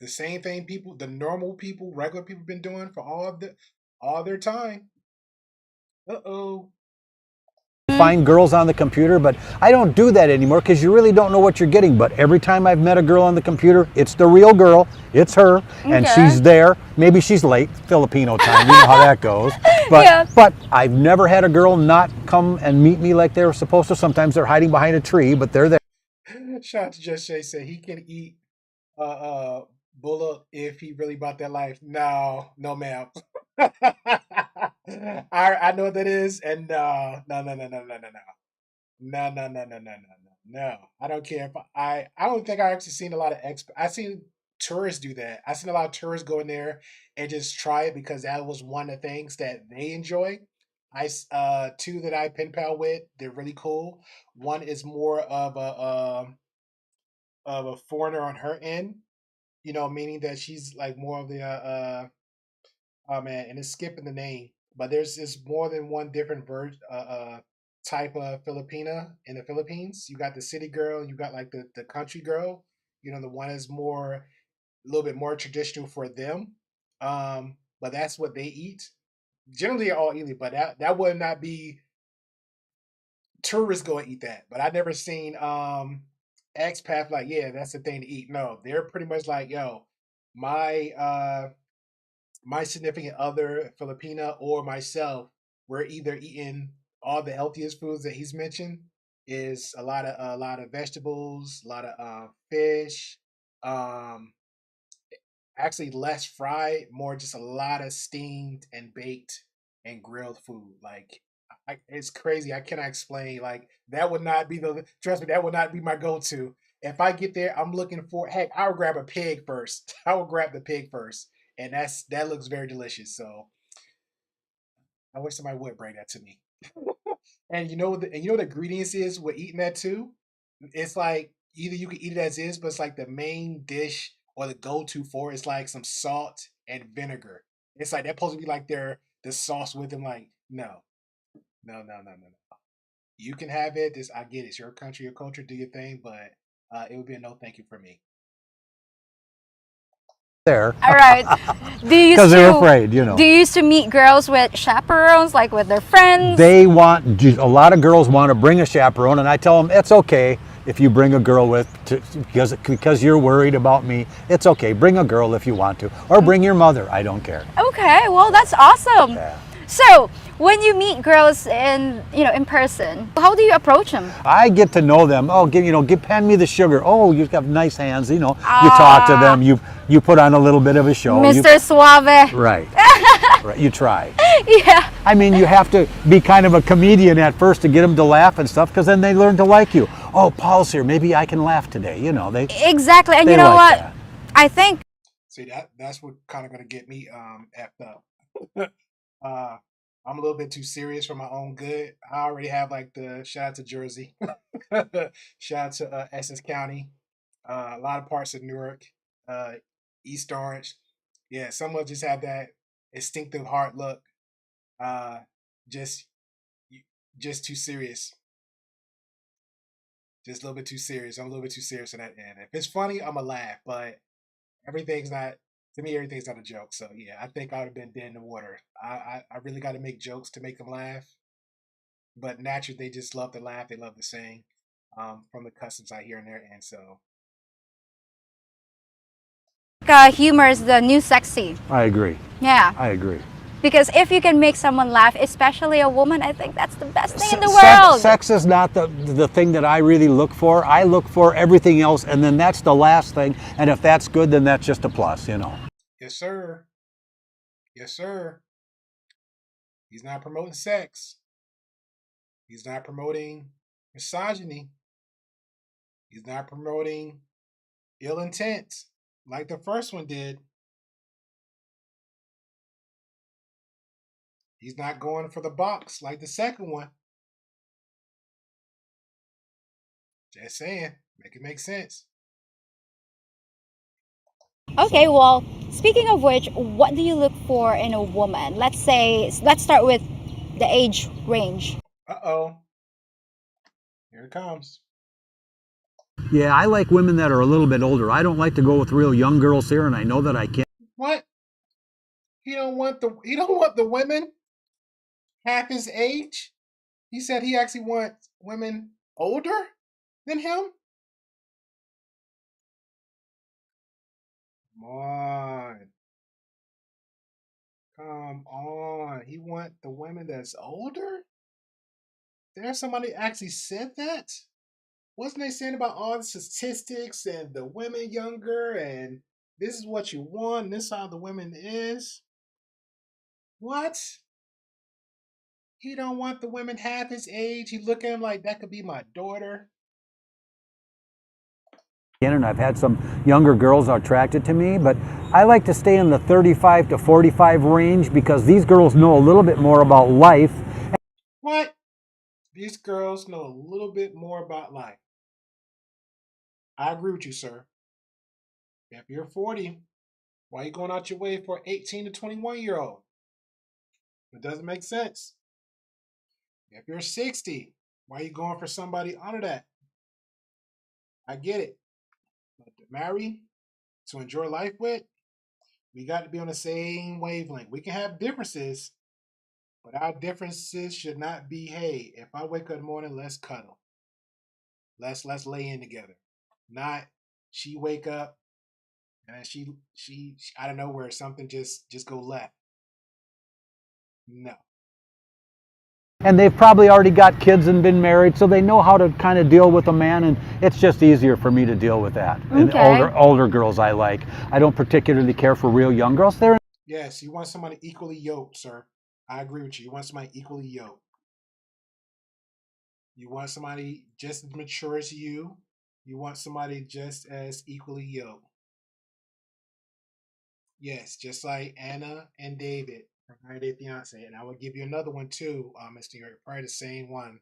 the same thing the normal people, regular people been doing for all their time. Uh-oh. Find girls on the computer, but I don't do that anymore because you really don't know what you're getting. But every time I've met a girl on the computer, it's the real girl. It's her, and she's there. Maybe she's late, Filipino time. You know how that goes. But but I've never had a girl not come and meet me like they were supposed to. Sometimes they're hiding behind a tree, but they're there. Shout out to Just Shay said he can eat bullet if he really bought that life. No, ma'am. I know what that is, and no. I don't care if I don't think I actually seen a lot of I seen tourists do that. I seen a lot of tourists go in there and just try it because that was one of the things that they enjoy. Two that I pen pal with, they're really cool. One is more of a foreigner on her end, meaning that she's like more of the oh man, and it's skipping the name, but there's just more than one different type of Filipina in the Philippines. You got the city girl, you got like the country girl. The one is more a little bit more traditional for them. But that's what they eat. Generally, all eat it, but that would not be tourists go and eat that. But I never seen expat like, yeah, that's the thing to eat. No, they're pretty much like, yo, my significant other, Filipina or myself, we're either eating all the healthiest foods that he's mentioned, is a lot of vegetables, a lot of fish, um, actually less fried, more just a lot of steamed and baked and grilled food. Like it's crazy. I cannot explain. Like that would not be trust me, that would not be my go-to. If I get there, I'm looking for heck, I would grab a pig first. I would grab the pig first. And that looks very delicious. So I wish somebody would bring that to me. And the ingredients is with eating that too. It's like either you can eat it as is, but it's like the main dish or the go-to for it's like some salt and vinegar. It's like that's supposed to be like the sauce with them. Like no. You can have it. I get it. It's your country, your culture. Do your thing, but it would be a no thank you for me. There. All right. Because they're afraid, Do you used to meet girls with chaperones, like with their friends? A lot of girls want to bring a chaperone, and I tell them it's okay if you bring a girl because you're worried about me. It's okay. Bring a girl if you want to, or bring your mother. I don't care. Okay, well that's awesome. Yeah. So when you meet girls in person, how do you approach them? I get to know them. Oh, hand me the sugar. Oh, you've got nice hands. You talk to them. You put on a little bit of a show. Mr. Suave. Right. Right. You try. Yeah. I mean, you have to be kind of a comedian at first to get them to laugh and stuff, because then they learn to like you. Oh, Paul's here. Maybe I can laugh today. Exactly. And you know what? That. I think. See, that's what kind of going to get me effed up. I'm a little bit too serious for my own good. I already have like the shout out to Jersey, shout out to Essex County, a lot of parts of Newark, East Orange. Yeah, someone just have that instinctive heart look. Just too serious. Just a little bit too serious. I'm a little bit too serious on that end. If it's funny, I'm gonna laugh, but everything's not. To me, everything's not a joke. So yeah, I think I would have been dead in the water. I really got to make jokes to make them laugh. But naturally, they just love to laugh. They love to sing. From the customs I hear in their end. So humor is the new sexy. I agree. Yeah. I agree. Because if you can make someone laugh, especially a woman, I think that's the best thing in the world. Sex is not the thing that I really look for. I look for everything else, and then that's the last thing. And if that's good, then that's just a plus, Yes, sir. Yes, sir. He's not promoting sex. He's not promoting misogyny. He's not promoting ill intent like the first one did. He's not going for the box like the second one. Just saying. Make it make sense. Okay, well, speaking of which, what do you look for in a woman? Let's start with the age range. Uh-oh. Here it comes. Yeah, I like women that are a little bit older. I don't like to go with real young girls here, and I know that I can't. What? He don't want the women half his age? He said he actually wants women older than him? Come on. Come on. He want the women that's older? There's somebody actually said that? Wasn't they saying about all the statistics and the women younger and this is what you want and this is how the women is? What? He don't want the women half his age. He look at him like that could be my daughter. And I've had some younger girls attracted to me, but I like to stay in the 35 to 45 range because these girls know a little bit more about life These girls know a little bit more about life. I agree with you, sir. If you're 40, why are you going out your way for an 18 to 21-year-old? It doesn't make sense. If you're 60, why are you going for somebody under that? I get it. But to marry, to enjoy life with, we got to be on the same wavelength. We can have differences, but our differences should not be, hey, if I wake up in the morning, let's cuddle. Let's lay in together. Not she wake up and she out of nowhere something just go left. No. And they've probably already got kids and been married, so they know how to kind of deal with a man, and it's just easier for me to deal with that. And older girls I like. I don't particularly care for real young girls. Yes, you want somebody equally yoked, sir. I agree with you. You want somebody equally yoked. You want somebody just as mature as you. You want somebody just as equally yoked. Yes, just like Anna and David from 90 Day Fiance. And I will give you another one too, Mr. York, probably the same one,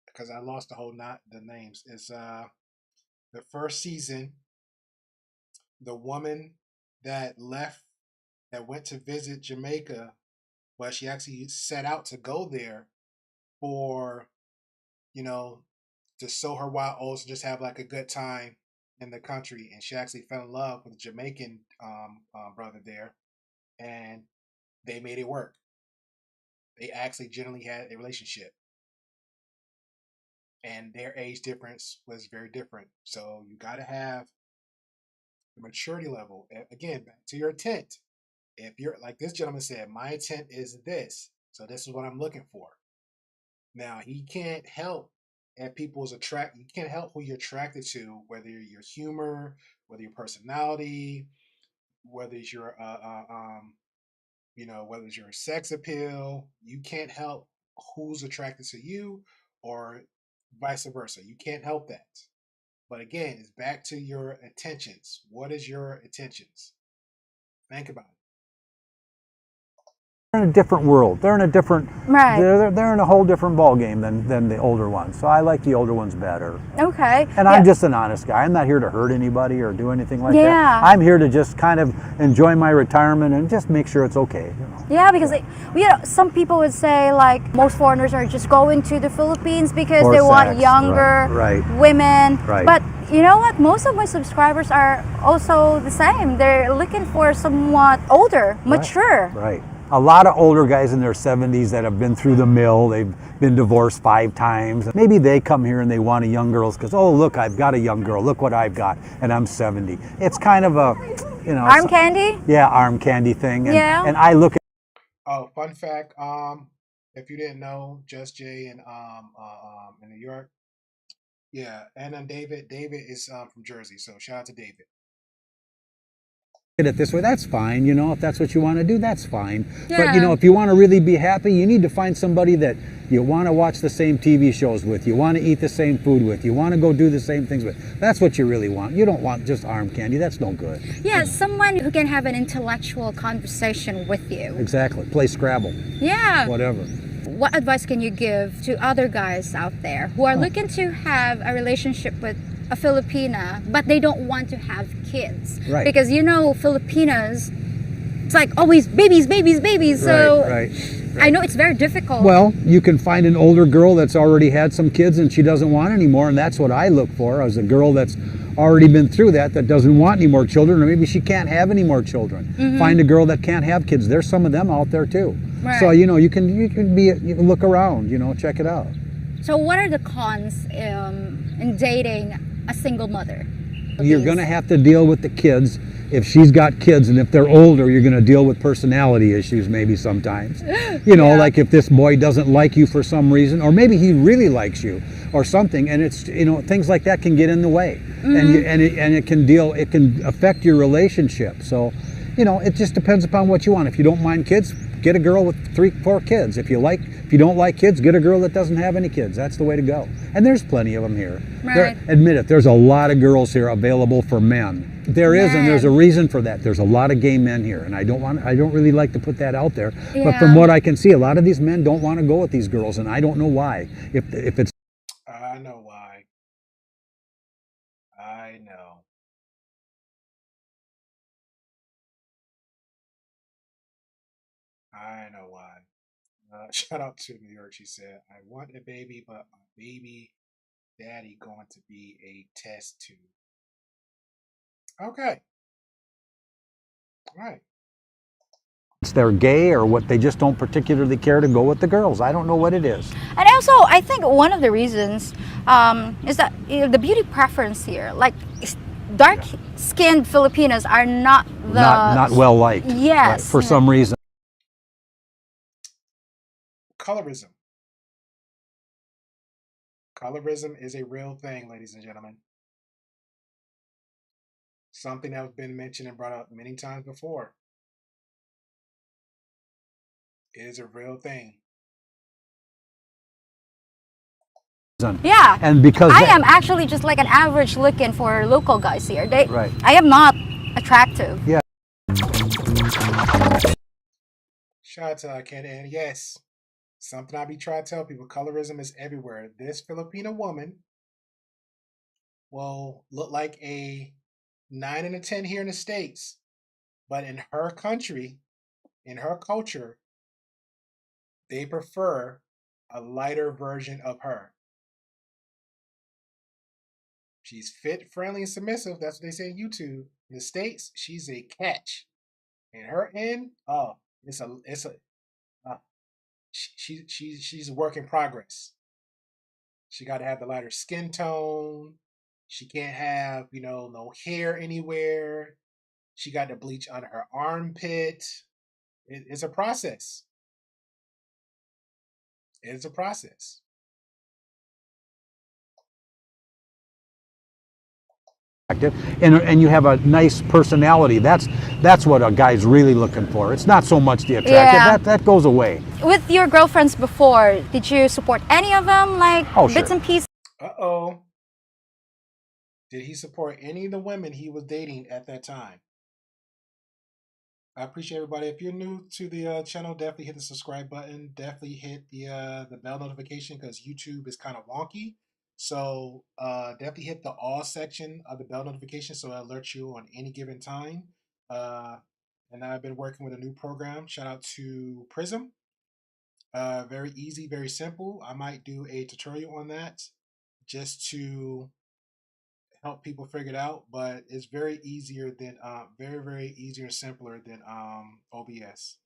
because I lost the names. It's the first season, the woman that went to visit Jamaica, well, she actually set out to go there for, to sow her wild oats and just have like a good time in the country. And she actually fell in love with a Jamaican brother there, and they made it work. They actually generally had a relationship, and their age difference was very different. So you got to have the maturity level. Again, back to your intent. If you're like this gentleman said, my intent is this, so this is what I'm looking for. Now he can't help at people's you can't help who you're attracted to, whether your humor, whether your personality, whether it's your whether it's your sex appeal. You can't help who's attracted to you, or vice versa. You can't help that. But again, it's back to your intentions. What is your intentions? Think about it. They're in a different world. They're in a different. Right. They're in a whole different ball game than the older ones. So I like the older ones better. Okay. And I'm just an honest guy. I'm not here to hurt anybody or do anything like that. I'm here to just kind of enjoy my retirement and just make sure it's okay. Yeah, because some people would say like most foreigners are just going to the Philippines because they want younger women. Right. But you know what? Most of my subscribers are also the same. They're looking for somewhat older, mature. Right. A lot of older guys in their 70s that have been through the mill. They've been divorced 5 times. Maybe they come here and they want a young girl because, oh, look, I've got a young girl. Look what I've got. And I'm 70. It's kind of a, arm candy? Yeah, arm candy thing. And, yeah. And I look at. Oh, fun fact. If you didn't know, Just Jay in New York. Yeah, and then David is from Jersey. So shout out to David. It this way, that's fine, if that's what you want to do, that's fine. Yeah. But if you want to really be happy, you need to find somebody that you want to watch the same TV shows with, you want to eat the same food with, you want to go do the same things with. That's what you really want. You don't want just arm candy. That's no good. Yeah, someone who can have an intellectual conversation with you. Exactly. Play Scrabble. Yeah. Whatever. What advice can you give to other guys out there who are looking to have a relationship with a Filipina, but they don't want to have kids? Right. Because Filipinas, it's like always babies. So right. I know it's very difficult. Well, you can find an older girl that's already had some kids and she doesn't want any more, and that's what I look for, as a girl that's already been through that doesn't want any more children, or maybe she can't have any more children. Mm-hmm. Find a girl that can't have kids. There's some of them out there too. Right. So you can look around, check it out. So what are the cons in dating a single mother? You're going to have to deal with the kids. If she's got kids, and if they're older, you're going to deal with personality issues maybe sometimes. Like if this boy doesn't like you for some reason, or maybe he really likes you or something, and it's things like that can get in the way. Mm-hmm. And it can affect your relationship. So, it just depends upon what you want. If you don't mind kids, get a girl with 3-4 kids. If you don't like kids, get a girl that doesn't have any kids. That's the way to go. And there's plenty of them here. Right. Admit it, there's a lot of girls here available for men. There is, and there's a men. reason for that. There's a lot of gay men here, and I don't really like to put that out there. But Yeah. from what I can see, a lot of these men don't want to go with these girls, and I don't know why. If it's I know why. I know. I know why. Shout out to New York. She said, "I want a baby, but my baby daddy going to be a test tube." Okay. All right. they're gay or what, they just don't particularly care to go with the girls. I don't know what it is. And also, I think one of the reasons is that the beauty preference here, like dark-skinned Filipinos are not Not well liked. Yes. For some reason. Colorism. Colorism is a real thing, ladies and gentlemen. Something that has been mentioned and brought up many times before. It is a real thing. Yeah. And because I am actually just like an average looking for local guys here. Right. I am not attractive. Yeah. Shout out to Ken, and yes, something I be trying to tell people, colorism is everywhere. This Filipino woman will look like a 9 and a 10 here in the States, but in her country, in her culture, they prefer a lighter version of her. She's fit, friendly, and submissive. That's what they say on YouTube. In the States, she's a catch. And her end, she's a work in progress. She got to have the lighter skin tone. She can't have, no hair anywhere. She got to bleach under her armpit. It's a process. It's a process. And you have a nice personality. That's what a guy's really looking for. It's not so much the attractive. Yeah. That goes away. With your girlfriends before, did you support any of them, like bits and pieces? Uh-oh. Did he support any of the women he was dating at that time? I appreciate everybody. If you're new to the channel, definitely hit the subscribe button. Definitely hit the bell notification because YouTube is kind of wonky. So definitely hit the all section of the bell notification so it alerts you on any given time. And I've been working with a new program. Shout out to Prism. Very easy, very simple. I might do a tutorial on that just to help people figure it out, but it's very easier than very easier and simpler than OBS.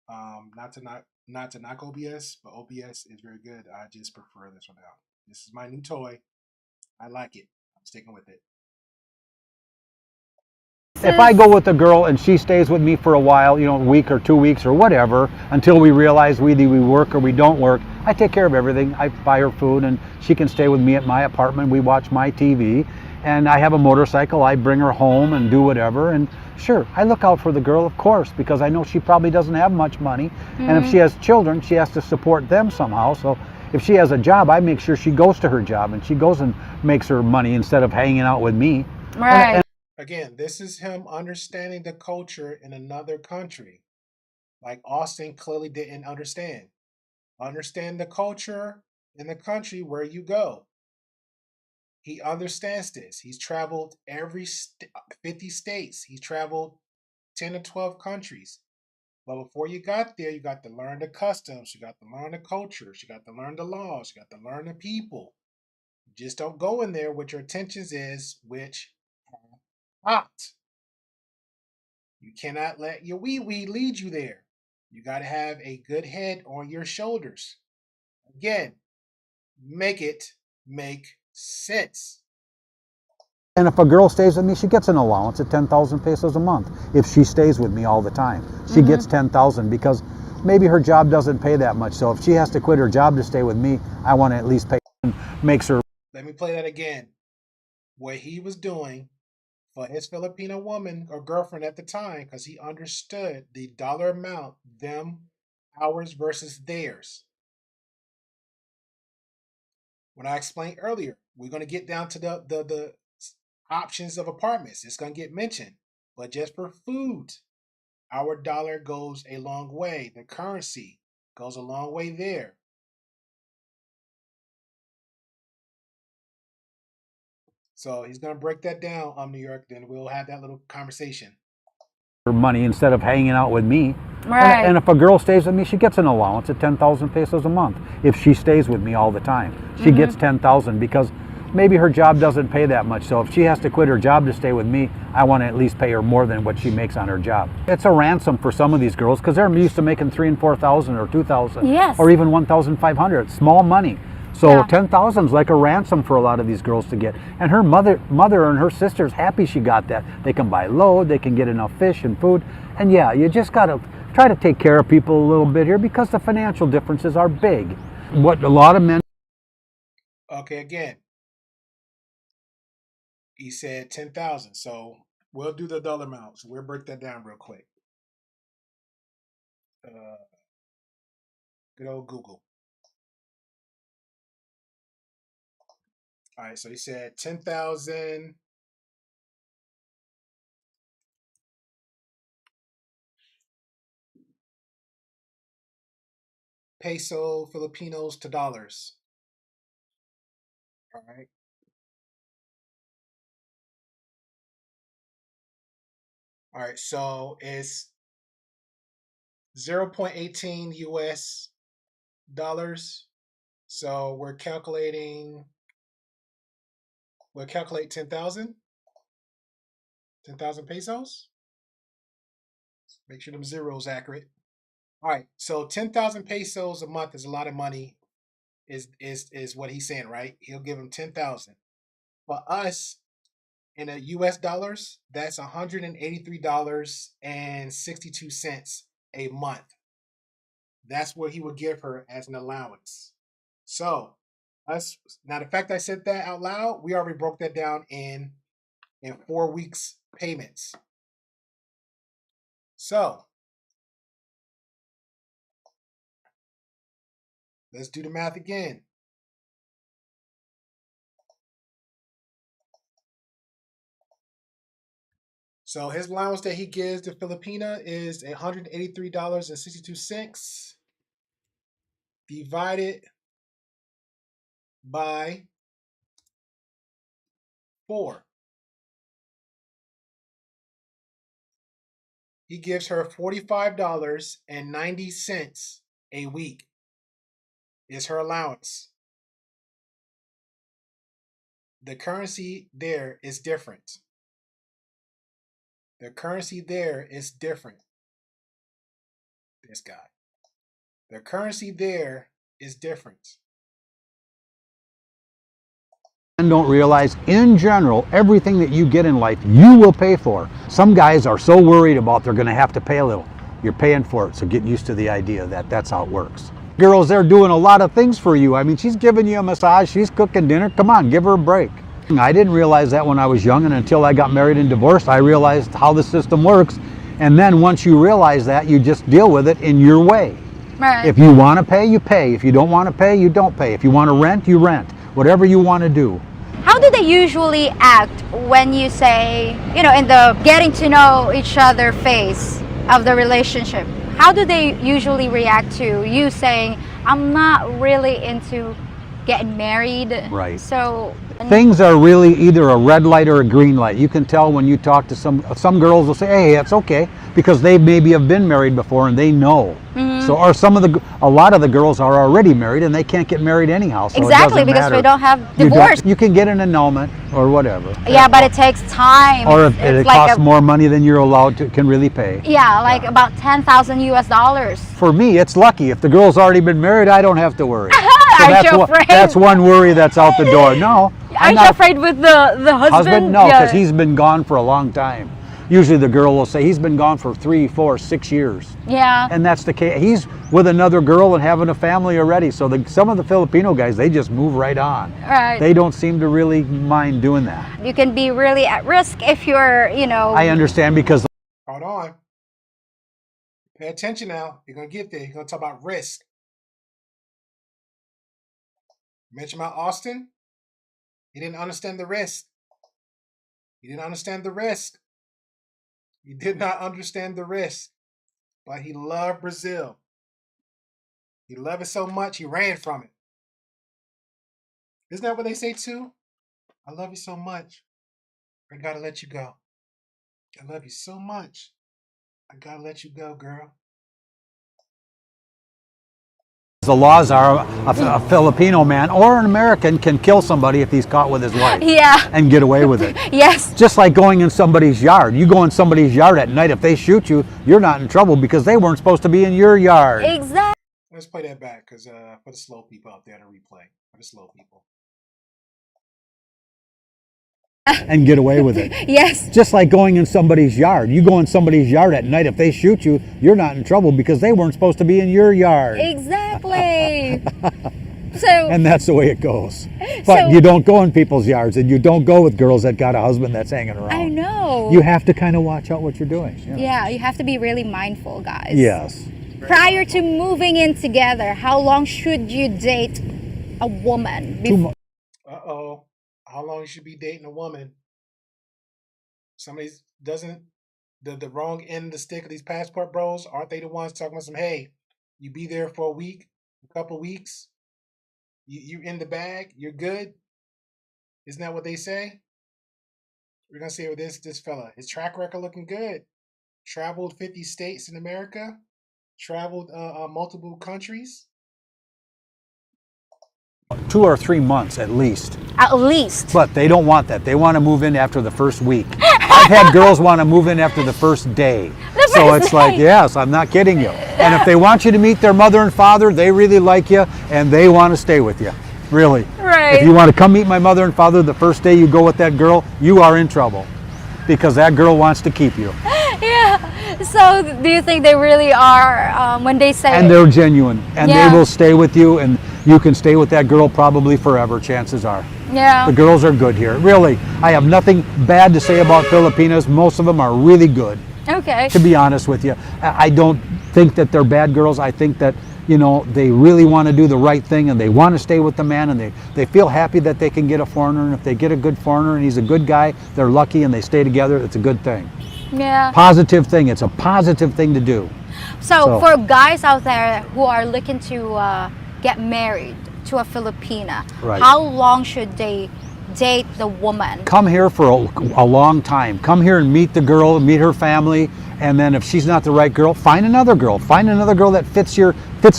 Not to knock OBS, but OBS is very good. I just prefer this one out. This is my new toy. I like it. I'm sticking with it. If I go with a girl and she stays with me for a while, a week or 2 weeks or whatever, until we realize either we work or we don't work, I take care of everything. I buy her food and she can stay with me at my apartment. We watch my TV. And I have a motorcycle. I bring her home and do whatever. And sure, I look out for the girl, of course, because I know she probably doesn't have much money. Mm-hmm. And if she has children, she has to support them somehow. So if she has a job, I make sure she goes to her job and she goes and makes her money instead of hanging out with me. Right. Again, this is him understanding the culture in another country. Like Austin clearly didn't understand. Understand the culture in the country where you go. He understands this. He's traveled every 50 states. He's traveled 10 to 12 countries. But before you got there, you got to learn the customs. You got to learn the cultures. You got to learn the laws. You got to learn the people. You just don't go in there with your intentions is, which are hot. You cannot let your wee-wee lead you there. You got to have a good head on your shoulders. Again, make it make sense. And if a girl stays with me, she gets an allowance of 10,000 pesos a month. If she stays with me all the time, she gets 10,000 because maybe her job doesn't pay that much. So if she has to quit her job to stay with me, I want to at least pay. Makes her. Let me play that again. What he was doing for his Filipino woman or girlfriend at the time, because he understood the dollar amount, them ours versus theirs. When I explained earlier, we're going to get down to the options of apartments. It's going to get mentioned. But just for food, our dollar goes a long way. The currency goes a long way there. So he's going to break that down on New York. Then we'll have that little conversation. Her money instead of hanging out with me. Right. And if a girl stays with me, she gets an allowance of 10,000 pesos a month. If she stays with me all the time, she gets 10,000 because maybe her job doesn't pay that much. So if she has to quit her job to stay with me, I want to at least pay her more than what she makes on her job. It's a ransom for some of these girls because they're used to making 3,000 and 4,000 or 2,000, Yes. or even 1,500. It's small money. So Yeah. 10,000 is like a ransom for a lot of these girls to get. And her mother and her sister's happy she got that. They can buy load, they can get enough fish and food. And yeah, you just got to try to take care of people a little bit here because the financial differences are big. What a lot of men... Okay, again, he said 10,000. So we'll do the dollar amount. So we'll break that down real quick. Good old Google. All right, so he said 10,000 peso Filipinos to dollars. All right. All right, so it's 0.18 US dollars. So we'll calculate 10,000 pesos. Make sure them zeros accurate. All right, so 10,000 pesos a month is a lot of money, is what he's saying, right? He'll give him 10,000. For us, in the US dollars, that's $183.62 a month. That's what he would give her as an allowance. So, now the fact I said that out loud, we already broke that down in 4 weeks payments. So, let's do the math again. So his allowance that he gives to Filipina is $183.62 divided by 4. He gives her $45.90 a week is her allowance. The currency there is different. The currency there is different. This guy. The currency there is different. Men don't realize, in general, everything that you get in life, you will pay for. Some guys are so worried about they're going to have to pay a little. You're paying for it, so get used to the idea that that's how it works. Girls, they're doing a lot of things for you. I mean, she's giving you a massage, she's cooking dinner. Come on, give her a break. I didn't realize that when I was young, and until I got married and divorced, I realized how the system works. And then once you realize that, you just deal with it in your way. Right. If you want to pay, you pay. If you don't want to pay, you don't pay. If you want to rent, you rent. Whatever you want to do. How do they usually act when you say, in the getting to know each other phase of the relationship? How do they usually react to you saying, I'm not really into getting married? Right. So things are really either a red light or a green light. You can tell when you talk to some girls will say, hey, it's okay, because they maybe have been married before and they know. So, or a lot of the girls are already married and they can't get married anyhow. So exactly, it doesn't because matter. we don't have divorce. You can get an annulment or whatever. Yeah, but it takes time. Or if It's it like costs more money than you're allowed to, can really pay. Yeah, like about 10,000 US dollars. For me, it's lucky. If the girl's already been married, I don't have to worry. Aren't you afraid? That's one worry that's out the door. No. Aren't you afraid with the husband? No, because he's been gone for a long time. Usually the girl will say he's been gone for 3, 4, 6 years. Yeah. And that's the case. He's with another girl and having a family already. So some of the Filipino guys, they just move right on. Right. They don't seem to really mind doing that. You can be really at risk if you're, I understand because... Hold on. Pay attention now. You're going to get there. You're going to talk about risk. Mention about Auston. He didn't understand the risk. He didn't understand the risk. He did not understand the risk. But he loved Brazil. He loved it so much, he ran from it. Isn't that what they say too? I love you so much, I gotta let you go. I love you so much, I gotta let you go, girl. The laws are a Filipino man or an American can kill somebody if he's caught with his wife. Yeah. And get away with it. Yes. Just like going in somebody's yard. You go in somebody's yard at night, if they shoot you, you're not in trouble because they weren't supposed to be in your yard. Exactly. Let's play that back because for the slow people out there to replay. For the slow people. And get away with it. Yes. Just like going in somebody's yard. You go in somebody's yard at night, if they shoot you, you're not in trouble because they weren't supposed to be in your yard. Exactly. So. And that's the way it goes. But you don't go in people's yards, and you don't go with girls that got a husband that's hanging around. I know. You have to kind of watch out what you're doing. You know? Yeah, you have to be really mindful, guys. Yes. Prior to moving in together, how long should you date a woman? Uh-oh. How long you should be dating a woman? Somebody doesn't the wrong end of the stick of these passport bros, aren't they the ones talking about some, hey, you be there for a week, a couple weeks, you in the bag, you're good? Isn't that what they say? We're gonna see with this fella. His track record looking good. Traveled 50 states in America, traveled multiple countries. 2 or 3 months at least. At least. But they don't want that. They want to move in after the first week. I've had girls want to move in after the first day. So it's like, yes, I'm not kidding you. And if they want you to meet their mother and father, they really like you and they want to stay with you. Really. Right. If you want to come meet my mother and father the first day you go with that girl, you are in trouble. Because that girl wants to keep you. Yeah. So do you think they really are when they say... And they're genuine. And Yeah. they will stay with you, and you can stay with that girl probably forever, chances are. Yeah. The girls are good here. Really, I have nothing bad to say about Filipinas. Most of them are really good. Okay. To be honest with you. I don't think that they're bad girls. I think that, you know, they really want to do the right thing and they want to stay with the man, and they feel happy that they can get a foreigner, and if they get a good foreigner and he's a good guy, they're lucky and they stay together. It's a good thing. Yeah. Positive thing. It's a positive thing to do. So for guys out there who are looking to get married to a Filipina, Right. how long should they date the woman? Come here for a long time. Come here and meet the girl, meet her family, and then if she's not the right girl, find another girl. Find another girl that fits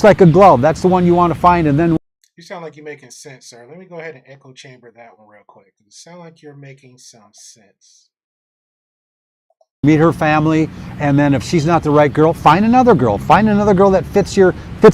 like a glove. That's the one you want to find, and then... You sound like you're making sense, sir. Let me go ahead and echo chamber that one real quick. It sounds like you're making some sense. Meet her family, and then if she's not the right girl, find another girl. Find another girl that fits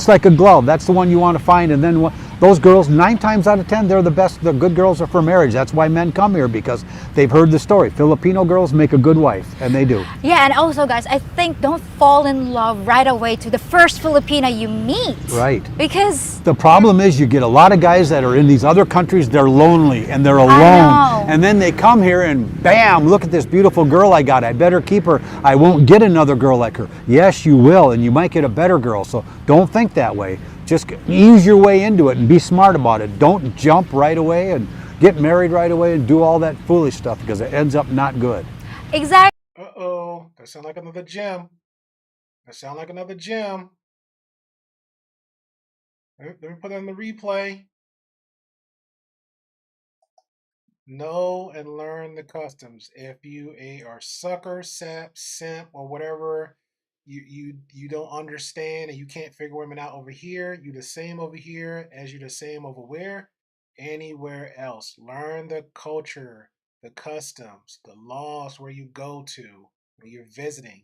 like a glove. That's the one you want to find, and then those girls, 9 times out of 10, they're the best. The good girls are for marriage. That's why men come here, because they've heard the story. Filipino girls make a good wife, and they do. Yeah, and also guys, I think don't fall in love right away to the first Filipina you meet. Right. Because the problem is you get a lot of guys that are in these other countries, they're lonely and they're alone. And then they come here and bam, look at this beautiful girl I got. I better keep her. I won't get another girl like her. Yes, you will, and you might get a better girl. So don't think that way. Just ease your way into it and be smart about it. Don't jump right away and get married right away and do all that foolish stuff, because it ends up not good. Exactly. Uh-oh. That sounds like another gem. That sounds like another gem. Let me put it on the replay. Know and learn the customs. If you are sucker, sap, simp, or whatever, you don't understand and you can't figure women out over here, you the same over here as you the same over where? Anywhere else. Learn the culture, the customs, the laws where you go to, when you're visiting.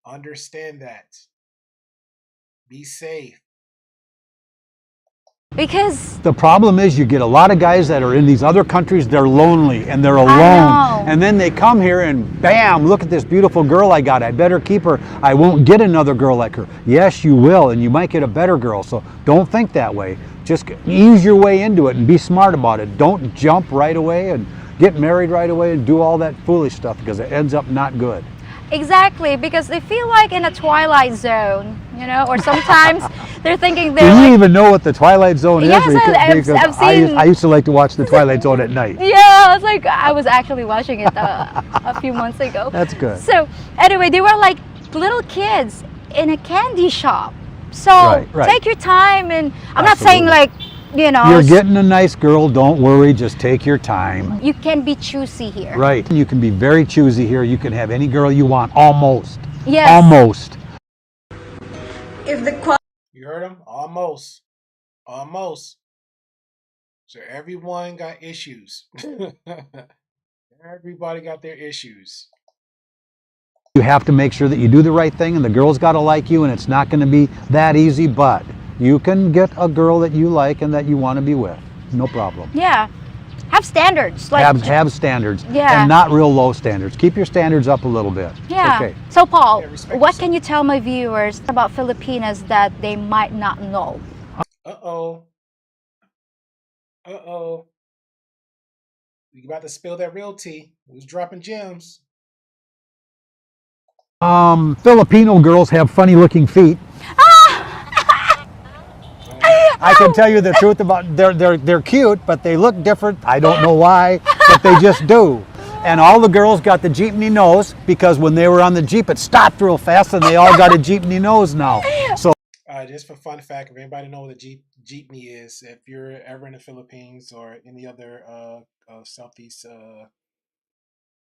Understand that. Be safe. Because the problem is you get a lot of guys that are in these other countries, they're lonely and they're alone. And then they come here and bam, look at this beautiful girl I got. I better keep her. I won't get another girl like her. Yes, you will, and you might get a better girl. So don't think that way. Just ease your way into it and be smart about it. Don't jump right away and get married right away and do all that foolish stuff, because it ends up not good. Exactly, because they feel like in a twilight zone, you know, or sometimes they're thinking Do you even know what the Twilight Zone is? Yes, I've seen... I used to like to watch the Twilight Zone at night. Yeah, I was like, I was actually watching it a few months ago. That's good. So anyway, they were like little kids in a candy shop. So Right. take your time, and I'm not saying like, You're getting a nice girl, don't worry, just take your time. you can be choosy here. Right. You can be very choosy here. You can have any girl you want, almost. Yes. Almost. If the You heard him? Almost. Almost. So everyone got issues. Everybody got their issues. You have to make sure that you do the right thing, and the girl's got to like you, and it's not going to be that easy, but you can get a girl that you like and that you want to be with. No problem. Yeah. Have standards. Like Have standards. Yeah. And not real low standards. Keep your standards up a little bit. Yeah. Okay. So Paul, what can you tell my viewers about Filipinas that they might not know? Uh-oh. Uh-oh. You about to spill that real tea. Who's dropping gems? Filipino girls have funny looking feet. I can tell you the truth about they're cute, but they look different. I don't know why, but they just do. And all the girls got the jeepney nose because when they were on the Jeep, it stopped real fast, and they all got a jeepney nose now. So Just for fun fact, if anybody know what a jeepney is, if you're ever in the Philippines or any other Southeast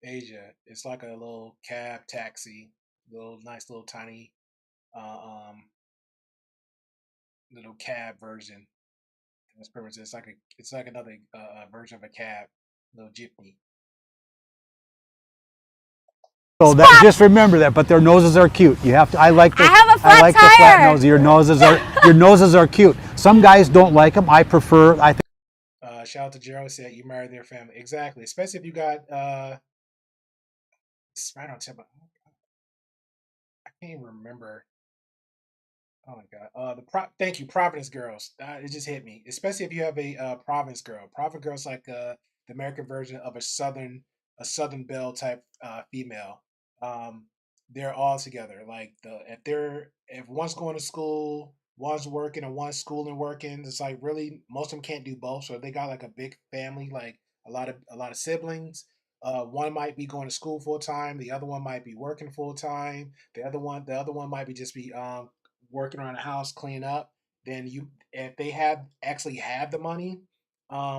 Asia, it's like a little cab taxi, nice little tiny little cab version. That's pretty much it's like another version of a cab, little jeepney. So that, just remember that, but their noses are cute. You have to. I like the flat nose. Your noses are cute. Some guys don't like them. I prefer. I think. Shout out to Gerald, said you married their family. Exactly, especially if you got it's right on tip. I can't even remember. Oh my god. Thank you, Providence girls. It just hit me. Especially if you have a Providence girl. Providence girls like the American version of a Southern belle type female. They're all together. Like if one's going to school, one's working, and one's school and working, it's like really most of them can't do both. So if they got like a big family, like a lot of siblings. One might be going to school full time. The other one might be working full time. The other one might be just be working around the house, cleaning up. Then if they actually have the money,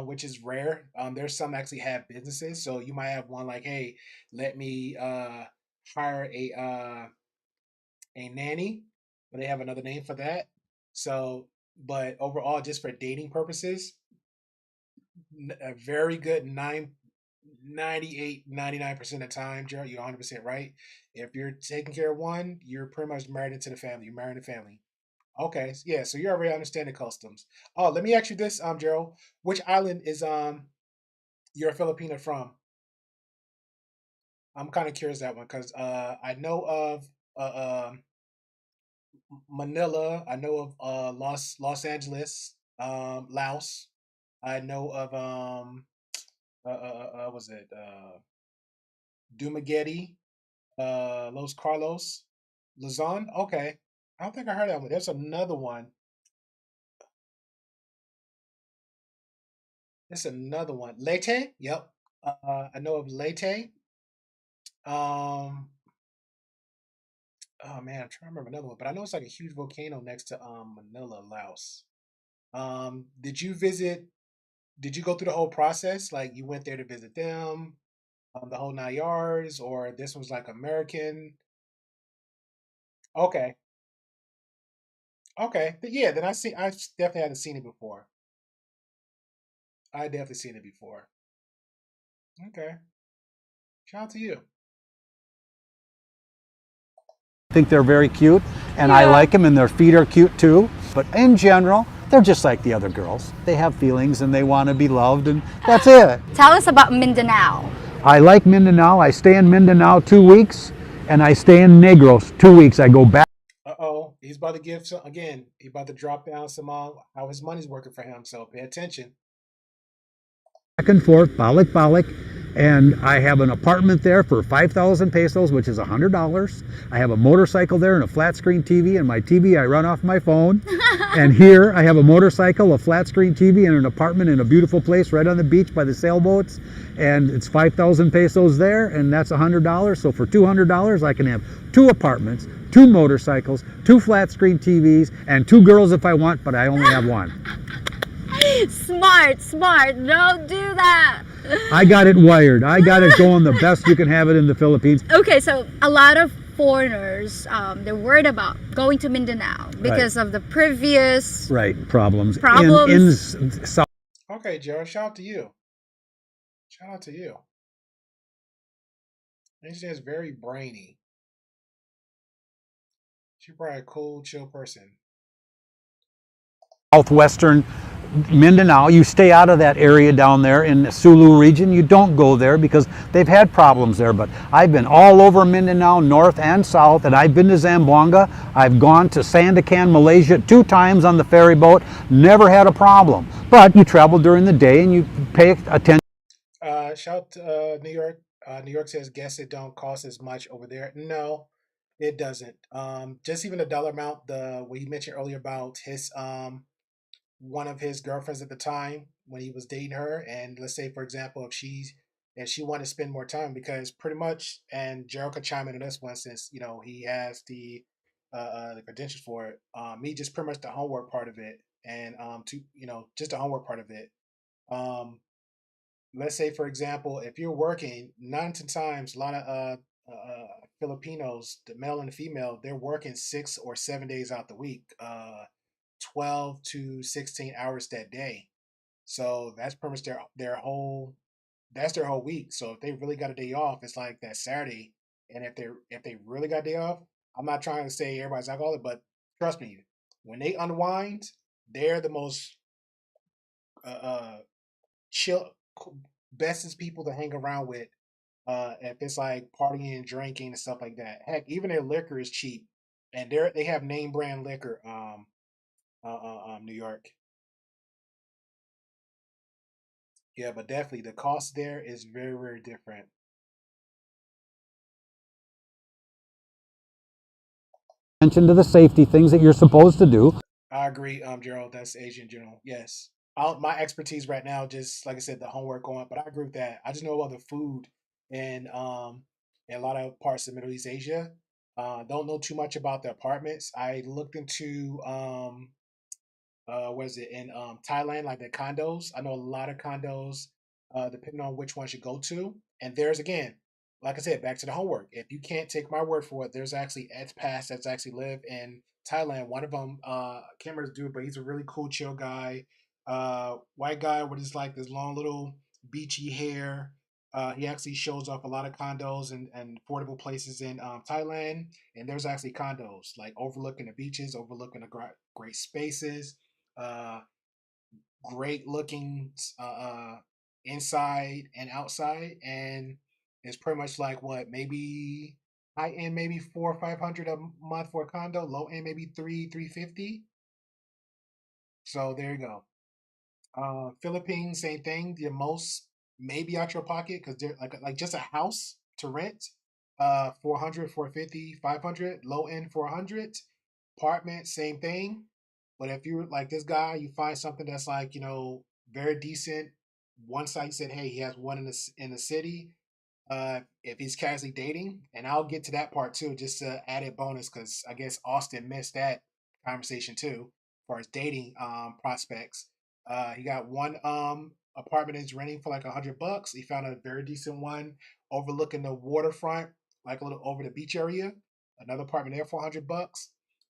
which is rare. There's some actually have businesses, so you might have one like, hey, let me hire a nanny, but they have another name for that. So, but overall, just for dating purposes, a very good 98, 99% of the time, Gerald, you're 100% right. If you're taking care of one, you're pretty much married into the family. You're marrying the family. Okay, yeah, so you already understand the customs. Oh, let me ask you this, Gerald. Which island is you're a Filipina from? I'm kind of curious that one because I know of Manila. I know of Los Angeles, Laos. I know of was it Dumaguete, Los Carlos, Luzon? Okay, I don't think I heard that one. There's another one. There's another one. Leyte. Yep. I know of Leyte. Oh man, I'm trying to remember another one, but I know it's like a huge volcano next to Manila, Laos. Did you go through the whole process? Like you went there to visit them, the whole 9 yards, or this was like American? Okay. Okay. Yeah, then I definitely haven't seen it before. I definitely seen it before. Okay. Shout out to you. I think they're very cute, and I like them, and their feet are cute too. But in general, they're just like the other girls. They have feelings, and they want to be loved, and that's it. Tell us about Mindanao. I like Mindanao. I stay in Mindanao 2 weeks, and I stay in Negros 2 weeks. I go back. Uh-oh. He's about to give some, again, he's about to drop down some how his money's working for him, so pay attention. Back and forth, balik-balik, And I have an apartment there for 5,000 pesos, which is $100. I have a motorcycle there and a flat screen TV, and my TV I run off my phone. And here I have a motorcycle, a flat screen TV, and an apartment in a beautiful place right on the beach by the sailboats. And it's 5,000 pesos there, and that's $100. So for $200, I can have 2 apartments, 2 motorcycles, 2 flat screen TVs, and 2 girls if I want, but I only have one. Smart. Don't do that. I got it wired. I got it going the best you can have it in the Philippines. Okay, so a lot of foreigners, they're worried about going to Mindanao because of the previous problems. In South. Okay, Joe, shout out to you. Shout out to you. He's just very brainy. She's probably a cool, chill person. Southwestern Mindanao, you stay out of that area down there in the Sulu region. You don't go there because they've had problems there. But I've been all over Mindanao, north and south, and I've been to Zamboanga. I've gone to Sandakan, Malaysia 2 times on the ferry boat. Never had a problem. But you travel during the day and you pay attention. Shout out to New York. New York says, guess it don't cost as much over there. No, it doesn't. Just even the dollar amount, what he mentioned earlier about his one of his girlfriends at the time when he was dating her, and let's say for example if she wanted to spend more time, because pretty much, and Gerald could chime in on this one since he has the credentials for it. Me, just pretty much the homework part of it, and just the homework part of it. Let's say for example if you're working 9 to 10 times, a lot of Filipinos, the male and the female, they're working 6 or 7 days out the week. 12 to 16 hours that day. So that's pretty much their whole week. So if they really got a day off, it's like that Saturday. And if they really got a day off, I'm not trying to say everybody's alcoholic, but trust me, when they unwind, they're the most chill, bestest people to hang around with. If it's like partying and drinking and stuff like that. Heck, even their liquor is cheap, and they have name brand liquor. New York. Yeah, but definitely the cost there is very, very different. Attention to the safety things that you're supposed to do. I agree, Gerald. That's Asian general. Yes. My expertise right now, just like I said, the homework on, but I agree with that. I just know about the food in a lot of parts of Middle East Asia. Don't know too much about the apartments. I looked into what is it in Thailand, like the condos. I know a lot of condos, depending on which ones you go to. And there's again, like I said, back to the homework. If you can't take my word for it, there's actually expats that's actually live in Thailand. One of them, can't remember his dude, but he's a really cool, chill guy. White guy with his like this long little beachy hair. He actually shows off a lot of condos and affordable places in Thailand. And there's actually condos like overlooking the beaches, overlooking the great spaces, great looking inside and outside, and it's pretty much like what, maybe high end maybe 400 or 500 a month for a condo, low end maybe 350. So there you go. Philippines, same thing. The most maybe out your pocket because they're like just a house to rent. 400, 450, 500, low end 400. Apartment, same thing. But if you're like this guy, you find something that's like very decent. One site said, hey, he has one in the city. If he's casually dating, and I'll get to that part too, just to added bonus because I guess Austin missed that conversation too, as far as dating prospects. He got one apartment he's renting for like $100. He found a very decent one overlooking the waterfront, like a little over the beach area. Another apartment there for $100.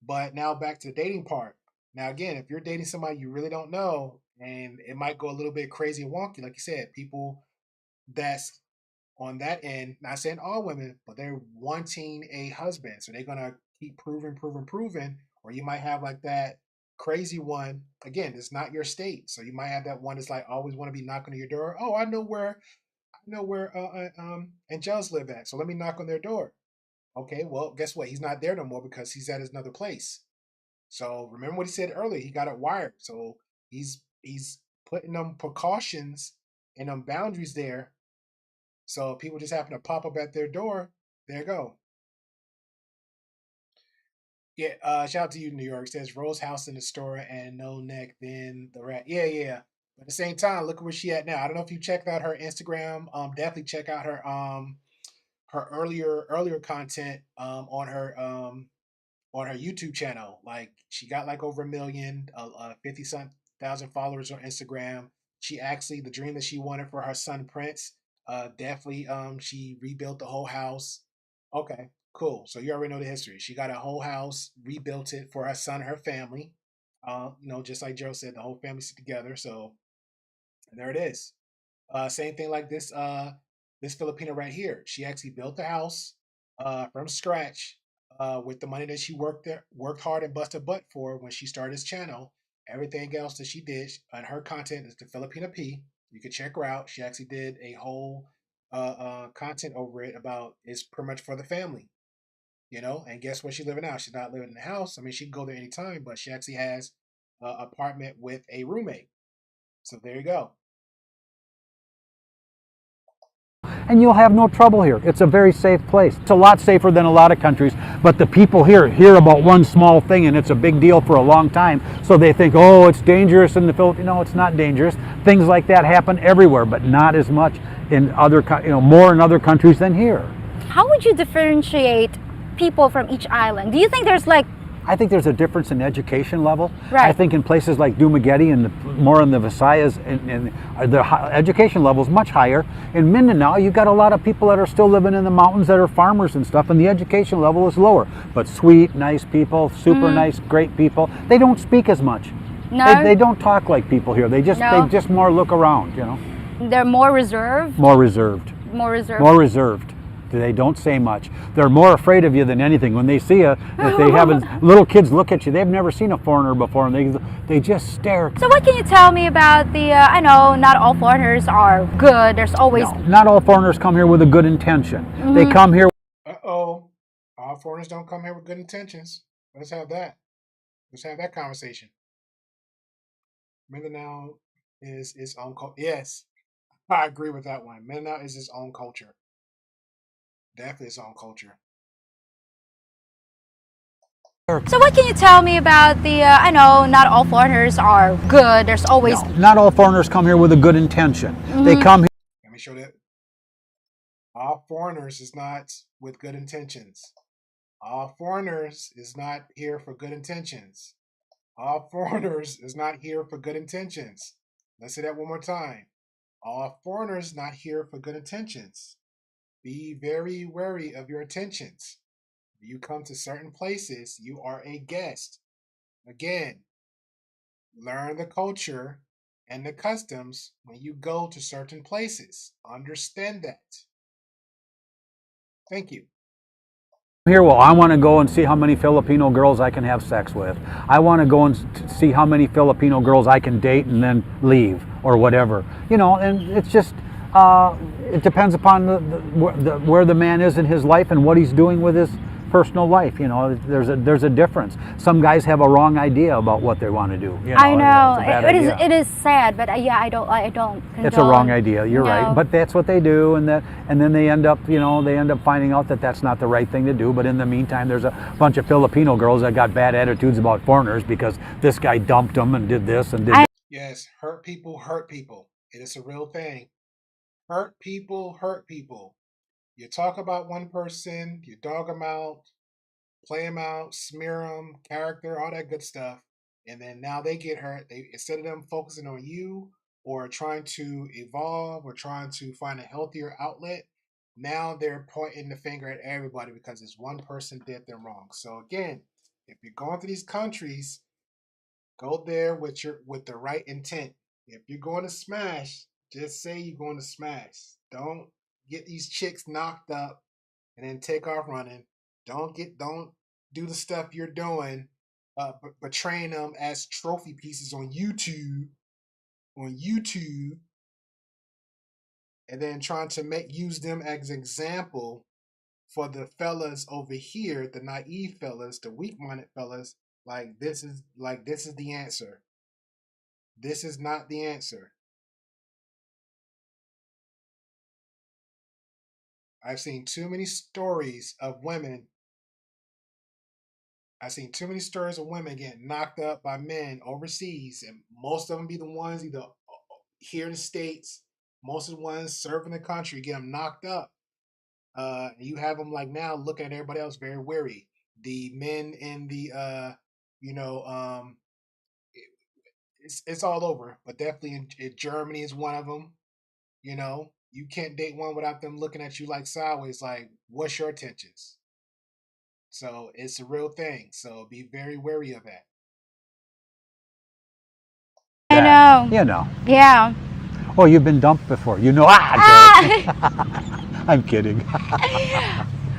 But now back to the dating part. Now again, if you're dating somebody you really don't know, and it might go a little bit crazy and wonky, like you said, people that's on that end, not saying all women, but they're wanting a husband. So they're gonna keep proving, or you might have like that crazy one. Again, it's not your state. So you might have that one that's like always want to be knocking on your door. Oh, I know where Angels live at. So let me knock on their door. Okay, well, guess what? He's not there no more because he's at another place. So remember what he said earlier. He got it wired. So he's putting them precautions and them boundaries there So if people just happen to pop up at their door, there you go. Yeah, shout out to you, New York. It says Rose House in the store and no neck, then the rat. Yeah, yeah. But at the same time, look at where she at now. I don't know if you checked out her Instagram. Definitely check out her earlier content on her YouTube channel. Like she got like over 1 million, 50 some thousand followers on Instagram. She actually the dream that she wanted for her son Prince. Definitely she rebuilt the whole house. Okay, cool. So you already know the history. She got a whole house, rebuilt it for her son, her family. Just like Joe said, the whole family sit together. So there it is. Same thing like this Filipino right here. She actually built the house from scratch with the money that she worked hard and busted butt for when she started this channel. Everything else that she did, and her content is the Filipina P. You can check her out. She actually did a whole content over it about it's pretty much for the family, And guess where she's living now? She's not living in the house. I mean, she can go there anytime, but she actually has an apartment with a roommate. So there you go. And you'll have no trouble here. It's a very safe place. It's a lot safer than a lot of countries, but the people here hear about one small thing and it's a big deal for a long time, so they think, oh, it's dangerous in the Philippines. No, it's not dangerous. Things like that happen everywhere, but not as much in other, more in other countries than here. How would you differentiate people from each island? Do you think there's I think there's a difference in education level. Right. I think in places like Dumaguete and more in the Visayas, and the education level is much higher. In Mindanao, you've got a lot of people that are still living in the mountains that are farmers and stuff, and the education level is lower. But sweet, nice people, super nice, great people. They don't speak as much. No. They don't talk like people here. They just more look around, They're more reserved? More reserved. More reserved? More reserved. They don't say much. They're more afraid of you than anything. When they see you, if they haven't, little kids look at you. They've never seen a foreigner before, and they just stare. So what can you tell me about the? I know not all foreigners are good. There's always not all foreigners come here with a good intention. They come here. All foreigners don't come here with good intentions. Let's have that. Let's have that conversation. Mindanao is its own culture. Yes, I agree with that one. Mindanao is its own culture. Definitely its own culture. So what can you tell me about the? I know not all foreigners are good. There's always not all foreigners come here with a good intention. They come here. Let me show that. All foreigners is not with good intentions. All foreigners is not here for good intentions. All foreigners is not here for good intentions. Let's say that one more time. All foreigners not here for good intentions. Be very wary of your intentions. When you come to certain places, you are a guest. Again, learn the culture and the customs when you go to certain places. Understand that. Thank you. Here, well, I want to go and see how many Filipino girls I can have sex with. I want to go and see how many Filipino girls I can date and then leave or whatever. And it's just, it depends upon where the man is in his life and what he's doing with his personal life. There's a difference. Some guys have a wrong idea about what they want to do. I know it is sad, but I don't condone. It's a wrong idea. You're right, but that's what they do, and then they end up finding out that that's not the right thing to do. But in the meantime, there's a bunch of Filipino girls that got bad attitudes about foreigners because this guy dumped them and did this and did that. Yes, hurt people hurt people. It is a real thing. Hurt people hurt people. You talk about one person, you dog them out, play them out, smear them, character, all that good stuff, and then now they get hurt. Instead of them focusing on you or trying to evolve or trying to find a healthier outlet, now they're pointing the finger at everybody because this one person did them wrong. So again, if you're going to these countries, go there with the right intent. If you're going to smash, just say you're going to smash. Don't get these chicks knocked up and then take off running. Don't do the stuff you're doing, betraying them as trophy pieces on YouTube, and then trying to use them as an example for the fellas over here, the naive fellas, the weak-minded fellas. This is the answer. This is not the answer. I've seen too many stories of women. I've seen too many stories of women getting knocked up by men overseas, and most of them be the ones either here in the States. Most of the ones serving the country get them knocked up. You have them like now looking at everybody else very weary. The men in the, you know, it's all over, but definitely in Germany is one of them. You know, you can't date one without them looking at you like sideways, like, what's your intentions? So it's a real thing. So be very wary of that. I know. You know. Yeah. Oh, you've been dumped before. You know. I'm kidding.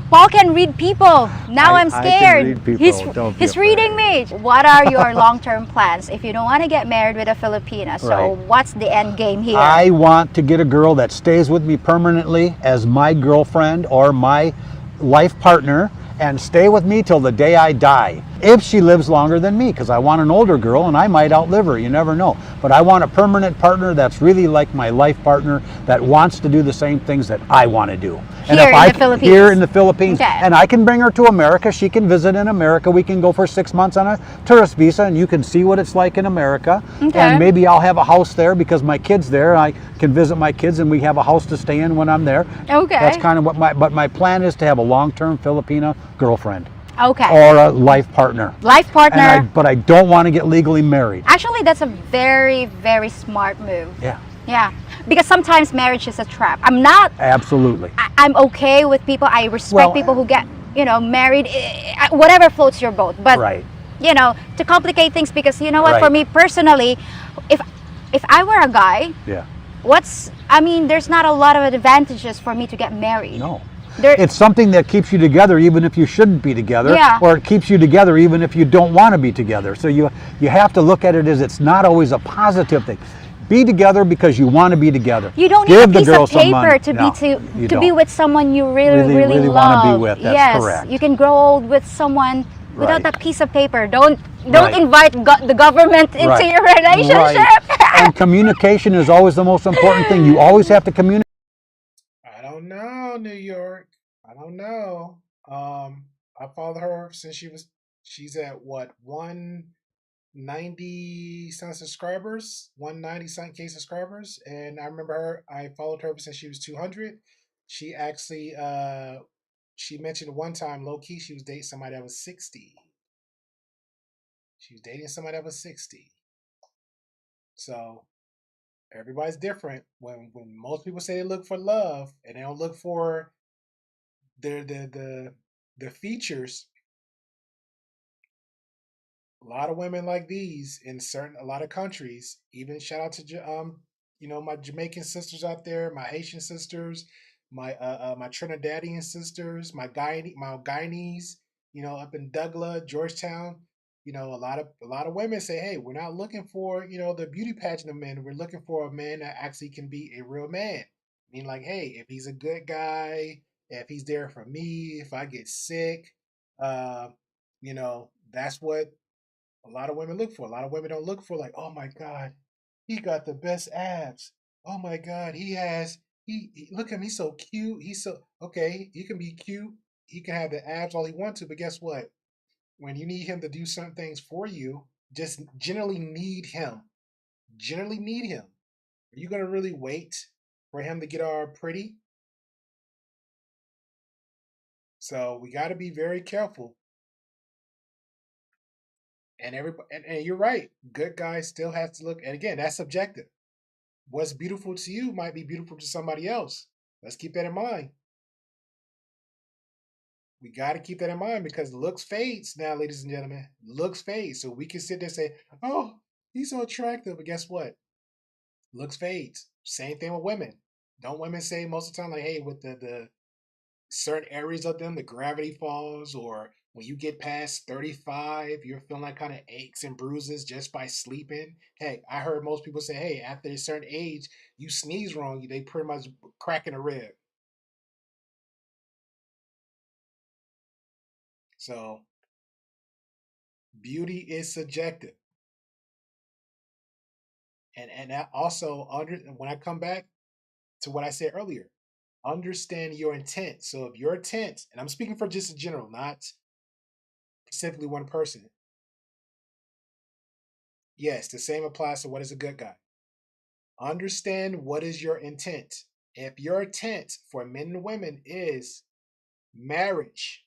Paul can read people. Now I'm I scared. can read people. Don't be He's afraid. reading me. What are your long-term plans if you don't want to get married with a Filipina? So Right. what's the end game here? I want to get a girl that stays with me permanently as my girlfriend or my life partner and stay with me till the day I die. If she lives longer than me, because I want an older girl and I might outlive her, you never know. But I want a permanent partner that's really like my life partner that wants to do the same things that I want to do. And Here if in I the Philippines. Here in the Philippines, Okay. and I can bring her to America, she can visit in America. We can go for 6 months on a tourist visa, and you can see what it's like in America. Okay. And maybe I'll have a house there because my kid's there. I can visit my kids, and we have a house to stay in when I'm there. Okay. That's kind of what my plan is, to have a long-term Filipina girlfriend. Okay. Or a life partner. Life partner. But I don't want to get legally married. Actually, that's a very, very smart move. Yeah. Yeah. Because sometimes marriage is a trap. I'm not. Absolutely. I'm okay with people. I respect Well, people who get, married. Whatever floats your boat. But Right. To complicate things, because you know what? Right. For me personally, if I were a guy, Yeah. there's not a lot of advantages for me to get married. No. There, It's something that keeps you together even if you shouldn't be together, Yeah. or it keeps you together even if you don't want to be together. So you have to look at it as it's not always a positive thing. Be together because you want to be together. you don't need Give a the piece girl of some money. paper to No, be you don't. with someone you really Really love. wanna be with. That's yes, correct. you can grow old with someone without Right. that piece of paper. Don't Right. invite the government into Right. your relationship. Right. And communication is always the most important thing. You always have to communicate. I don't know, New York. I don't know. I followed her since she's at what, 190 some subscribers, 190 something K subscribers, and I remember I followed her since she was 200. She actually she mentioned one time low key she was dating somebody that was 60. She was dating somebody that was 60. So everybody's different. When most people say they look for love and they don't look for the features, a lot of women like these in a lot of countries. Even shout out to my Jamaican sisters out there, my Haitian sisters, my Trinidadian sisters, my Guyanese, up in Douglas, Georgetown. A lot of women say, hey, we're not looking for the beauty pageant of men. We're looking for a man that actually can be a real man. I mean, like, hey, if he's a good guy, if he's there for me, if I get sick, that's what a lot of women look for. A lot of women don't look for, like, oh my God, he got the best abs. Oh my God, he look at him, he's so cute. He's so okay. He can be cute. He can have the abs all he wants to, but guess what? When you need him to do certain things for you, just generally need him. Generally need him. Are you gonna really wait for him to get all pretty? So we got to be very careful. And and you're right. Good guys still have to look. And again, that's subjective. What's beautiful to you might be beautiful to somebody else. Let's keep that in mind. We got to keep that in mind because looks fades now, ladies and gentlemen. Looks fade. So we can sit there and say, "Oh, he's so attractive," but guess what? Looks fades. Same thing with women. Don't women say most of the time, like, "Hey, with the certain areas of them, the gravity falls, or when you get past 35, you're feeling like kind of aches and bruises just by sleeping." Hey, I heard most people say, hey, after a certain age, you sneeze wrong, they pretty much cracking a rib. So beauty is subjective. And that also when I come back to what I said earlier, Understand your intent. So if your intent, and I'm speaking for just in general, not specifically one person. Yes, the same applies to what is a good guy. Understand what is your intent. If your intent for men and women is marriage,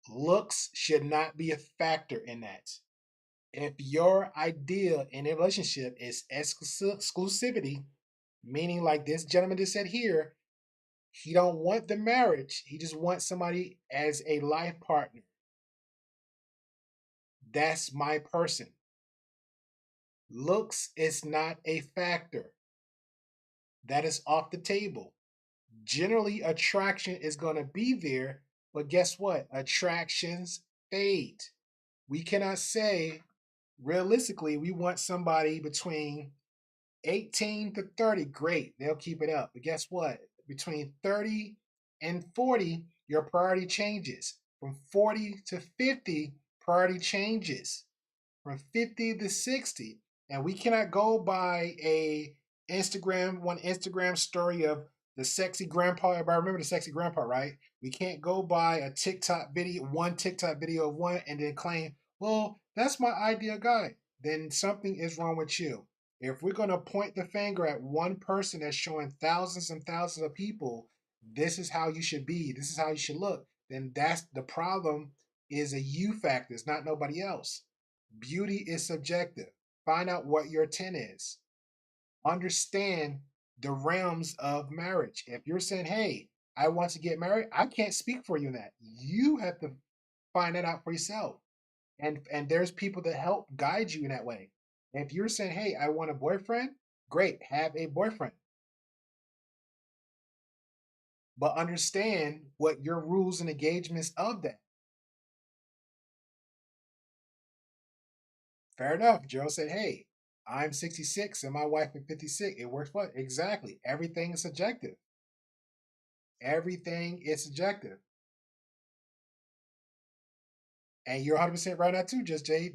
looks should not be a factor in that. If your idea in a relationship is exclusivity, meaning like this gentleman just said here, he don't want the marriage. He just wants somebody as a life partner. That's my person. Looks is not a factor. That is off the table. Generally, attraction is going to be there, but guess what? Attractions fade. We cannot say realistically we want somebody between 18 to 30. Great, they'll keep it up. But guess what? Between 30 and 40, your priority changes. From 40 to 50, priority changes. From 50 to 60. And we cannot go by one Instagram story of the sexy grandpa. Everybody remember the sexy grandpa, right? We can't go by a one TikTok video of one and then claim, well, that's my ideal guy. Then something is wrong with you. If we're going to point the finger at one person that's showing thousands and thousands of people, this is how you should be, this is how you should look, then that's the problem, is a you factor. It's not nobody else. Beauty is subjective. Find out what your intent is. Understand the realms of marriage. If you're saying, hey, I want to get married, I can't speak for you in that. You have to find that out for yourself. And there's people that help guide you in that way. If you're saying, hey, I want a boyfriend, great, have a boyfriend. But understand what your rules and engagements of that. Fair enough. Joe said, hey, I'm 66 and my wife is 56. It works for exactly. Everything is subjective. Everything is subjective. And you're 100% right now too, Just Jay.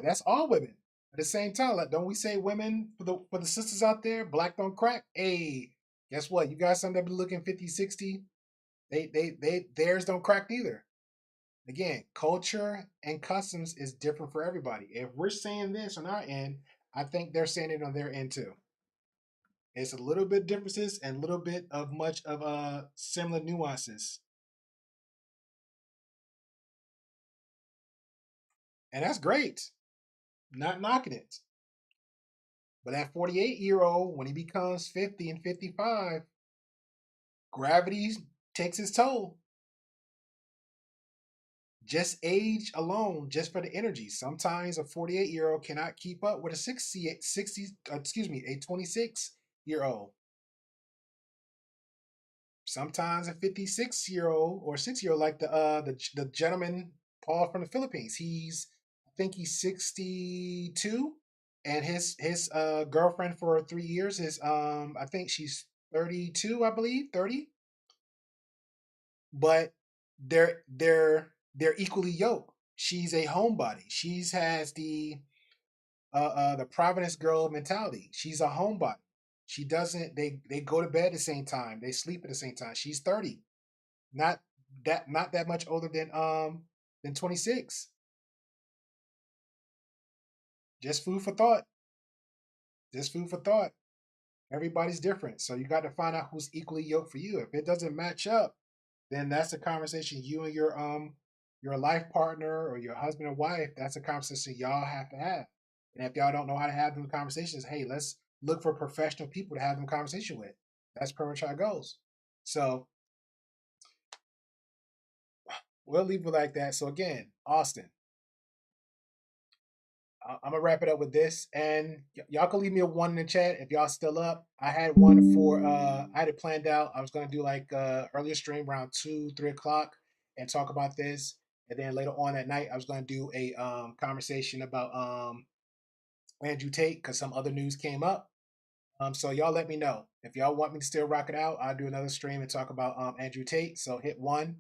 That's all women. At the same time, like, don't we say women for the sisters out there, black don't crack? Hey, guess what? You guys some that be looking 50, 60, theirs don't crack either. Again, culture and customs is different for everybody. If we're saying this on our end, I think they're saying it on their end too. It's a little bit differences and a little bit of much of similar nuances. And that's great. Not knocking it. But that 48-year-old, when he becomes 50 and 55, gravity takes its toll. Just age alone, just for the energy. Sometimes a 48-year-old cannot keep up with a 26-year-old. Sometimes a 56-year-old or 6-year-old, like the gentleman Paul from the Philippines. I think he's 62, and his girlfriend for 3 years is I think she's 32, I believe 30. But they're equally yoked. She's a homebody. She has the Providence girl mentality. She's a homebody. She doesn't. They go to bed at the same time. They sleep at the same time. She's 30, not that much older than 26. Just food for thought. Just food for thought. Everybody's different, so you got to find out who's equally yoked for you. If it doesn't match up, then that's a conversation you and your life partner or your husband or wife. That's a conversation y'all have to have. And if y'all don't know how to have them conversations, hey, let's look for professional people to have them conversation with. That's pretty much how it goes. So we'll leave it like that. So again, Auston, I'm gonna wrap it up with this, and y'all can leave me a 1 in the chat if y'all still up. I had one for I had it planned out. I was gonna do like earlier stream around 2-3 o'clock and talk about this, and then later on that night I was gonna do a conversation about Andrew Tate because some other news came up. So y'all let me know if y'all want me to still rock it out. I'll do another stream and talk about Andrew Tate. So hit 1.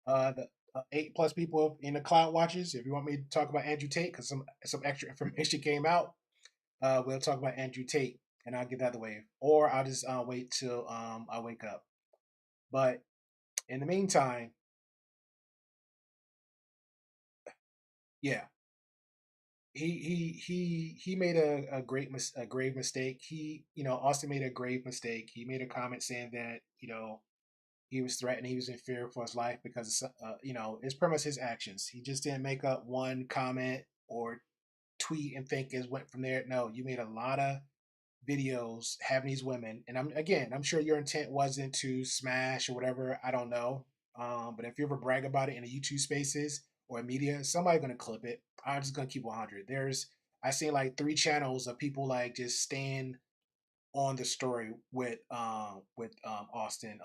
The 8+ people in the cloud watchers. If you want me to talk about Andrew Tate, because some extra information came out, we'll talk about Andrew Tate. and I'll get that the way, or I'll just wait till I wake up. But in the meantime, yeah, he made a grave mistake. Austin made a grave mistake. He made a comment saying that he was threatened, he was in fear for his life because it's pretty much his actions. He just didn't make up one comment or tweet and think it went from there. No, you made a lot of videos having these women, and I'm sure your intent wasn't to smash or whatever. I don't know, but if you ever brag about it in the YouTube spaces or media, somebody's gonna clip it. I'm just gonna keep 100. I seen like 3 channels of people like just staying on the story with Auston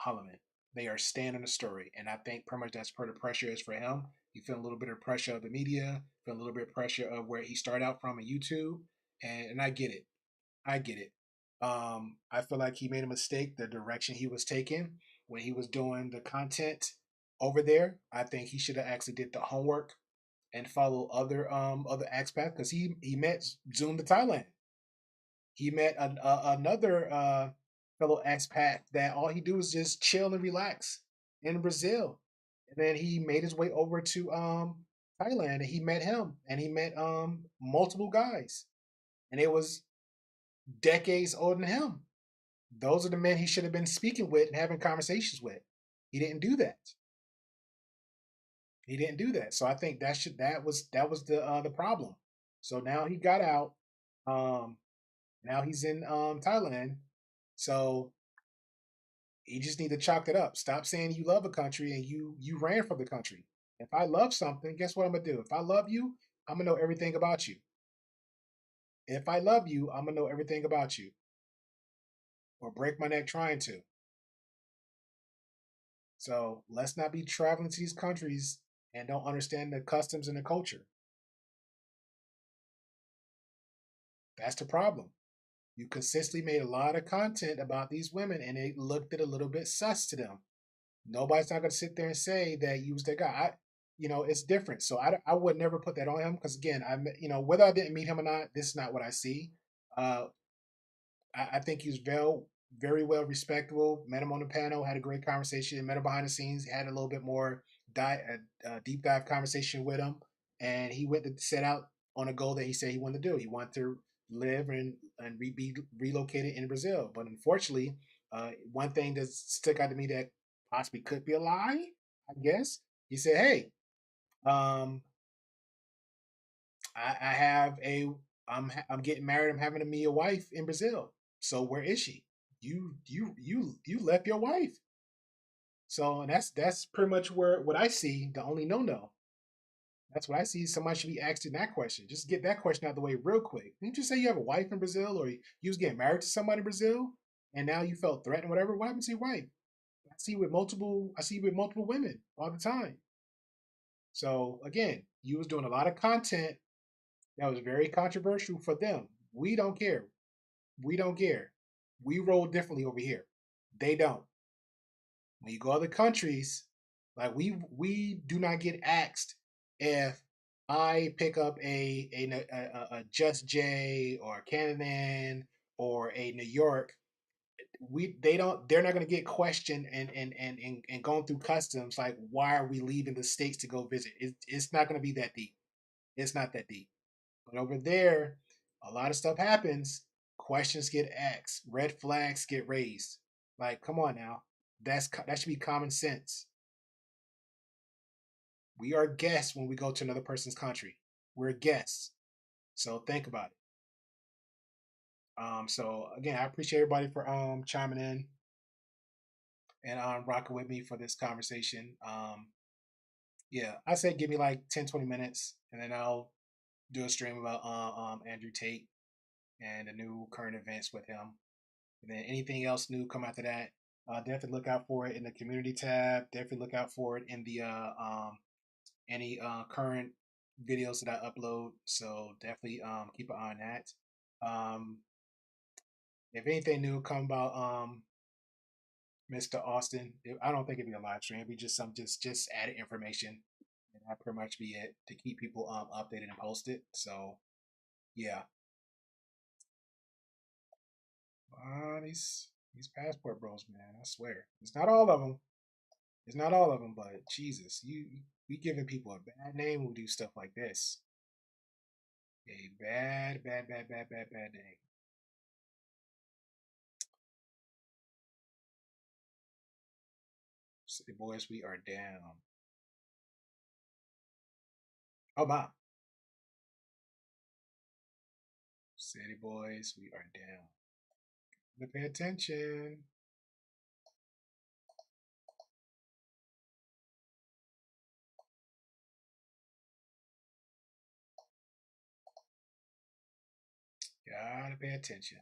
Holleman. They are staying on the story, and I think pretty much that's where the pressure is for him. He feel a little bit of pressure of the media, feel a little bit of pressure of where he started out from in YouTube, and I get it. I get it. I feel like he made a mistake the direction he was taking when he was doing the content over there. I think he should have actually did the homework and follow other aspects because he met Zoom to Thailand. He met another fellow expat that all he do is just chill and relax in Brazil, and then he made his way over to Thailand, and he met him, and he met multiple guys, and it was decades older than him. Those are the men he should have been speaking with and having conversations with. He didn't do that. He didn't do that. So I think that was the problem. So now he got out. Now he's in Thailand. So you just need to chalk it up. Stop saying you love a country and you ran from the country. If I love something, guess what I'm gonna do? If I love you, I'm gonna know everything about you. If I love you, I'm gonna know everything about you. Or break my neck trying to. So let's not be traveling to these countries and don't understand the customs and the culture. That's the problem. You consistently made a lot of content about these women and it looked a little bit sus to them. Nobody's not going to sit there and say that you was that guy. It's different. So I would never put that on him because again, whether I didn't meet him or not, this is not what I see. I think he's very well respectable. Met him on the panel, had a great conversation. Met him behind the scenes, had a little bit more deep dive conversation with him, and he went to set out on a goal that he said he wanted to do. He wanted to live and be relocated in Brazil. But unfortunately, one thing that stuck out to me that possibly could be a lie, I guess, he said, "Hey, I have I'm getting married. I'm having me a wife in Brazil. So where is she? You left your wife. So and that's pretty much what I see. The only no. That's what I see. Somebody should be asking that question. Just get that question out of the way real quick. Didn't you say you have a wife in Brazil, or you was getting married to somebody in Brazil, and now you felt threatened, whatever? What happened to your wife? I see you with multiple women all the time. So again, you was doing a lot of content that was very controversial for them. We don't care. We don't care. We roll differently over here. They don't. When you go to other countries, like we do not get asked if I pick up a Just J or a Canadian or a New York. They're not going to get questioned and going through customs like why are we leaving the states to go visit. It's not going to be that deep. It's not that deep. But over there, a lot of stuff happens. Questions get asked. Red flags get raised. Like, come on now. That should be common sense. We are guests when we go to another person's country. We're guests. So think about it. So again, I appreciate everybody for chiming in and rocking with me for this conversation. Yeah, I say give me like 10, 20 minutes and then I'll do a stream about Andrew Tate and the new current events with him. And then anything else new come after that, definitely look out for it in the community tab. Definitely look out for it in the any current videos that I upload. So definitely keep an eye on that. If anything new come about Mr. Austin, I don't think it'd be a live stream. It'd be just some just added information, and that pretty much be it to keep people updated and posted. So yeah. these passport bros, man. I swear, it's not all of them. It's not all of them, but Jesus, you be giving people a bad name who do stuff like this. A bad name. City boys, we are down. Oh my. City boys, we are down. Pay attention. Gotta pay attention.